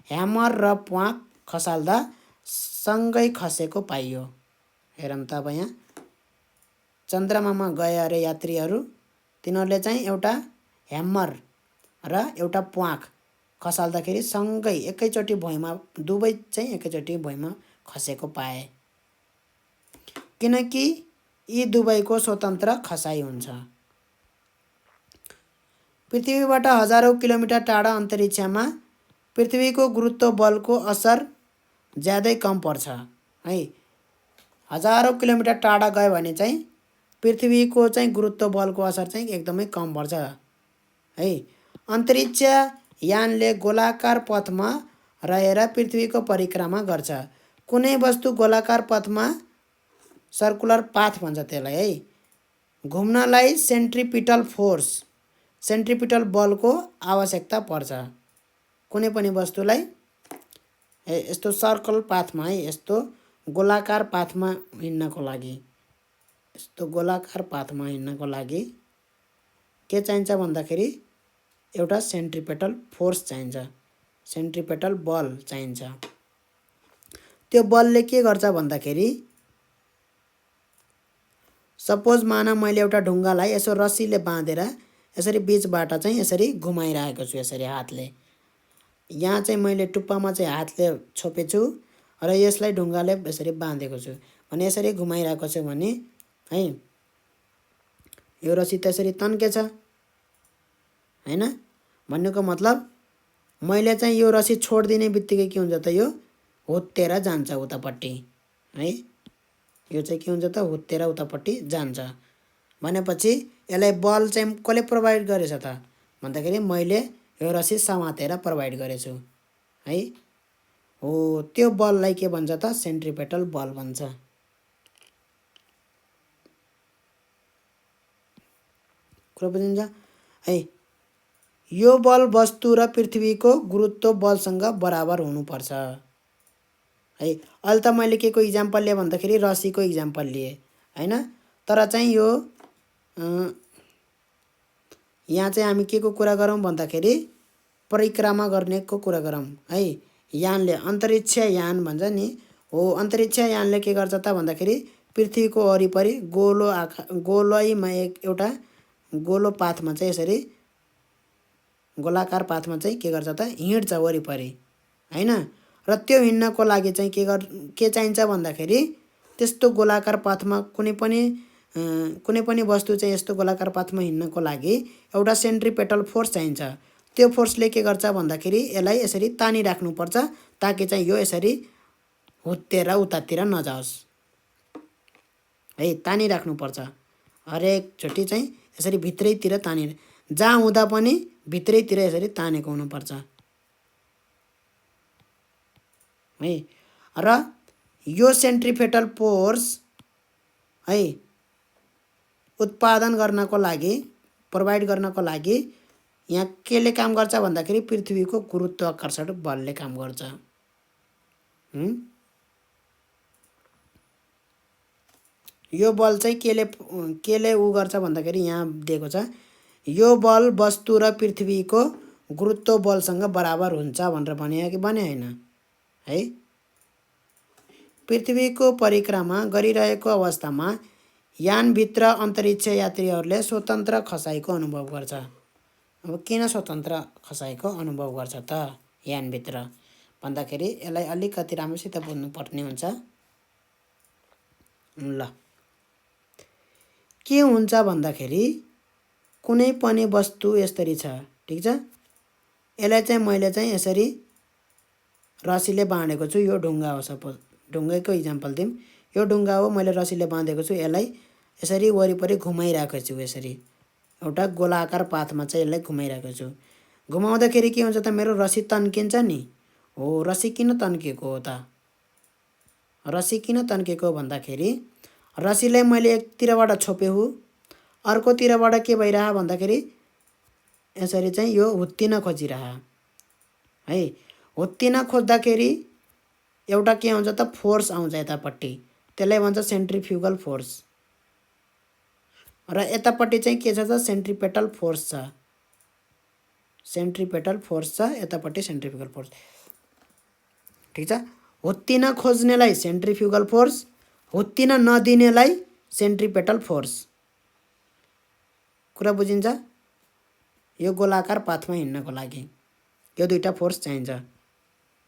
ह्यामर र प्वाँख खसाल्दा सँगै खसेको पाइयो। हेरौँ त अब यहाँ चन्द्रमामा गए अरे यात्रीहरू, तिनीहरूले चाहिँ एउटा ह्यामर र एउटा प्वाँख खसाल्दाखेरि सँगै एकैचोटि भुइँमा, दुवै चाहिँ एकैचोटि भुइँमा खसेको पाए, किनकि यी दुवैको स्वतन्त्र खसाइ हुन्छ। पृथ्वीबाट हजारौँ किलोमिटर टाढा अन्तरिक्षमा पृथ्वीको गुरुत्व बलको असर ज्यादै कम पर्छ है। हजारौँ किलोमिटर टाढा गयो भने चाहिँ पृथ्वीको चाहिँ गुरुत्व बलको असर चाहिँ एकदमै कम पर्छ है। अन्तरिक्ष यानले गोलाकार पथमा रहेर पृथ्वीको परिक्रमा गर्छ। कुनै वस्तु गोलाकार पथमा, सर्कुलर पाथ भन्छ त्यसलाई है, घुम्नलाई सेन्ट्रिपिटल फोर्स, सेन्ट्रिपिटल बलको आवश्यकता पर्छ। कुनै पनि वस्तुलाई यस्तो सर्कल पाथमा है, यस्तो गोलाकार पाथमा हिँड्नको लागि, यस्तो गोलाकार पाथमा हिँड्नको लागि के चाहिन्छ भन्दाखेरि एउटा सेन्ट्रिपेटल फोर्स चाहिन्छ, सेन्ट्रिपेटल बल चाहिन्छ। त्यो बलले के गर्छ भन्दाखेरि, सपोज मान मैले एउटा ढुङ्गालाई यसो रस्सीले बाँधेर यसरी बीचबाट चाहिँ यसरी घुमाइरहेको छु, यसरी हातले। यहाँ चाहिँ मैले टुप्पामा चाहिँ हातले छोपेछु र यसलाई ढुङ्गाले यसरी बाँधेको छु भने, यसरी घुमाइरहेको छु भने है, यो रस्सी त्यसरी तन्केछ हैन। भन्नुको मतलब मैले चाहिँ यो रस्सी छोडिदिने बित्तिकै के हुन्छ त, यो हुत्तेर जान्छ उतापट्टि है। यो चाहिँ के हुन्छ त, हुत्तेर उतापट्टि जान्छ। भनेपछि यसलाई बल चाहिँ कसले प्रोभाइड गरेछ त भन्दाखेरि मैले यो रस्सी समातेर प्रोभाइड गरेछु है। हो, त्यो बललाई के भन्छ त, सेन्ट्रिपेटल बल भन्छ। कुरा बुझिन्छ है। यो बल वस्तु र पृथ्वीको गुरुत्व बलसँग बराबर हुनुपर्छ। है, अहिले त मैले के को इक्जाम्पल लिए भन्दाखेरि रस्सीको इक्जाम्पल लिए हैन। तर चाहिँ यो यहाँ चाहिँ हामी के को कुरा गरौँ भन्दाखेरि परिक्रमा गर्नेको कुरा गरौँ है। यानले अन्तरिक्ष यान भन्छ नि हो, अन्तरिक्ष यानले के गर्छ त भन्दाखेरि पृथ्वीको वरिपरि गोलो गोलैमा एउटा गोलो पाथमा चाहिँ यसरी गोलाकार पाथमा चाहिँ के गर्छ त हिँड्छ वरिपरि हैन। र त्यो हिँड्नको लागि चाहिँ के चाहिन्छ भन्दाखेरि त्यस्तो गोलाकार पाथमा कुनै पनि वस्तु चाहिँ यस्तो गोलाकार पाथमा हिँड्नको लागि एउटा सेन्ट्रिपेटल फोर्स चाहिन्छ। त्यो फोर्सले के गर्छ भन्दाखेरि यसलाई यसरी तानिराख्नुपर्छ ताकि चाहिँ यो यसरी हुत्तेर उतातिर नजाओस् है। तानिराख्नुपर्छ हरेक चोटि चाहिँ यसरी भित्रैतिर जहाँ हुँदा पनि भित्रैतिर यसरी तानेको हुनुपर्छ है। र यो सेन्ट्रिपेटल फोर्स है उत्पादन गर्नको लागि प्रोभाइड गर्नको लागि यहाँ केले काम गर्छ भन्दाखेरि पृथ्वीको गुरुत्वाकर्षण बलले काम गर्छ। यो बल चाहिँ केले उ गर्छ भन्दाखेरि यहाँ दिएको छ यो बल वस्तु र पृथ्वीको गुरुत्व बलसँग बराबर हुन्छ भनेर भने कि भने हैन है। पृथ्वीको परिक्रमा गरिरहेको अवस्थामा यानभित्र अन्तरिक्ष यात्रीहरूले स्वतन्त्र खसाइको अनुभव गर्छ। अब किन स्वतन्त्र खसाइको अनुभव गर्छ त यानभित्र भन्दाखेरि यसलाई अलिकति राम्रोसित बुझ्नुपर्ने हुन्छ। ल के हुन्छ भन्दाखेरि कुनै पनि वस्तु यसरी छ ठीक छ। यसलाई चाहिँ मैले चाहिँ यसरी रस्सीले बाँधेको छु। यो ढुङ्गा हो, सपोज ढुङ्गाको इक्जाम्पल दिउँ। यो ढुङ्गा हो, मैले रस्सीले बाँधेको छु। यसलाई यसरी वरिपरि घुमाइरहेको छु। यसरी एउटा गोलाकार पाथमा चाहिँ यसलाई घुमाइरहेको छु। घुमाउँदाखेरि के हुन्छ त मेरो रस्सी तन्किन्छ नि हो। रस्सी किन तन्केको हो त? रस्सी किन तन्केको भन्दाखेरि रस्सीलाई मैले एकतिरबाट छोपे हो, अर्कोतिरबाट के भइरह भन्दाखेरि यसरी चाहिँ यो हुत्तिन खोजिरह है। हुत्तिन खोज्दाखेरि एउटा के हुन्छ त फोर्स आउँछ यतापट्टि, त्यसलाई भन्छ सेन्ट्रिफ्युगल फोर्स। र यतापट्टि चाहिँ के छ त सेन्ट्रिपेटल फोर्स छ। सेन्ट्रिपेटल फोर्स छ यतापट्टि सेन्ट्रिफ्युगल फोर्स ठीक छ। हुत्तिन खोज्नेलाई सेन्ट्रिफ्युगल फोर्स, हुत्तिन नदिनेलाई सेन्ट्रिपेटल फोर्स। कुरा बुझिन्छ? यो गोलाकार पाथमा हिँड्नको लागि यो दुईटा फोर्स चाहिन्छ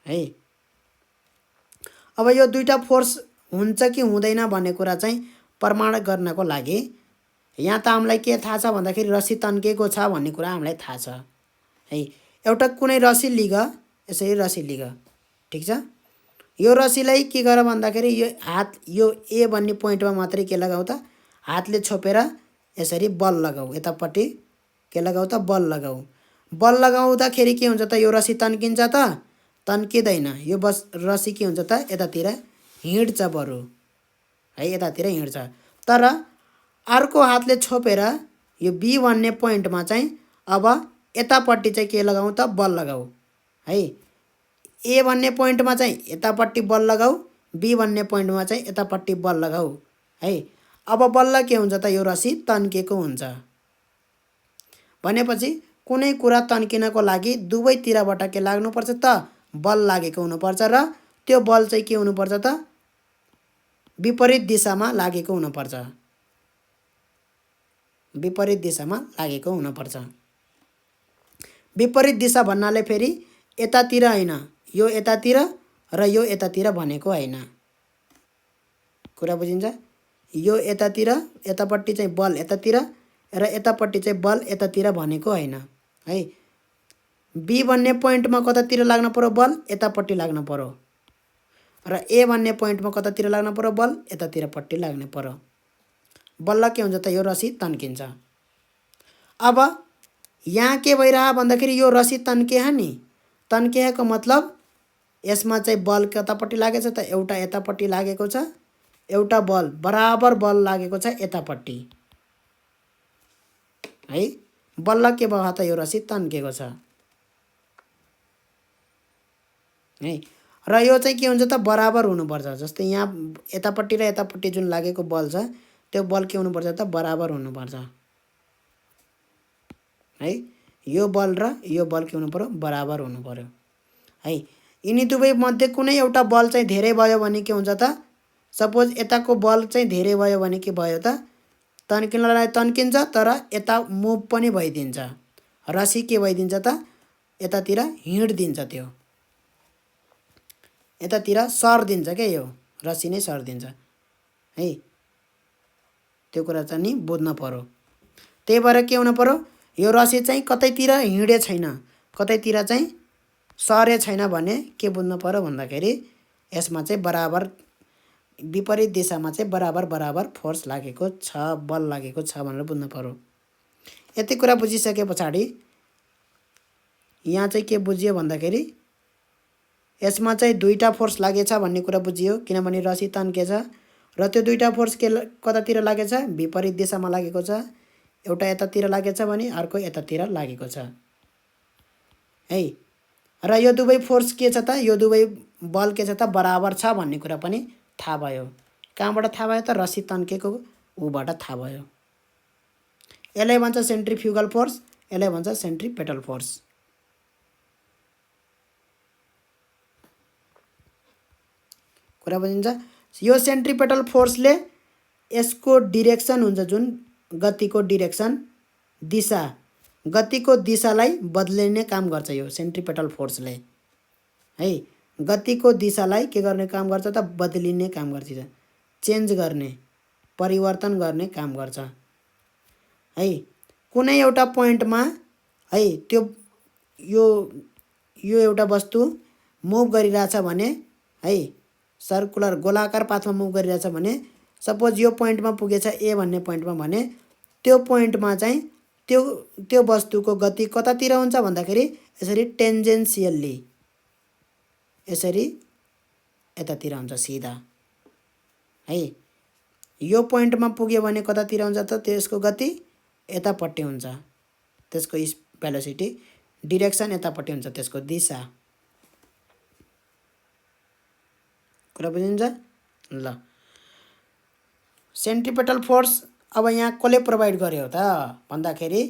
है। अब यो दुईटा फोर्स हुन्छ कि हुँदैन भन्ने कुरा चाहिँ प्रमाण गर्नको लागि यहाँ त हामीलाई के थाहा छ भन्दाखेरि रस्सी तन्केको छ भन्ने कुरा हामीलाई थाहा छ है। एउटा कुनै रस्सी लिग, यसरी रस्सी लिग ठीक छ। यो रस्सीलाई के गर भन्दाखेरि यो ए भन्ने पोइन्टमा मात्रै के लगाऊ त हातले छोपेर यसरी बल लगाऊ। यतापट्टि के लगाऊ त बल लगाऊ। बल लगाउँदाखेरि के हुन्छ त यो रस्सी तन्किन्छ त? तन्किँदैन। यो रस्सी के हुन्छ त यतातिर हिँड्छ बरु है, यतातिर हिँड्छ। तर अर्को हातले छोपेर यो बी भन्ने पोइन्टमा चाहिँ अब यतापट्टि चाहिँ के लगाऊ त बल लगाऊ है। ए भन्ने पोइन्टमा चाहिँ यतापट्टि बल लगाऊ, बी भन्ने पोइन्टमा चाहिँ यतापट्टि बल लगाऊ है। अब बल्ल के हुन्छ त यो रस्सी तन्केको हुन्छ। भनेपछि कुनै कुरा तन्किनको लागि दुवैतिरबाट के लाग्नुपर्छ त बल लागेको हुनुपर्छ। र त्यो बल चाहिँ के हुनुपर्छ त विपरीत दिशामा लागेको हुनुपर्छ। विपरीत दिशामा लागेको हुनुपर्छ। विपरीत दिशा भन्नाले फेरि यतातिर हैन, यो यतातिर र यो यतातिर भनेको हैन। कुरा बुझिन्छ? यो यतातिर, यतापट्टि चाहिँ बल यतातिर र यतापट्टि चाहिँ बल यतातिर भनेको हैन है। बी भन्ने पोइन्टमा कतातिर लाग्न पर्यो बल? यतापट्टि लाग्न पर्यो। र ए भन्ने पोइन्टमा कतातिर लाग्न पर्यो बल? यतातिरपट्टि लाग्न पर्यो। बल्ल के हुन्छ त यो रस्सी तन्किन्छ। अब यहाँ के भइरह भन्दाखेरि यो रस्सी तन्केह नि। तन्केहको मतलब यसमा चाहिँ बल कतापट्टि लागेको छ त एउटा यतापट्टि लागेको छ, एउटा बल बराबर बल लागेको छ यतापट्टि है। बल्ल के भयो त यो रस्सी तन्केको छ है। र यो चाहिँ के हुन्छ त बराबर हुनुपर्छ। जस्तै यहाँ यतापट्टि र यतापट्टि जुन लागेको बल छ त्यो बल के हुनुपर्छ त बराबर हुनुपर्छ है। यो बल र यो बल के हुनु पर्यो बराबर हुनु पर्यो है। यिनी दुवै मध्ये कुनै एउटा बल चाहिँ धेरै भयो भने के हुन्छ त सपोज यताको बल चाहिँ धेरै भयो भने के भयो त तन्किनलाई तन्किन्छ तर यता मुभ पनि भइदिन्छ। रस्सी के भइदिन्छ त यतातिर हिँड्दिन्छ त्यो यतातिर सर्दिन्छ के यो रस्सी नै सर्दिन्छ है। त्यो कुरा चाहिँ नि बुझ्न पर्यो। त्यही भएर के हुनु पर्यो यो रस्सी चाहिँ कतैतिर हिँडे छैन कतैतिर चाहिँ सरे छैन भने के बुझ्नु पर्यो भन्दाखेरि यसमा चाहिँ बराबर विपरीत दिशामा चाहिँ बराबर बराबर फोर्स लागेको छ बल लागेको छ भनेर बुझ्नु पर्यो। यति कुरा बुझिसके पछाडि यहाँ चाहिँ के बुझियो भन्दाखेरि यसमा चाहिँ दुईटा फोर्स लागेछ भन्ने कुरा बुझियो किनभने रस्सी तन्केछ र त्यो दुईटा फोर्स के कतातिर लागेछ विपरीत दिशामा लागेको छ। एउटा यतातिर लागेछ भने अर्को यतातिर लागेको छ है। र यो दुवै फोर्स के छ त यो दुवै बल के छ त बराबर छ भन्ने कुरा पनि थाहा भयो। कहाँबाट थाहा भयो त रस्सी तन्केको ऊबाट थाहा भयो। यसलाई भन्छ सेन्ट्रिफ्युगल फोर्स यसलाई भन्छ सेन्ट्रिपेटल फोर्स। कुरा बुझिन्छ। यो सेन्ट्रिपेटल फोर्सले यसको डिरेक्सन हुन्छ जुन गतिको डिरेक्सन दिशा गतिको दिशालाई बदलिने काम गर्छ यो सेन्ट्रिपेटल फोर्सले है। गतिको दिशालाई के गर्ने काम गर्छ त बदलिने काम गर्छ चेन्ज गर्ने परिवर्तन गर्ने काम गर्छ है। कुनै एउटा पोइन्टमा है त्यो यो एउटा वस्तु मुभ गरिरहेछ भने है सर्कुलर गोलाकार पाथमा मुभ गरिरहेछ भने सपोज यो पोइन्टमा पुगेछ ए भन्ने पोइन्टमा भने त्यो पोइन्टमा चाहिँ त्यो वस्तुको गति कतातिर हुन्छ भन्दाखेरि यसरी टेन्जेन्सियल्ली यसरी यतातिर हुन्छ सिधा है। यो पोइन्टमा पुग्यो भने कतातिर हुन्छ त त्यसको गति यतापट्टि हुन्छ त्यसको भेलोसिटी डिरेक्सन यतापट्टि हुन्छ त्यसको दिशा। कुरा बुझिन्छ ल। सेन्ट्रिपेटल फोर्स अब यहाँ कसले प्रोभाइड गर्यो त भन्दाखेरि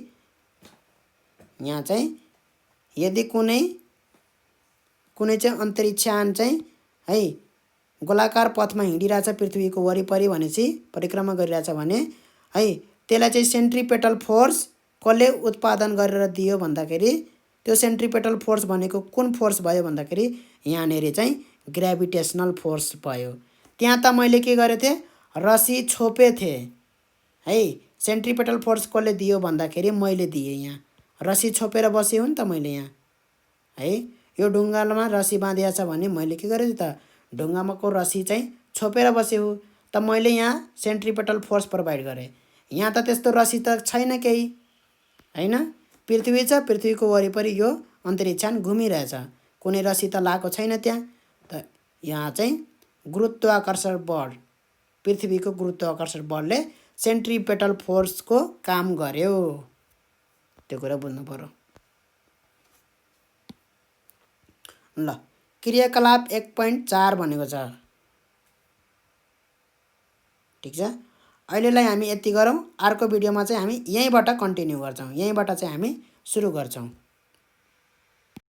यहाँ चाहिँ यदि कुनै चाहिँ अन्तरिक्षयान चाहिँ है गोलाकार पथमा हिँडिरहेछ पृथ्वीको वरिपरि भनेपछि परिक्रमा गरिरहेछ भने है त्यसलाई चाहिँ सेन्ट्रिपेटल फोर्स कसले उत्पादन गरेर दियो भन्दाखेरि त्यो सेन्ट्रिपेटल फोर्स भनेको कुन फोर्स भयो भन्दाखेरि यहाँनेर चाहिँ ग्रेभिटेसनल फोर्स भयो। त्यहाँ त मैले के गरेको थिएँ रस्सी छोपे थिएँ है। सेन्ट्रिपेटल फोर्स कसले दियो भन्दाखेरि मैले दिएँ। यहाँ रस्सी छोपेर बसेँ हो नि त मैले यहाँ है। यो ढुङ्गामा रस्सी बाँधिएको छ भने मैले के गरेँ त ढुङ्गामाको रस्सी चाहिँ छोपेर बसेँ हो त मैले यहाँ सेन्ट्रिपेटल फोर्स प्रोभाइड गरेँ। यहाँ त त्यस्तो रस्सी त छैन केही हैन पृथ्वी छ पृथ्वीको वरिपरि यो अन्तरिक्षयान घुमिरहेछ कुनै रस्सी त लागेको छैन त्यहाँ त यहाँ चाहिँ गुरुत्वाकर्षण बल पृथ्वीको गुरुत्वाकर्षण बलले सेन्ट्रिपेटल फोर्सको काम गर्यो। त्यो कुरा बुझ्नु पर्यो ल। क्रियाकलाप 1.4 भनेको छ ठीक छ। अहिलेलाई हामी यति गरौँ। अर्को भिडियोमा चाहिँ हामी यहीँबाट कन्टिन्यू गर्छौँ यहीँबाट चाहिँ हामी सुरु गर्छौँ।